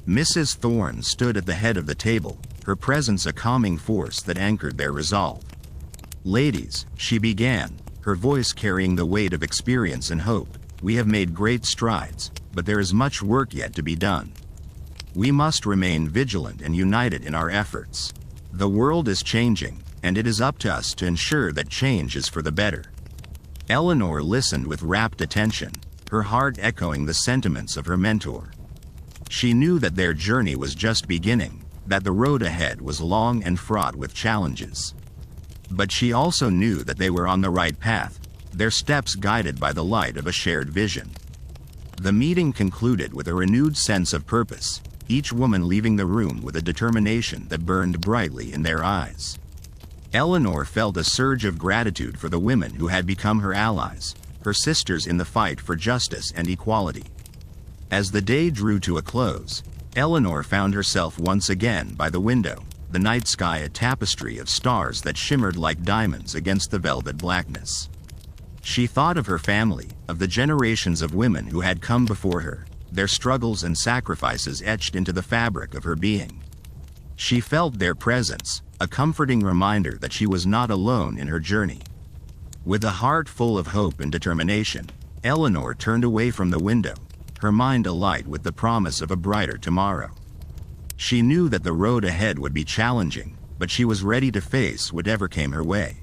Mrs. Thorne stood at the head of the table, her presence a calming force that anchored their resolve. "Ladies," she began, her voice carrying the weight of experience and hope, "we have made great strides, but there is much work yet to be done. We must remain vigilant and united in our efforts. The world is changing, and it is up to us to ensure that change is for the better." Eleanor listened with rapt attention, her heart echoing the sentiments of her mentor. She knew that their journey was just beginning, that the road ahead was long and fraught with challenges. But she also knew that they were on the right path, their steps guided by the light of a shared vision. The meeting concluded with a renewed sense of purpose, each woman leaving the room with a determination that burned brightly in their eyes. Eleanor felt a surge of gratitude for the women who had become her allies, her sisters in the fight for justice and equality. As the day drew to a close, Eleanor found herself once again by the window, the night sky a tapestry of stars that shimmered like diamonds against the velvet blackness. She thought of her family, of the generations of women who had come before her, their struggles and sacrifices etched into the fabric of her being. She felt their presence, a comforting reminder that she was not alone in her journey. With a heart full of hope and determination, Eleanor turned away from the window, her mind alight with the promise of a brighter tomorrow. She knew that the road ahead would be challenging, but she was ready to face whatever came her way.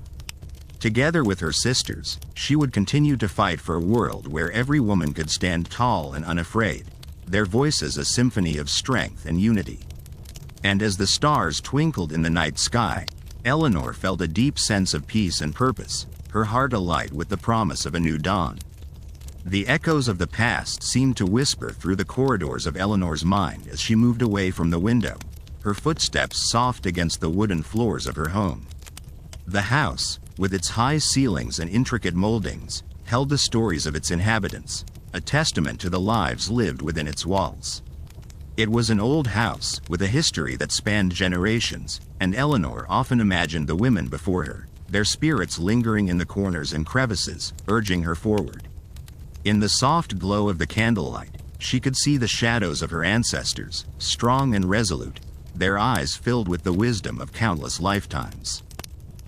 Together with her sisters, she would continue to fight for a world where every woman could stand tall and unafraid, their voices a symphony of strength and unity. And as the stars twinkled in the night sky, Eleanor felt a deep sense of peace and purpose, her heart alight with the promise of a new dawn. The echoes of the past seemed to whisper through the corridors of Eleanor's mind as she moved away from the window, her footsteps soft against the wooden floors of her home. The house, with its high ceilings and intricate moldings, held the stories of its inhabitants, a testament to the lives lived within its walls. It was an old house, with a history that spanned generations, and Eleanor often imagined the women before her, their spirits lingering in the corners and crevices, urging her forward. In the soft glow of the candlelight, she could see the shadows of her ancestors, strong and resolute, their eyes filled with the wisdom of countless lifetimes.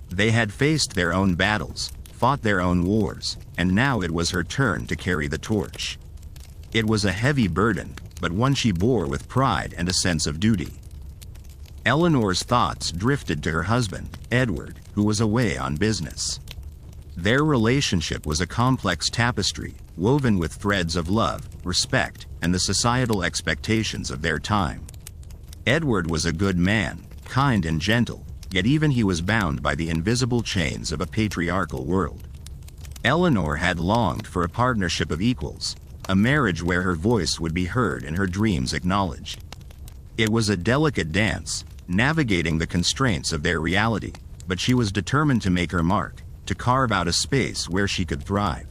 They had faced their own battles, fought their own wars, and now it was her turn to carry the torch. It was a heavy burden, but one she bore with pride and a sense of duty. Eleanor's thoughts drifted to her husband, Edward, who was away on business. Their relationship was a complex tapestry, woven with threads of love, respect, and the societal expectations of their time. Edward was a good man, kind and gentle, yet even he was bound by the invisible chains of a patriarchal world. Eleanor had longed for a partnership of equals, a marriage where her voice would be heard and her dreams acknowledged. It was a delicate dance, navigating the constraints of their reality, but she was determined to make her mark, to carve out a space where she could thrive.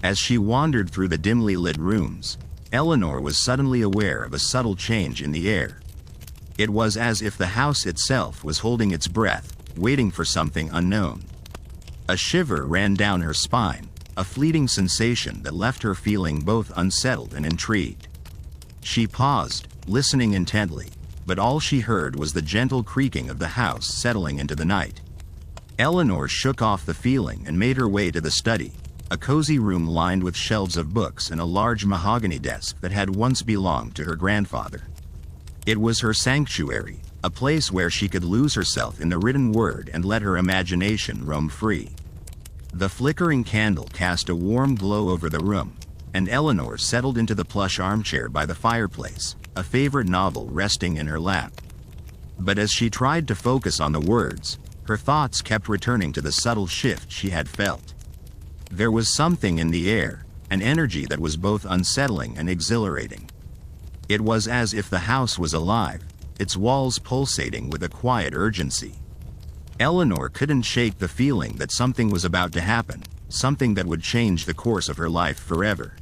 As she wandered through the dimly lit rooms, Eleanor was suddenly aware of a subtle change in the air. It was as if the house itself was holding its breath, waiting for something unknown. A shiver ran down her spine, a fleeting sensation that left her feeling both unsettled and intrigued. She paused, listening intently, but all she heard was the gentle creaking of the house settling into the night. Eleanor shook off the feeling and made her way to the study, a cozy room lined with shelves of books and a large mahogany desk that had once belonged to her grandfather. It was her sanctuary, a place where she could lose herself in the written word and let her imagination roam free. The flickering candle cast a warm glow over the room, and Eleanor settled into the plush armchair by the fireplace, a favorite novel resting in her lap. But as she tried to focus on the words, her thoughts kept returning to the subtle shift she had felt. There was something in the air, an energy that was both unsettling and exhilarating. It was as if the house was alive, its walls pulsating with a quiet urgency. Eleanor couldn't shake the feeling that something was about to happen, something that would change the course of her life forever.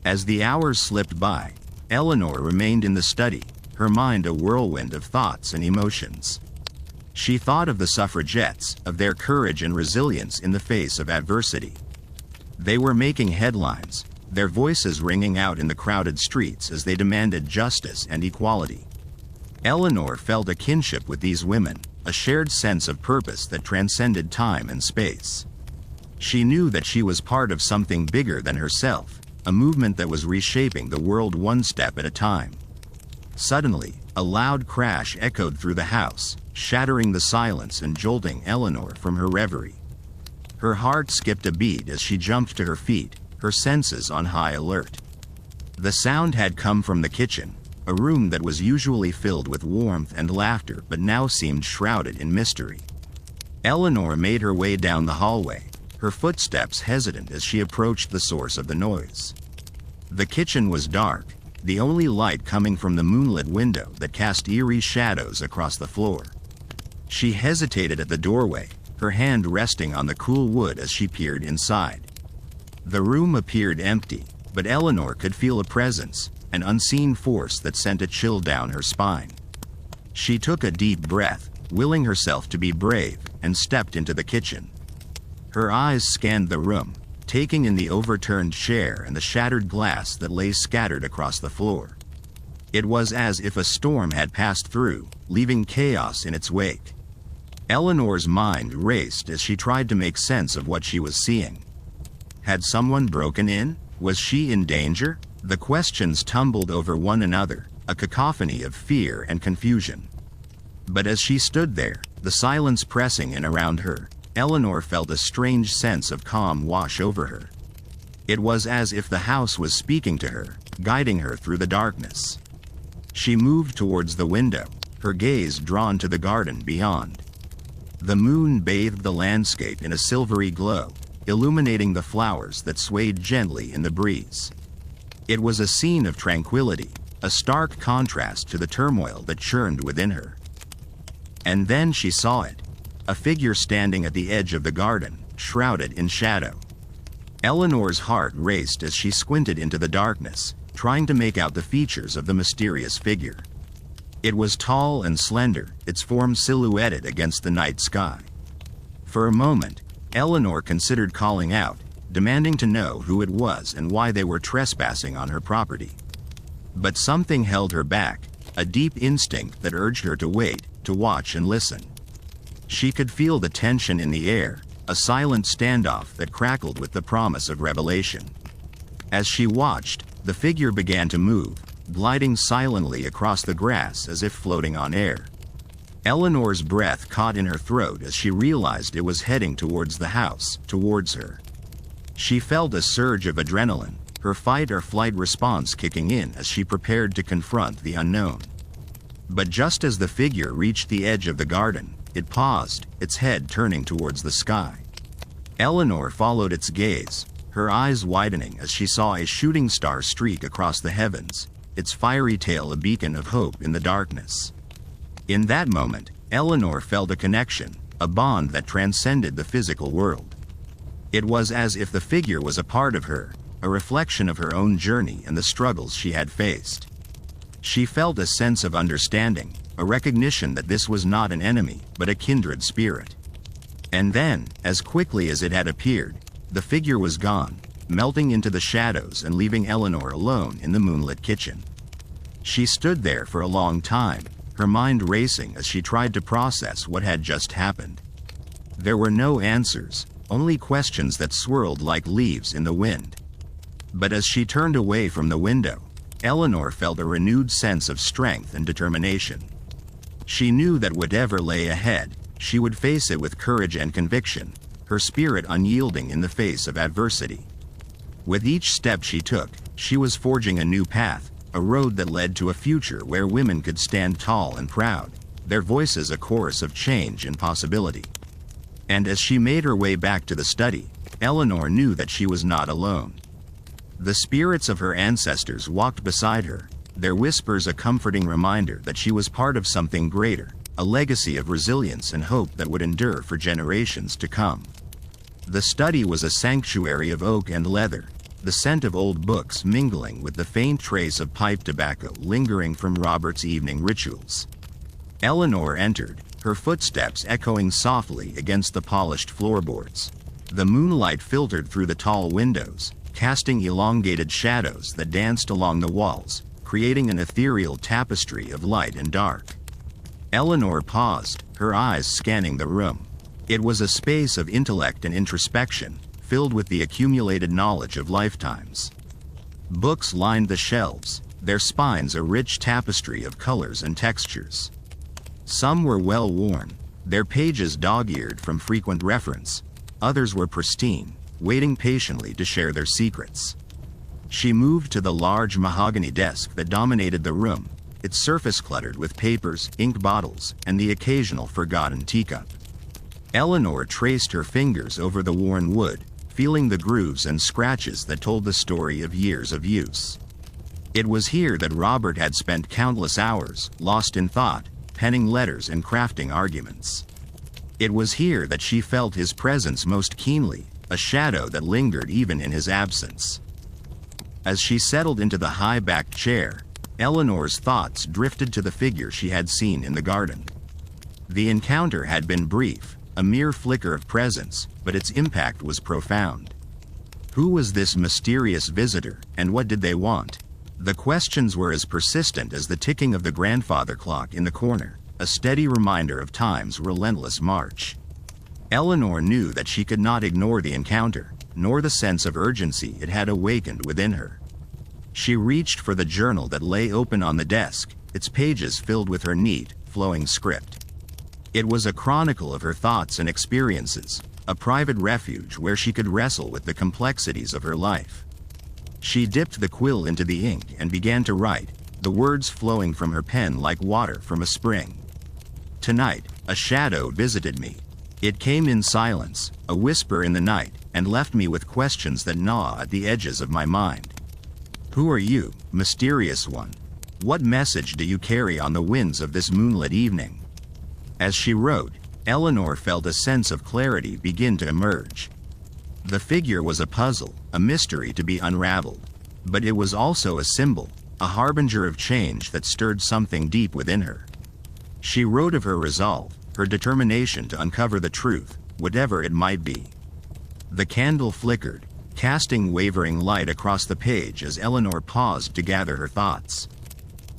As the hours slipped by, Eleanor remained in the study, her mind a whirlwind of thoughts and emotions. She thought of the suffragettes, of their courage and resilience in the face of adversity. They were making headlines, their voices ringing out in the crowded streets as they demanded justice and equality. Eleanor felt a kinship with these women, a shared sense of purpose that transcended time and space. She knew that she was part of something bigger than herself, a movement that was reshaping the world one step at a time. Suddenly, a loud crash echoed through the house, shattering the silence and jolting Eleanor from her reverie. Her heart skipped a beat as she jumped to her feet, her senses on high alert. The sound had come from the kitchen, a room that was usually filled with warmth and laughter but now seemed shrouded in mystery. Eleanor made her way down the hallway, her footsteps hesitant as she approached the source of the noise. The kitchen was dark, the only light coming from the moonlit window that cast eerie shadows across the floor. She hesitated at the doorway, her hand resting on the cool wood as she peered inside. The room appeared empty, but Eleanor could feel a presence, an unseen force that sent a chill down her spine. She took a deep breath, willing herself to be brave, and stepped into the kitchen. Her eyes scanned the room, taking in the overturned chair and the shattered glass that lay scattered across the floor. It was as if a storm had passed through, leaving chaos in its wake. Eleanor's mind raced as she tried to make sense of what she was seeing. Had someone broken in? Was she in danger? The questions tumbled over one another, a cacophony of fear and confusion. But as she stood there, the silence pressing in around her, Eleanor felt a strange sense of calm wash over her. It was as if the house was speaking to her, guiding her through the darkness. She moved towards the window, her gaze drawn to the garden beyond. The moon bathed the landscape in a silvery glow, illuminating the flowers that swayed gently in the breeze. It was a scene of tranquility, a stark contrast to the turmoil that churned within her. And then she saw it, a figure standing at the edge of the garden, shrouded in shadow. Eleanor's heart raced as she squinted into the darkness, trying to make out the features of the mysterious figure. It was tall and slender, its form silhouetted against the night sky. For a moment, Eleanor considered calling out, demanding to know who it was and why they were trespassing on her property. But something held her back, a deep instinct that urged her to wait, to watch and listen. She could feel the tension in the air, a silent standoff that crackled with the promise of revelation. As she watched, the figure began to move, gliding silently across the grass as if floating on air. Eleanor's breath caught in her throat as she realized it was heading towards the house, towards her. She felt a surge of adrenaline, her fight-or-flight response kicking in as she prepared to confront the unknown. But just as the figure reached the edge of the garden, it paused, its head turning towards the sky. Eleanor followed its gaze, her eyes widening as she saw a shooting star streak across the heavens, its fiery tail a beacon of hope in the darkness. In that moment, Eleanor felt a connection, a bond that transcended the physical world. It was as if the figure was a part of her, a reflection of her own journey and the struggles she had faced. She felt a sense of understanding, a recognition that this was not an enemy, but a kindred spirit. And then, as quickly as it had appeared, the figure was gone, melting into the shadows and leaving Eleanor alone in the moonlit kitchen. She stood there for a long time, her mind racing as she tried to process what had just happened. There were no answers, only questions that swirled like leaves in the wind. But as she turned away from the window, Eleanor felt a renewed sense of strength and determination. She knew that whatever lay ahead, she would face it with courage and conviction, her spirit unyielding in the face of adversity. With each step she took, she was forging a new path, a road that led to a future where women could stand tall and proud, their voices a chorus of change and possibility. And as she made her way back to the study, Eleanor knew that she was not alone. The spirits of her ancestors walked beside her, their whispers a comforting reminder that she was part of something greater, a legacy of resilience and hope that would endure for generations to come. The study was a sanctuary of oak and leather, the scent of old books mingling with the faint trace of pipe tobacco lingering from Robert's evening rituals. Eleanor entered, her footsteps echoing softly against the polished floorboards. The moonlight filtered through the tall windows, casting elongated shadows that danced along the walls, creating an ethereal tapestry of light and dark. Eleanor paused, her eyes scanning the room. It was a space of intellect and introspection, filled with the accumulated knowledge of lifetimes. Books lined the shelves, their spines a rich tapestry of colors and textures. Some were well worn, their pages dog-eared from frequent reference. Others were pristine, waiting patiently to share their secrets. She moved to the large mahogany desk that dominated the room, its surface cluttered with papers, ink bottles, and the occasional forgotten teacup. Eleanor traced her fingers over the worn wood, feeling the grooves and scratches that told the story of years of use. It was here that Robert had spent countless hours, lost in thought, penning letters and crafting arguments. It was here that she felt his presence most keenly, a shadow that lingered even in his absence. As she settled into the high-backed chair, Eleanor's thoughts drifted to the figure she had seen in the garden. The encounter had been brief, a mere flicker of presence, but its impact was profound. Who was this mysterious visitor, and what did they want? The questions were as persistent as the ticking of the grandfather clock in the corner, a steady reminder of time's relentless march. Eleanor knew that she could not ignore the encounter, nor the sense of urgency it had awakened within her. She reached for the journal that lay open on the desk, its pages filled with her neat, flowing script. It was a chronicle of her thoughts and experiences, a private refuge where she could wrestle with the complexities of her life. She dipped the quill into the ink and began to write, the words flowing from her pen like water from a spring. Tonight, a shadow visited me. It came in silence, a whisper in the night, and left me with questions that gnaw at the edges of my mind. Who are you, mysterious one? What message do you carry on the winds of this moonlit evening? As she wrote, Eleanor felt a sense of clarity begin to emerge. The figure was a puzzle, a mystery to be unraveled. But it was also a symbol, a harbinger of change that stirred something deep within her. She wrote of her resolve, her determination to uncover the truth, whatever it might be. The candle flickered, casting wavering light across the page as Eleanor paused to gather her thoughts.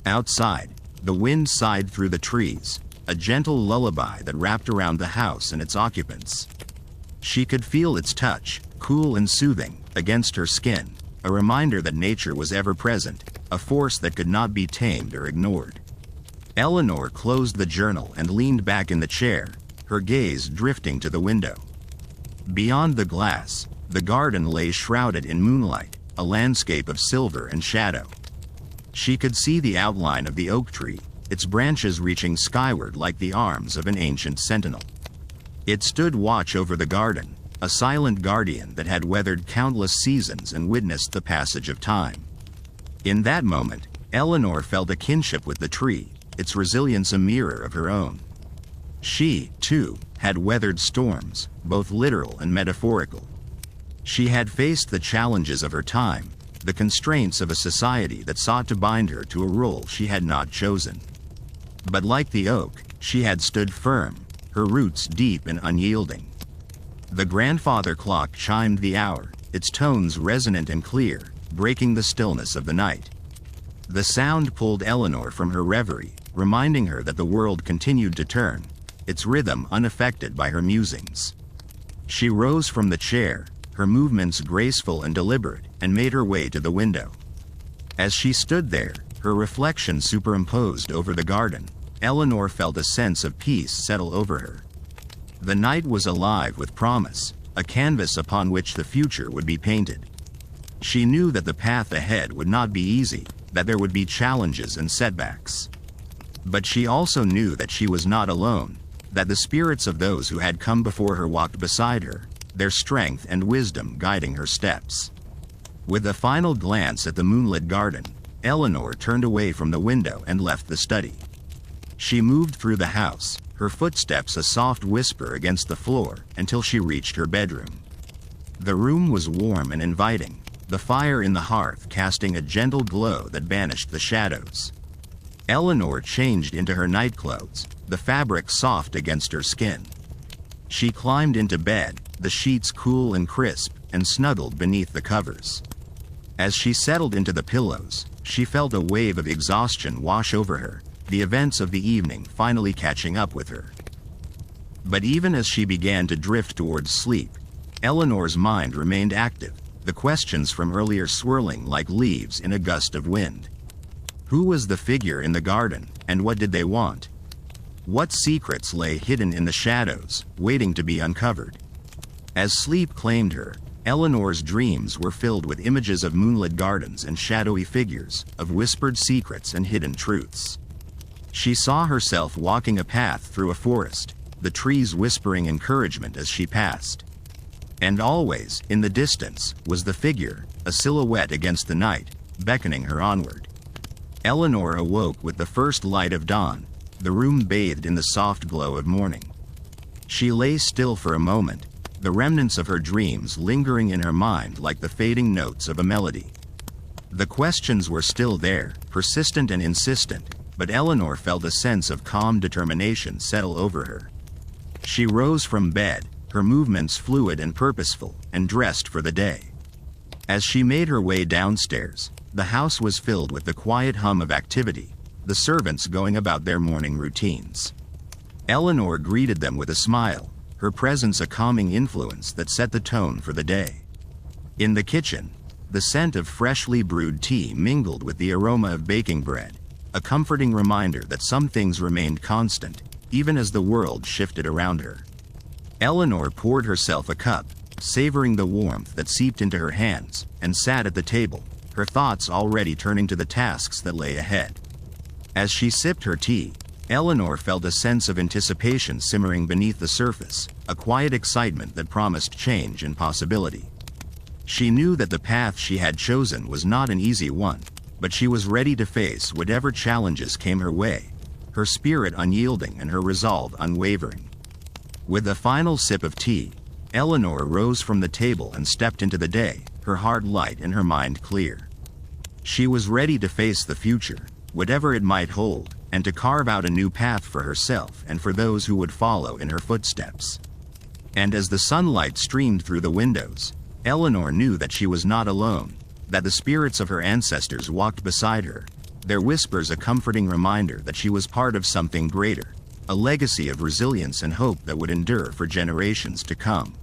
Outside, the wind sighed through the trees, a gentle lullaby that wrapped around the house and its occupants. She could feel its touch, cool and soothing, against her skin, a reminder that nature was ever present, a force that could not be tamed or ignored. Eleanor closed the journal and leaned back in the chair, her gaze drifting to the window. Beyond the glass, the garden lay shrouded in moonlight, a landscape of silver and shadow. She could see the outline of the oak tree, its branches reaching skyward like the arms of an ancient sentinel. It stood watch over the garden, a silent guardian that had weathered countless seasons and witnessed the passage of time. In that moment, Eleanor felt a kinship with the tree, its resilience a mirror of her own. She, too, had weathered storms, both literal and metaphorical. She had faced the challenges of her time, the constraints of a society that sought to bind her to a role she had not chosen. But like the oak, she had stood firm, her roots deep and unyielding. The grandfather clock chimed the hour, its tones resonant and clear, breaking the stillness of the night. The sound pulled Eleanor from her reverie, reminding her that the world continued to turn, its rhythm unaffected by her musings. She rose from the chair, her movements graceful and deliberate, and made her way to the window. As she stood there, her reflection superimposed over the garden, Eleanor felt a sense of peace settle over her. The night was alive with promise, a canvas upon which the future would be painted. She knew that the path ahead would not be easy, that there would be challenges and setbacks. But she also knew that she was not alone, that the spirits of those who had come before her walked beside her, their strength and wisdom guiding her steps. With a final glance at the moonlit garden, Eleanor turned away from the window and left the study. She moved through the house, her footsteps a soft whisper against the floor, until she reached her bedroom. The room was warm and inviting, the fire in the hearth casting a gentle glow that banished the shadows. Eleanor changed into her nightclothes, the fabric soft against her skin. She climbed into bed, the sheets cool and crisp, and snuggled beneath the covers. As she settled into the pillows, she felt a wave of exhaustion wash over her, the events of the evening finally catching up with her. But even as she began to drift towards sleep, Eleanor's mind remained active, the questions from earlier swirling like leaves in a gust of wind. Who was the figure in the garden, and what did they want? What secrets lay hidden in the shadows, waiting to be uncovered? As sleep claimed her, Eleanor's dreams were filled with images of moonlit gardens and shadowy figures, of whispered secrets and hidden truths. She saw herself walking a path through a forest, the trees whispering encouragement as she passed. And always, in the distance, was the figure, a silhouette against the night, beckoning her onward. Eleanor awoke with the first light of dawn, the room bathed in the soft glow of morning. She lay still for a moment, the remnants of her dreams lingering in her mind like the fading notes of a melody. The questions were still there, persistent and insistent, but Eleanor felt a sense of calm determination settle over her. She rose from bed, her movements fluid and purposeful, and dressed for the day. As she made her way downstairs, the house was filled with the quiet hum of activity, the servants going about their morning routines. Eleanor greeted them with a smile, her presence a calming influence that set the tone for the day. In the kitchen, the scent of freshly brewed tea mingled with the aroma of baking bread, a comforting reminder that some things remained constant, even as the world shifted around her. Eleanor poured herself a cup, savoring the warmth that seeped into her hands, and sat at the table, her thoughts already turning to the tasks that lay ahead. As she sipped her tea, Eleanor felt a sense of anticipation simmering beneath the surface, a quiet excitement that promised change and possibility. She knew that the path she had chosen was not an easy one, but she was ready to face whatever challenges came her way, her spirit unyielding and her resolve unwavering. With a final sip of tea, Eleanor rose from the table and stepped into the day, her heart light and her mind clear. She was ready to face the future, whatever it might hold, and to carve out a new path for herself and for those who would follow in her footsteps. And as the sunlight streamed through the windows, Eleanor knew that she was not alone, that the spirits of her ancestors walked beside her, their whispers a comforting reminder that she was part of something greater, a legacy of resilience and hope that would endure for generations to come.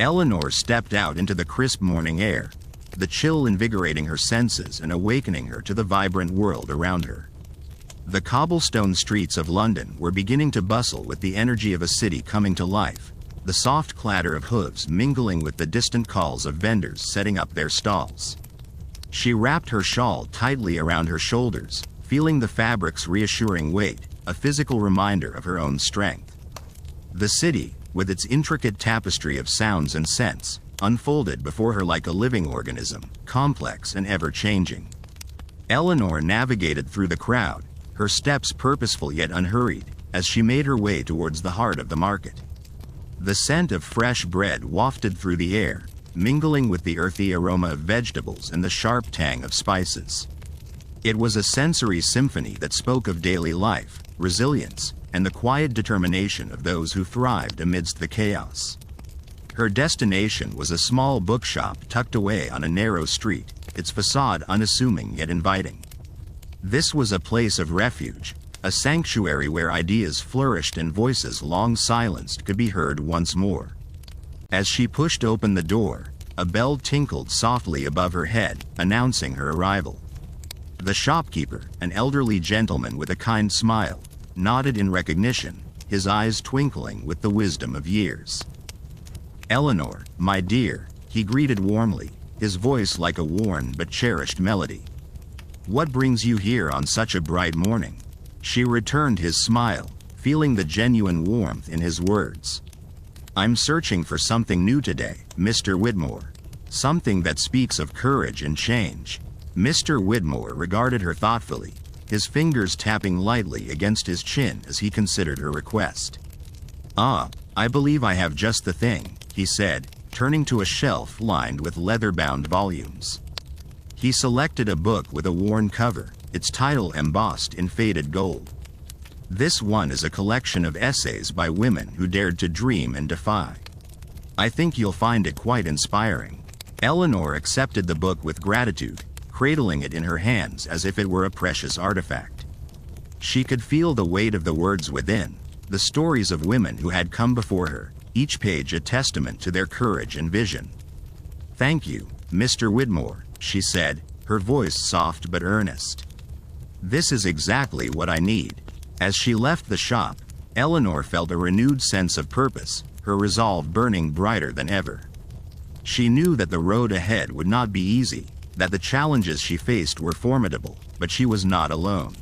Eleanor stepped out into the crisp morning air, the chill invigorating her senses and awakening her to the vibrant world around her. The cobblestone streets of London were beginning to bustle with the energy of a city coming to life, the soft clatter of hooves mingling with the distant calls of vendors setting up their stalls. She wrapped her shawl tightly around her shoulders, feeling the fabric's reassuring weight, a physical reminder of her own strength. The city, with its intricate tapestry of sounds and scents, unfolded before her like a living organism, complex and ever-changing. Eleanor navigated through the crowd, her steps purposeful yet unhurried, as she made her way towards the heart of the market. The scent of fresh bread wafted through the air, mingling with the earthy aroma of vegetables and the sharp tang of spices. It was a sensory symphony that spoke of daily life, resilience, and the quiet determination of those who thrived amidst the chaos. Her destination was a small bookshop tucked away on a narrow street, its facade unassuming yet inviting. This was a place of refuge, a sanctuary where ideas flourished and voices long silenced could be heard once more. As she pushed open the door, a bell tinkled softly above her head, announcing her arrival. The shopkeeper, an elderly gentleman with a kind smile, nodded in recognition, his eyes twinkling with the wisdom of years. "Eleanor, my dear," he greeted warmly, his voice like a worn but cherished melody. "What brings you here on such a bright morning?" She returned his smile, feeling the genuine warmth in his words. I'm searching for something new today, Mr. Whitmore. Something that speaks of courage and change. Mr. Whitmore regarded her thoughtfully, his fingers tapping lightly against his chin as he considered her request. "Ah, I believe I have just the thing," he said, turning to a shelf lined with leather-bound volumes. He selected a book with a worn cover, its title embossed in faded gold. "This one is a collection of essays by women who dared to dream and defy. I think you'll find it quite inspiring." Eleanor accepted the book with gratitude, cradling it in her hands as if it were a precious artifact. She could feel the weight of the words within, the stories of women who had come before her, each page a testament to their courage and vision. "Thank you, Mr. Whitmore," she said, her voice soft but earnest. "This is exactly what I need." As she left the shop, Eleanor felt a renewed sense of purpose, her resolve burning brighter than ever. She knew that the road ahead would not be easy, that the challenges she faced were formidable, but she was not alone.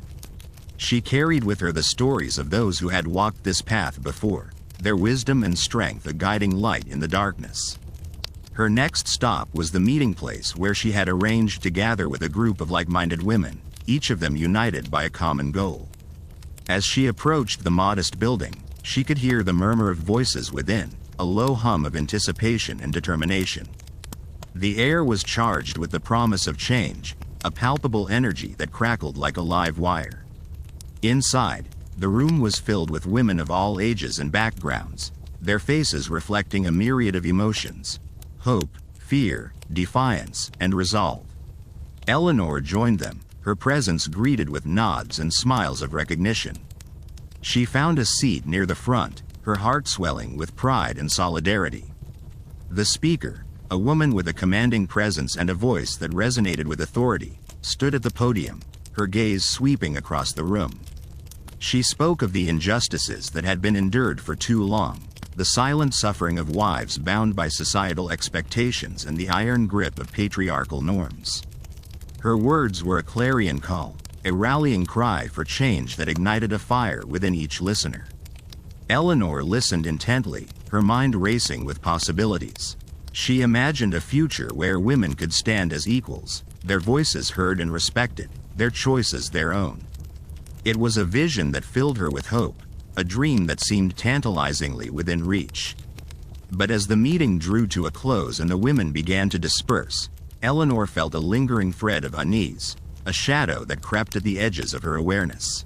She carried with her the stories of those who had walked this path before, their wisdom and strength a guiding light in the darkness. Her next stop was the meeting place where she had arranged to gather with a group of like-minded women, each of them united by a common goal. As she approached the modest building, she could hear the murmur of voices within, a low hum of anticipation and determination. The air was charged with the promise of change, a palpable energy that crackled like a live wire. Inside, the room was filled with women of all ages and backgrounds, their faces reflecting a myriad of emotions: hope, fear, defiance, and resolve. Eleanor joined them, her presence greeted with nods and smiles of recognition. She found a seat near the front, her heart swelling with pride and solidarity. The speaker, a woman with a commanding presence and a voice that resonated with authority, stood at the podium, her gaze sweeping across the room. She spoke of the injustices that had been endured for too long, the silent suffering of wives bound by societal expectations and the iron grip of patriarchal norms. Her words were a clarion call, a rallying cry for change that ignited a fire within each listener. Eleanor listened intently, her mind racing with possibilities. She imagined a future where women could stand as equals, their voices heard and respected, their choices their own. It was a vision that filled her with hope, a dream that seemed tantalizingly within reach. But as the meeting drew to a close and the women began to disperse, Eleanor felt a lingering thread of unease, a shadow that crept at the edges of her awareness.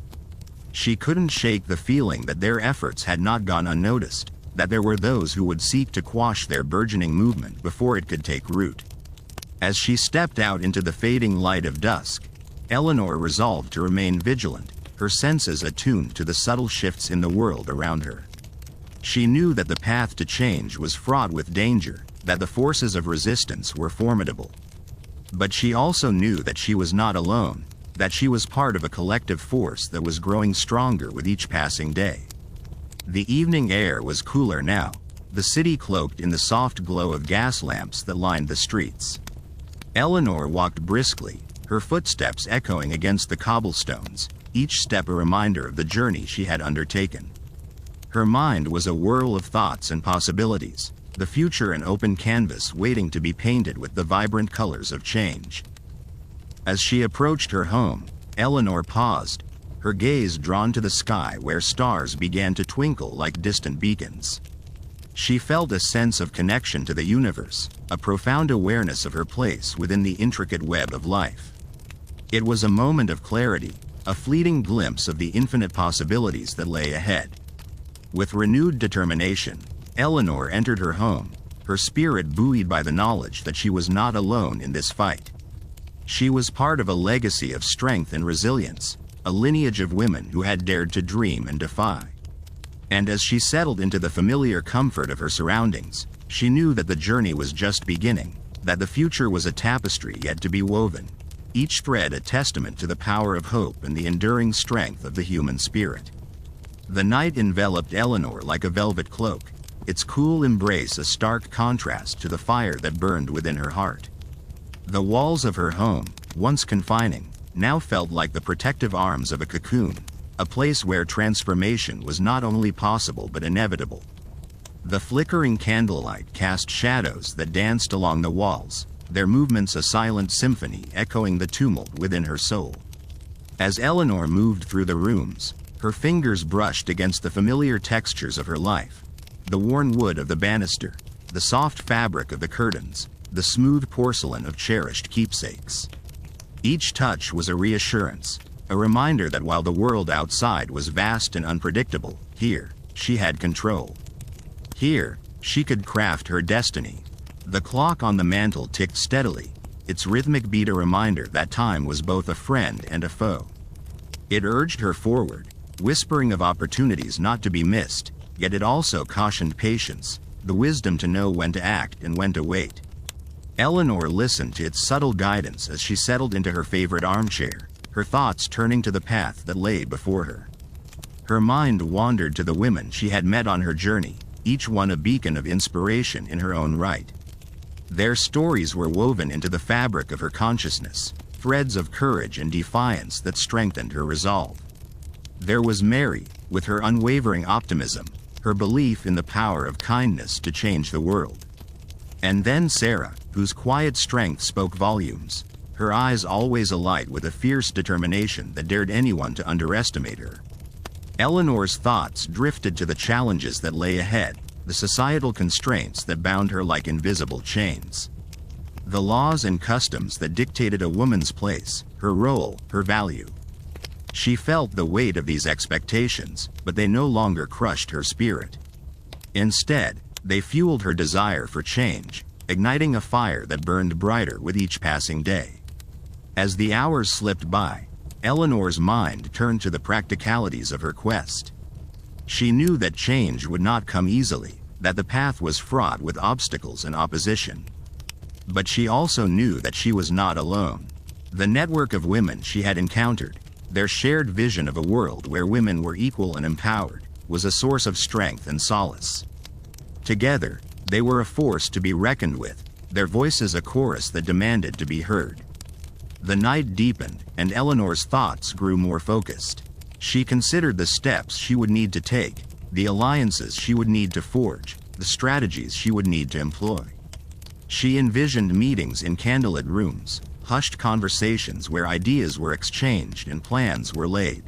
She couldn't shake the feeling that their efforts had not gone unnoticed, that there were those who would seek to quash their burgeoning movement before it could take root. As she stepped out into the fading light of dusk, Eleanor resolved to remain vigilant, her senses attuned to the subtle shifts in the world around her. She knew that the path to change was fraught with danger, that the forces of resistance were formidable. But she also knew that she was not alone, that she was part of a collective force that was growing stronger with each passing day. The evening air was cooler now, the city cloaked in the soft glow of gas lamps that lined the streets. Eleanor walked briskly, her footsteps echoing against the cobblestones, each step a reminder of the journey she had undertaken. Her mind was a whirl of thoughts and possibilities, the future an open canvas waiting to be painted with the vibrant colors of change. As she approached her home, Eleanor paused, her gaze drawn to the sky where stars began to twinkle like distant beacons. She felt a sense of connection to the universe, a profound awareness of her place within the intricate web of life. It was a moment of clarity, a fleeting glimpse of the infinite possibilities that lay ahead. With renewed determination, Eleanor entered her home, her spirit buoyed by the knowledge that she was not alone in this fight. She was part of a legacy of strength and resilience, a lineage of women who had dared to dream and defy. And as she settled into the familiar comfort of her surroundings, she knew that the journey was just beginning, that the future was a tapestry yet to be woven, each thread a testament to the power of hope and the enduring strength of the human spirit. The night enveloped Eleanor like a velvet cloak, its cool embrace a stark contrast to the fire that burned within her heart. The walls of her home, once confining, now felt like the protective arms of a cocoon, a place where transformation was not only possible but inevitable. The flickering candlelight cast shadows that danced along the walls, their movements a silent symphony echoing the tumult within her soul. As Eleanor moved through the rooms, her fingers brushed against the familiar textures of her life. The worn wood of the banister, the soft fabric of the curtains, the smooth porcelain of cherished keepsakes. Each touch was a reassurance, a reminder that while the world outside was vast and unpredictable, here, she had control. Here, she could craft her destiny. The clock on the mantel ticked steadily, its rhythmic beat a reminder that time was both a friend and a foe. It urged her forward, whispering of opportunities not to be missed, yet it also cautioned patience, the wisdom to know when to act and when to wait. Eleanor listened to its subtle guidance as she settled into her favorite armchair, her thoughts turning to the path that lay before her. Her mind wandered to the women she had met on her journey, each one a beacon of inspiration in her own right. Their stories were woven into the fabric of her consciousness, threads of courage and defiance that strengthened her resolve. There was Mary, with her unwavering optimism, her belief in the power of kindness to change the world. And then Sarah, whose quiet strength spoke volumes, her eyes always alight with a fierce determination that dared anyone to underestimate her. Eleanor's thoughts drifted to the challenges that lay ahead, the societal constraints that bound her like invisible chains. The laws and customs that dictated a woman's place, her role, her value. She felt the weight of these expectations, but they no longer crushed her spirit. Instead, they fueled her desire for change, igniting a fire that burned brighter with each passing day. As the hours slipped by, Eleanor's mind turned to the practicalities of her quest. She knew that change would not come easily, that the path was fraught with obstacles and opposition. But she also knew that she was not alone. The network of women she had encountered, their shared vision of a world where women were equal and empowered, was a source of strength and solace. Together, they were a force to be reckoned with, their voices a chorus that demanded to be heard. The night deepened, and Eleanor's thoughts grew more focused. She considered the steps she would need to take, the alliances she would need to forge, the strategies she would need to employ. She envisioned meetings in candlelit rooms, hushed conversations where ideas were exchanged and plans were laid.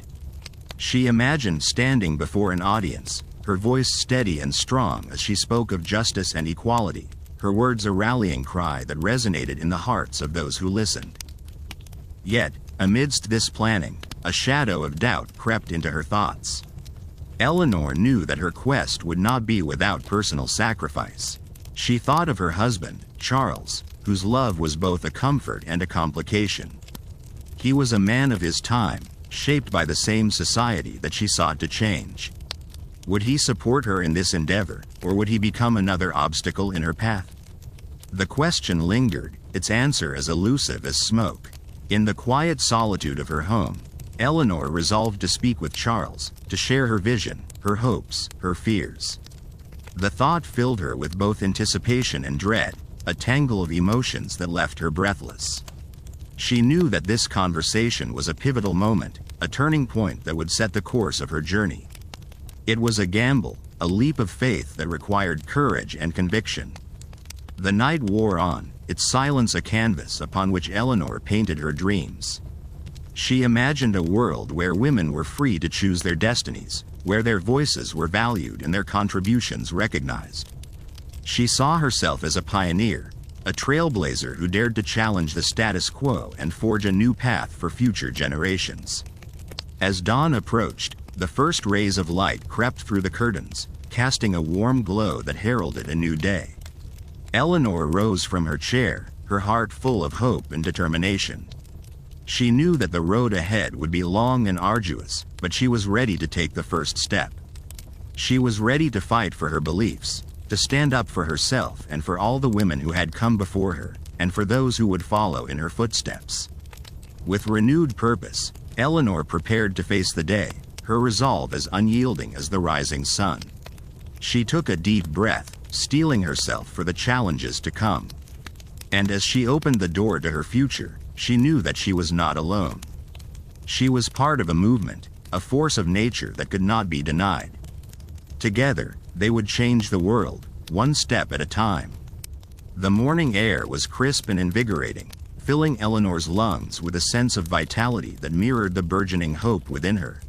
She imagined standing before an audience, her voice steady and strong as she spoke of justice and equality, her words a rallying cry that resonated in the hearts of those who listened. Yet, amidst this planning, a shadow of doubt crept into her thoughts. Eleanor knew that her quest would not be without personal sacrifice. She thought of her husband, Charles, whose love was both a comfort and a complication. He was a man of his time, shaped by the same society that she sought to change. Would he support her in this endeavor, or would he become another obstacle in her path? The question lingered, its answer as elusive as smoke. In the quiet solitude of her home, Eleanor resolved to speak with Charles, to share her vision, her hopes, her fears. The thought filled her with both anticipation and dread, a tangle of emotions that left her breathless. She knew that this conversation was a pivotal moment, a turning point that would set the course of her journey. It was a gamble, a leap of faith that required courage and conviction. The night wore on, its silence a canvas upon which Eleanor painted her dreams. She imagined a world where women were free to choose their destinies, where their voices were valued and their contributions recognized. She saw herself as a pioneer, a trailblazer who dared to challenge the status quo and forge a new path for future generations. As dawn approached, the first rays of light crept through the curtains, casting a warm glow that heralded a new day. Eleanor rose from her chair, her heart full of hope and determination. She knew that the road ahead would be long and arduous, but she was ready to take the first step. She was ready to fight for her beliefs, to stand up for herself and for all the women who had come before her, and for those who would follow in her footsteps. With renewed purpose, Eleanor prepared to face the day, her resolve as unyielding as the rising sun. She took a deep breath, steeling herself for the challenges to come. And as she opened the door to her future, she knew that she was not alone. She was part of a movement, a force of nature that could not be denied. Together, They would change the world, one step at a time. The morning air was crisp and invigorating, filling Eleanor's lungs with a sense of vitality that mirrored the burgeoning hope within her.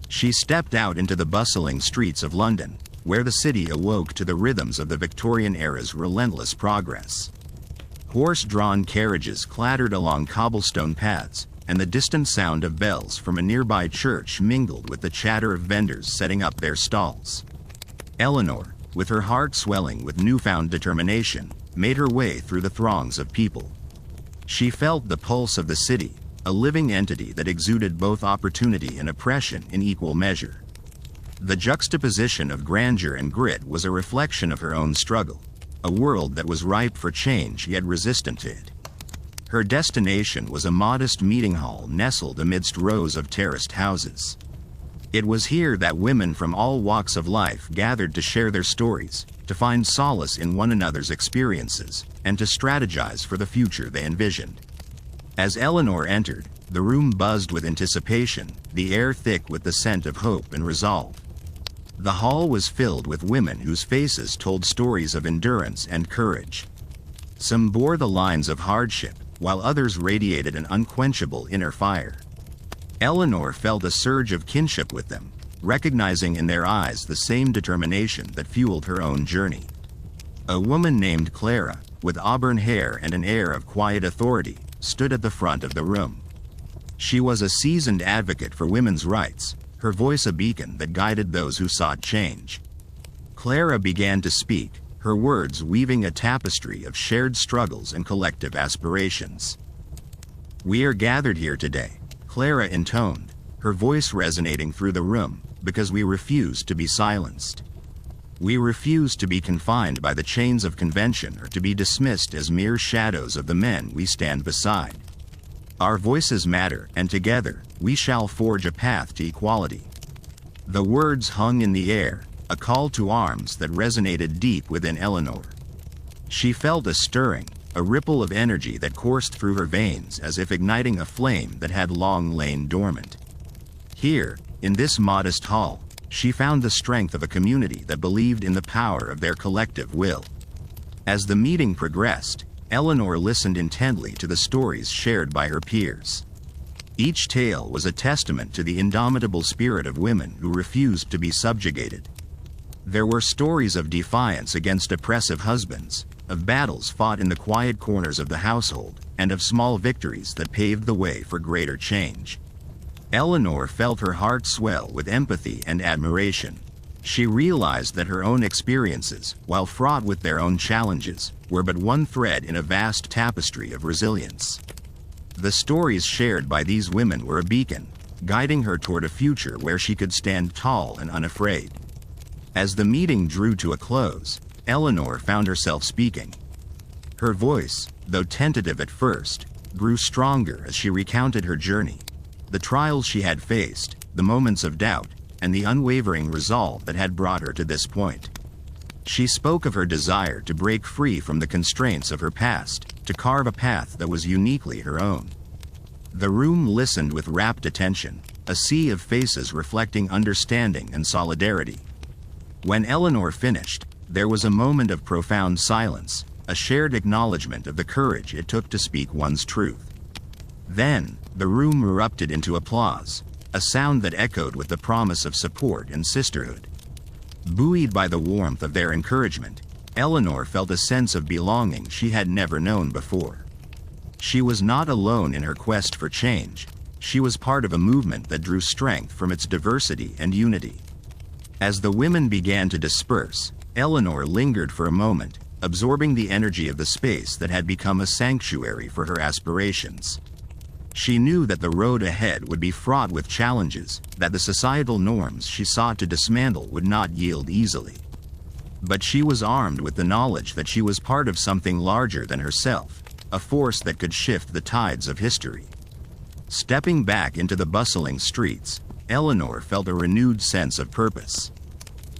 She stepped out into the bustling streets of London, where the city awoke to the rhythms of the Victorian era's relentless progress. Horse-drawn carriages clattered along cobblestone paths, and the distant sound of bells from a nearby church mingled with the chatter of vendors setting up their stalls. Eleanor, with her heart swelling with newfound determination, made her way through the throngs of people. She felt the pulse of the city, a living entity that exuded both opportunity and oppression in equal measure. The juxtaposition of grandeur and grit was a reflection of her own struggle, a world that was ripe for change yet resistant to it. Her destination was a modest meeting hall nestled amidst rows of terraced houses. It was here that women from all walks of life gathered to share their stories, to find solace in one another's experiences, and to strategize for the future they envisioned. As Eleanor entered, the room buzzed with anticipation, the air thick with the scent of hope and resolve. The hall was filled with women whose faces told stories of endurance and courage. Some bore the lines of hardship, while others radiated an unquenchable inner fire. Eleanor felt a surge of kinship with them, recognizing in their eyes the same determination that fueled her own journey. A woman named Clara, with auburn hair and an air of quiet authority, stood at the front of the room. She was a seasoned advocate for women's rights, her voice a beacon that guided those who sought change. Clara began to speak, her words weaving a tapestry of shared struggles and collective aspirations. "We are gathered here today," Clara intoned, her voice resonating through the room, "because we refuse to be silenced. We refuse to be confined by the chains of convention or to be dismissed as mere shadows of the men we stand beside. Our voices matter, and together, we shall forge a path to equality." The words hung in the air, a call to arms that resonated deep within Eleanor. She felt a stirring, a ripple of energy that coursed through her veins as if igniting a flame that had long lain dormant. Here, in this modest hall, she found the strength of a community that believed in the power of their collective will. As the meeting progressed, Eleanor listened intently to the stories shared by her peers. Each tale was a testament to the indomitable spirit of women who refused to be subjugated. There were stories of defiance against oppressive husbands, of battles fought in the quiet corners of the household, and of small victories that paved the way for greater change. Eleanor felt her heart swell with empathy and admiration. She realized that her own experiences, while fraught with their own challenges, were but one thread in a vast tapestry of resilience. The stories shared by these women were a beacon, guiding her toward a future where she could stand tall and unafraid. As the meeting drew to a close, Eleanor found herself speaking. Her voice, though tentative at first, grew stronger as she recounted her journey, the trials she had faced, the moments of doubt, and the unwavering resolve that had brought her to this point. She spoke of her desire to break free from the constraints of her past, to carve a path that was uniquely her own. The room listened with rapt attention, a sea of faces reflecting understanding and solidarity. When Eleanor finished, there was a moment of profound silence, a shared acknowledgement of the courage it took to speak one's truth. Then, the room erupted into applause, a sound that echoed with the promise of support and sisterhood. Buoyed by the warmth of their encouragement, Eleanor felt a sense of belonging she had never known before. She was not alone in her quest for change. She was part of a movement that drew strength from its diversity and unity. As the women began to disperse, Eleanor lingered for a moment, absorbing the energy of the space that had become a sanctuary for her aspirations. She knew that the road ahead would be fraught with challenges, that the societal norms she sought to dismantle would not yield easily. But she was armed with the knowledge that she was part of something larger than herself, a force that could shift the tides of history. Stepping back into the bustling streets, Eleanor felt a renewed sense of purpose.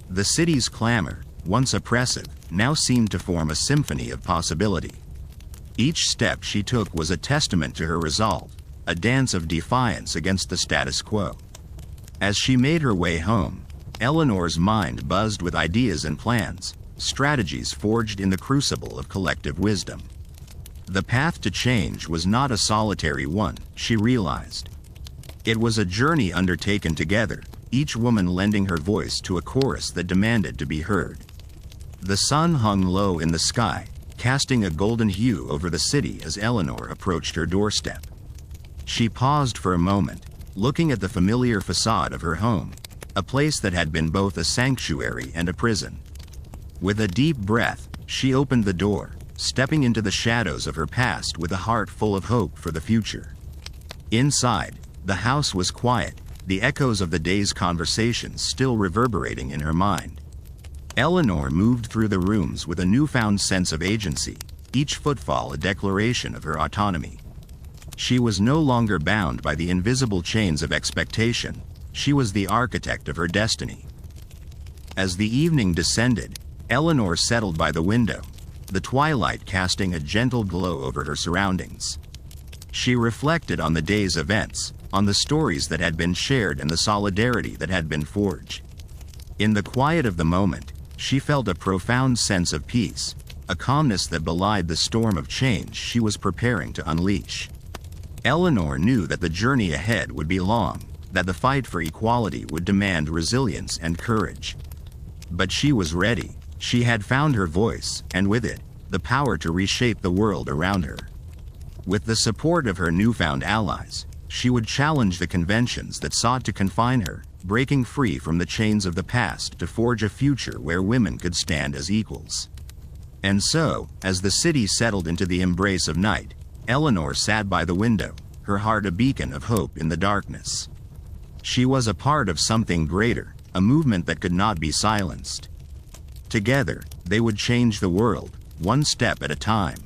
The city's clamor, once oppressive, now seemed to form a symphony of possibility. Each step she took was a testament to her resolve, a dance of defiance against the status quo. As she made her way home, Eleanor's mind buzzed with ideas and plans, strategies forged in the crucible of collective wisdom. The path to change was not a solitary one, she realized. It was a journey undertaken together, each woman lending her voice to a chorus that demanded to be heard. The sun hung low in the sky, casting a golden hue over the city as Eleanor approached her doorstep. She paused for a moment, looking at the familiar facade of her home, a place that had been both a sanctuary and a prison. With a deep breath, she opened the door, stepping into the shadows of her past with a heart full of hope for the future. Inside, the house was quiet, the echoes of the day's conversations still reverberating in her mind. Eleanor moved through the rooms with a newfound sense of agency, each footfall a declaration of her autonomy. She was no longer bound by the invisible chains of expectation, she was the architect of her destiny. As the evening descended, Eleanor settled by the window, the twilight casting a gentle glow over her surroundings. She reflected on the day's events, on the stories that had been shared and the solidarity that had been forged. In the quiet of the moment, she felt a profound sense of peace, a calmness that belied the storm of change she was preparing to unleash. Eleanor knew that the journey ahead would be long, that the fight for equality would demand resilience and courage. But she was ready. She had found her voice, and with it, the power to reshape the world around her. With the support of her newfound allies, she would challenge the conventions that sought to confine her, breaking free from the chains of the past to forge a future where women could stand as equals. And so, as the city settled into the embrace of night, Eleanor sat by the window, her heart a beacon of hope in the darkness. She was a part of something greater, a movement that could not be silenced. Together, they would change the world, one step at a time.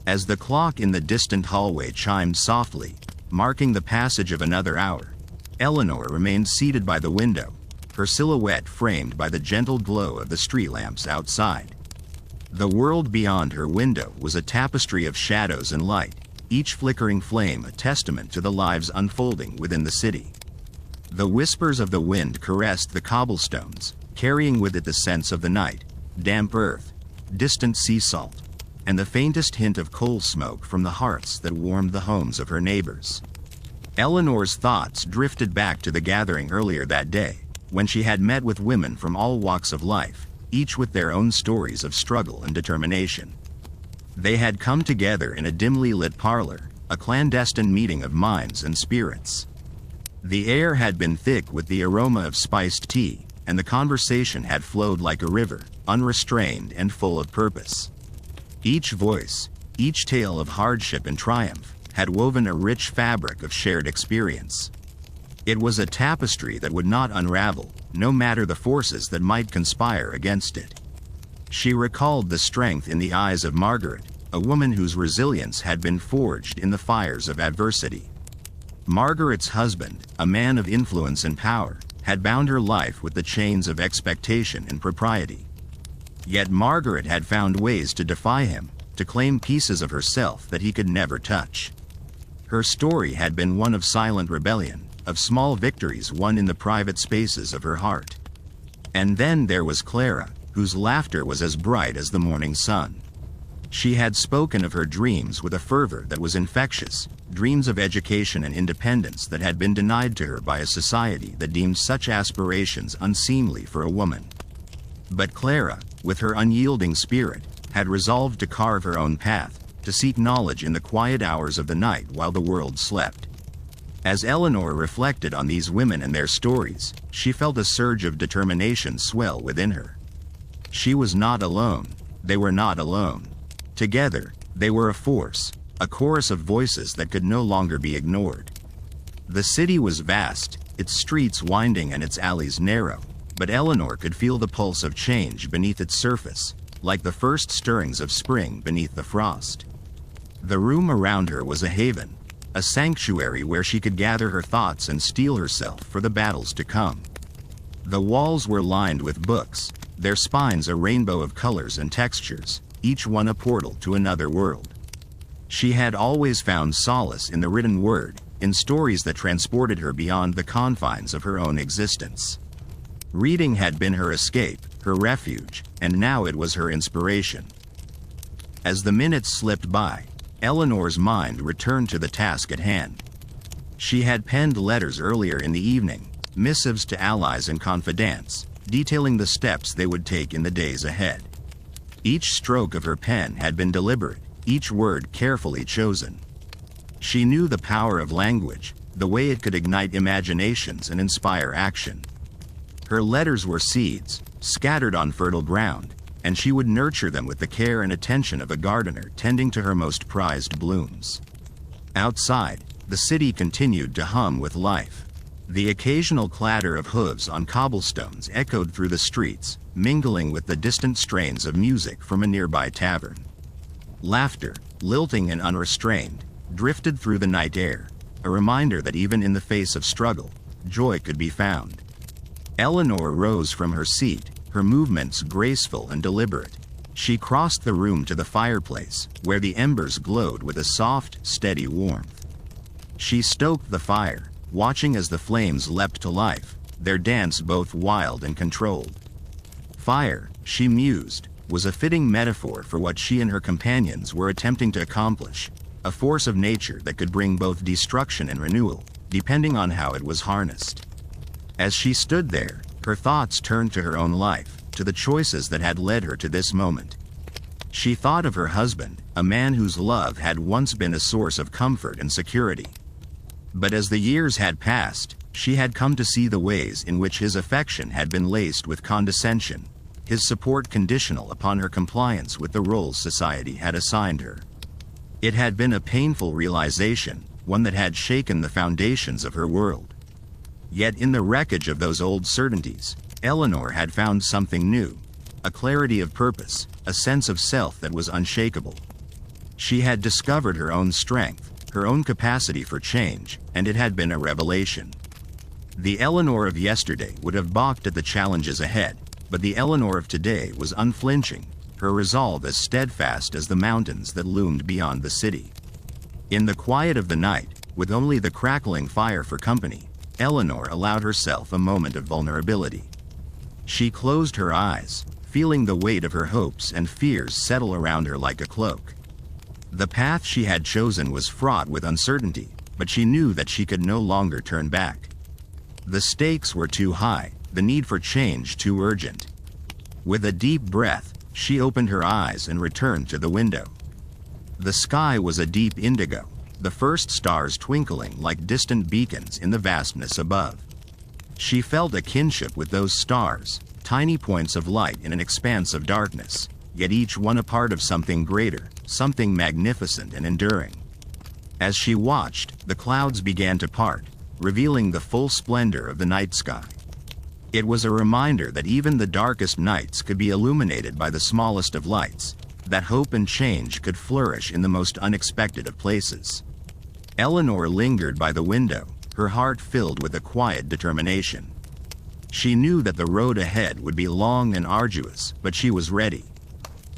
As the clock in the distant hallway chimed softly, marking the passage of another hour, Eleanor remained seated by the window, her silhouette framed by the gentle glow of the street lamps outside. The world beyond her window was a tapestry of shadows and light, each flickering flame a testament to the lives unfolding within the city. The whispers of the wind caressed the cobblestones, carrying with it the scents of the night, damp earth, distant sea salt, and the faintest hint of coal smoke from the hearths that warmed the homes of her neighbors. Eleanor's thoughts drifted back to the gathering earlier that day, when she had met with women from all walks of life, each with their own stories of struggle and determination. They had come together in a dimly lit parlor, a clandestine meeting of minds and spirits. The air had been thick with the aroma of spiced tea, and the conversation had flowed like a river, unrestrained and full of purpose. Each voice, each tale of hardship and triumph, had woven a rich fabric of shared experience. It was a tapestry that would not unravel, no matter the forces that might conspire against it. She recalled the strength in the eyes of Margaret, a woman whose resilience had been forged in the fires of adversity. Margaret's husband, a man of influence and power, had bound her life with the chains of expectation and propriety. Yet Margaret had found ways to defy him, to claim pieces of herself that he could never touch. Her story had been one of silent rebellion, of small victories won in the private spaces of her heart. And then there was Clara, whose laughter was as bright as the morning sun. She had spoken of her dreams with a fervor that was infectious, dreams of education and independence that had been denied to her by a society that deemed such aspirations unseemly for a woman. But Clara, with her unyielding spirit, had resolved to carve her own path, to seek knowledge in the quiet hours of the night while the world slept. As Eleanor reflected on these women and their stories, she felt a surge of determination swell within her. She was not alone. They were not alone. Together, they were a force, a chorus of voices that could no longer be ignored. The city was vast, its streets winding and its alleys narrow, but Eleanor could feel the pulse of change beneath its surface, like the first stirrings of spring beneath the frost. The room around her was a haven, a sanctuary where she could gather her thoughts and steel herself for the battles to come. The walls were lined with books, their spines a rainbow of colors and textures, each one a portal to another world. She had always found solace in the written word, in stories that transported her beyond the confines of her own existence. Reading had been her escape, her refuge, and now it was her inspiration. As the minutes slipped by, Eleanor's mind returned to the task at hand. She had penned letters earlier in the evening, missives to allies and confidants, detailing the steps they would take in the days ahead. Each stroke of her pen had been deliberate, each word carefully chosen. She knew the power of language, the way it could ignite imaginations and inspire action. Her letters were seeds, scattered on fertile ground, and she would nurture them with the care and attention of a gardener tending to her most prized blooms. Outside, the city continued to hum with life. The occasional clatter of hooves on cobblestones echoed through the streets, mingling with the distant strains of music from a nearby tavern. Laughter, lilting and unrestrained, drifted through the night air, a reminder that even in the face of struggle, joy could be found. Eleanor rose from her seat, her movements graceful and deliberate. She crossed the room to the fireplace, where the embers glowed with a soft, steady warmth. She stoked the fire, watching as the flames leapt to life, their dance both wild and controlled. Fire, she mused, was a fitting metaphor for what she and her companions were attempting to accomplish, a force of nature that could bring both destruction and renewal, depending on how it was harnessed. As she stood there, her thoughts turned to her own life, to the choices that had led her to this moment. She thought of her husband, a man whose love had once been a source of comfort and security. But as the years had passed, she had come to see the ways in which his affection had been laced with condescension, his support conditional upon her compliance with the roles society had assigned her. It had been a painful realization, one that had shaken the foundations of her world. Yet in the wreckage of those old certainties, Eleanor had found something new, a clarity of purpose, a sense of self that was unshakable. She had discovered her own strength, her own capacity for change, and it had been a revelation. The Eleanor of yesterday would have balked at the challenges ahead, but the Eleanor of today was unflinching, her resolve as steadfast as the mountains that loomed beyond the city. In the quiet of the night, with only the crackling fire for company, Eleanor allowed herself a moment of vulnerability. She closed her eyes, feeling the weight of her hopes and fears settle around her like a cloak. The path she had chosen was fraught with uncertainty, but she knew that she could no longer turn back. The stakes were too high, the need for change too urgent. With a deep breath, she opened her eyes and returned to the window. The sky was a deep indigo, the first stars twinkling like distant beacons in the vastness above. She felt a kinship with those stars, tiny points of light in an expanse of darkness, yet each one a part of something greater, something magnificent and enduring. As she watched, the clouds began to part, revealing the full splendor of the night sky. It was a reminder that even the darkest nights could be illuminated by the smallest of lights, that hope and change could flourish in the most unexpected of places. Eleanor lingered by the window, her heart filled with a quiet determination. She knew that the road ahead would be long and arduous, but she was ready.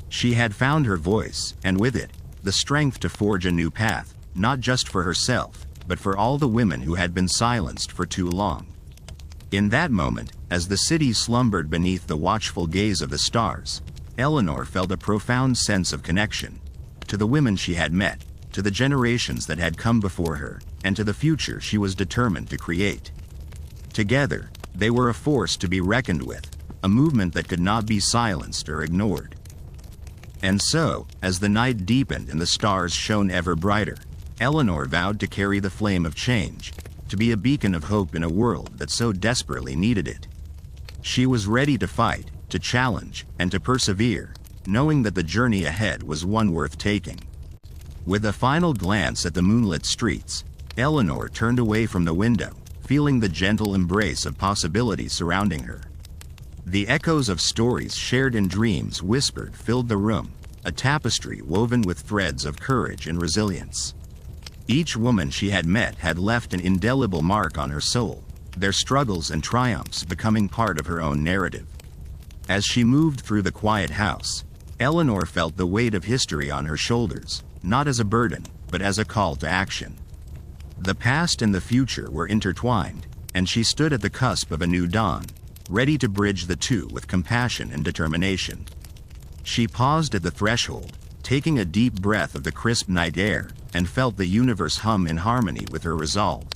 She had found her voice, and with it, the strength to forge a new path, not just for herself, but for all the women who had been silenced for too long. In that moment, as the city slumbered beneath the watchful gaze of the stars, Eleanor felt a profound sense of connection, to the women she had met, to the generations that had come before her, and to the future she was determined to create. Together, they were a force to be reckoned with, a movement that could not be silenced or ignored. And so, as the night deepened and the stars shone ever brighter, Eleanor vowed to carry the flame of change, to be a beacon of hope in a world that so desperately needed it. She was ready to fight, to challenge, and to persevere, knowing that the journey ahead was one worth taking. With a final glance at the moonlit streets, Eleanor turned away from the window, feeling the gentle embrace of possibility surrounding her. The echoes of stories shared in dreams whispered filled the room, a tapestry woven with threads of courage and resilience. Each woman she had met had left an indelible mark on her soul, their struggles and triumphs becoming part of her own narrative. As she moved through the quiet house, Eleanor felt the weight of history on her shoulders, not as a burden, but as a call to action. The past and the future were intertwined, and she stood at the cusp of a new dawn, ready to bridge the two with compassion and determination. She paused at the threshold, taking a deep breath of the crisp night air, and felt the universe hum in harmony with her resolve.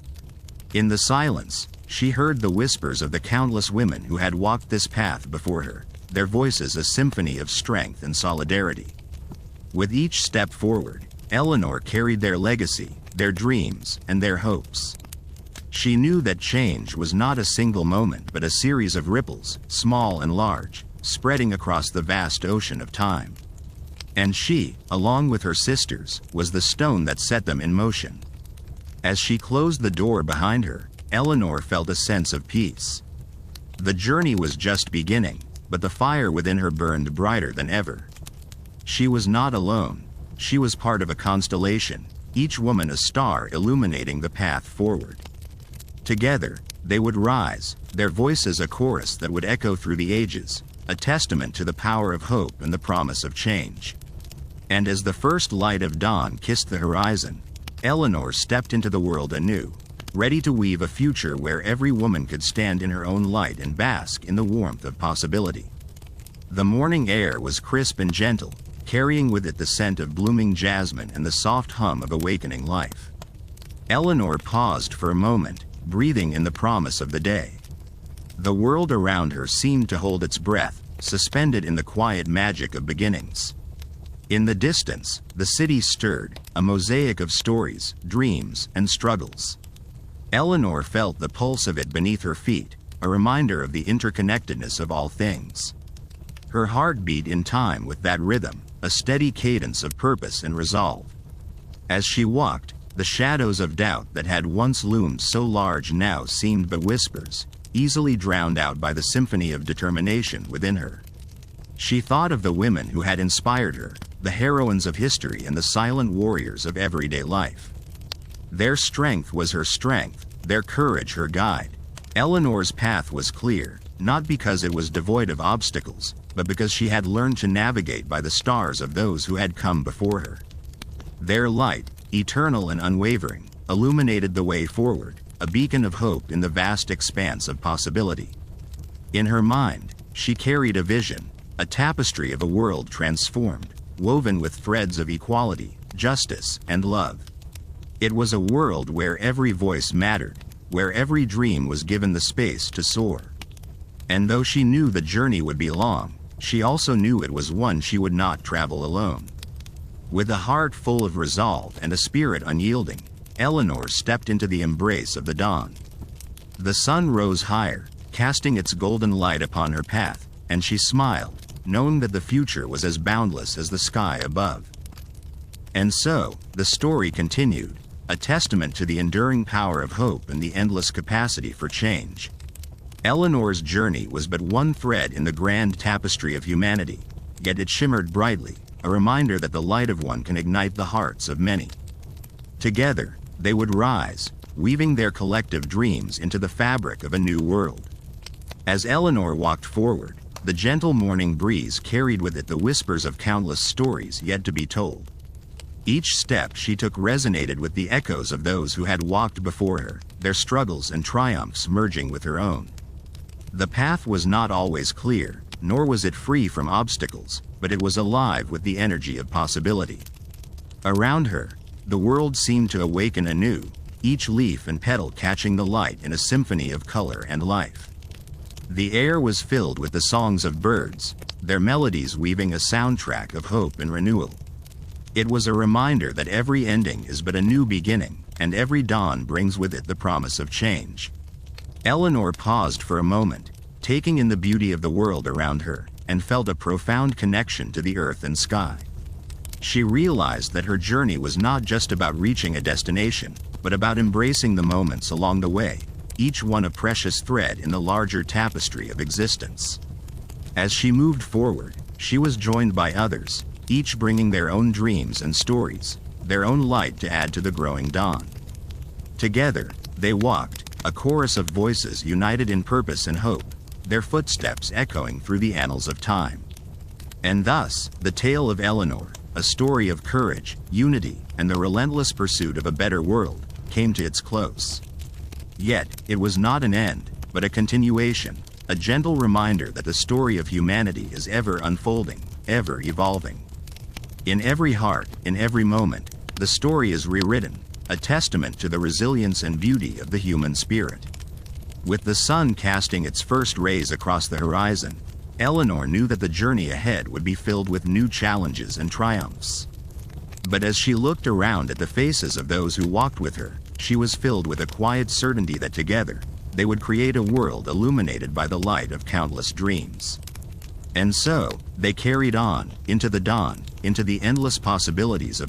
In the silence, she heard the whispers of the countless women who had walked this path before her, their voices a symphony of strength and solidarity. With each step forward, Eleanor carried their legacy, their dreams, and their hopes. She knew that change was not a single moment but a series of ripples, small and large, spreading across the vast ocean of time. And she, along with her sisters, was the stone that set them in motion. As she closed the door behind her, Eleanor felt a sense of peace. The journey was just beginning, but the fire within her burned brighter than ever. She was not alone. She was part of a constellation, each woman a star illuminating the path forward. Together, they would rise, their voices a chorus that would echo through the ages, a testament to the power of hope and the promise of change. And as the first light of dawn kissed the horizon, Eleanor stepped into the world anew, ready to weave a future where every woman could stand in her own light and bask in the warmth of possibility. The morning air was crisp and gentle, carrying with it the scent of blooming jasmine and the soft hum of awakening life. Eleanor paused for a moment, breathing in the promise of the day. The world around her seemed to hold its breath, suspended in the quiet magic of beginnings. In the distance, the city stirred, a mosaic of stories, dreams, and struggles. Eleanor felt the pulse of it beneath her feet, a reminder of the interconnectedness of all things. Her heart beat in time with that rhythm, a steady cadence of purpose and resolve. As she walked, the shadows of doubt that had once loomed so large now seemed but whispers, easily drowned out by the symphony of determination within her. She thought of the women who had inspired her, the heroines of history and the silent warriors of everyday life. Their strength was her strength, their courage her guide. Eleanor's path was clear, not because it was devoid of obstacles, but because she had learned to navigate by the stars of those who had come before her. Their light, eternal and unwavering, illuminated the way forward, a beacon of hope in the vast expanse of possibility. In her mind, she carried a vision, a tapestry of a world transformed, woven with threads of equality, justice, and love. It was a world where every voice mattered, where every dream was given the space to soar. And though she knew the journey would be long, she also knew it was one she would not travel alone. With a heart full of resolve and a spirit unyielding, Eleanor stepped into the embrace of the dawn. The sun rose higher, casting its golden light upon her path, and she smiled, knowing that the future was as boundless as the sky above. And so, the story continued, a testament to the enduring power of hope and the endless capacity for change. Eleanor's journey was but one thread in the grand tapestry of humanity, yet it shimmered brightly, a reminder that the light of one can ignite the hearts of many. Together, they would rise, weaving their collective dreams into the fabric of a new world. As Eleanor walked forward, the gentle morning breeze carried with it the whispers of countless stories yet to be told. Each step she took resonated with the echoes of those who had walked before her, their struggles and triumphs merging with her own. The path was not always clear, nor was it free from obstacles, but it was alive with the energy of possibility. Around her, the world seemed to awaken anew, each leaf and petal catching the light in a symphony of color and life. The air was filled with the songs of birds, their melodies weaving a soundtrack of hope and renewal. It was a reminder that every ending is but a new beginning, and every dawn brings with it the promise of change. Eleanor paused for a moment, taking in the beauty of the world around her, and felt a profound connection to the earth and sky. She realized that her journey was not just about reaching a destination, but about embracing the moments along the way, each one a precious thread in the larger tapestry of existence. As she moved forward, she was joined by others, each bringing their own dreams and stories, their own light to add to the growing dawn. Together, they walked, a chorus of voices united in purpose and hope, their footsteps echoing through the annals of time. And thus, the tale of Eleanor, a story of courage, unity, and the relentless pursuit of a better world, came to its close. Yet, it was not an end, but a continuation, a gentle reminder that the story of humanity is ever unfolding, ever evolving. In every heart, in every moment, the story is rewritten, a testament to the resilience and beauty of the human spirit. With the sun casting its first rays across the horizon, Eleanor knew that the journey ahead would be filled with new challenges and triumphs. But as she looked around at the faces of those who walked with her, she was filled with a quiet certainty that together, they would create a world illuminated by the light of countless dreams. And so, they carried on, into the dawn, into the endless possibilities of a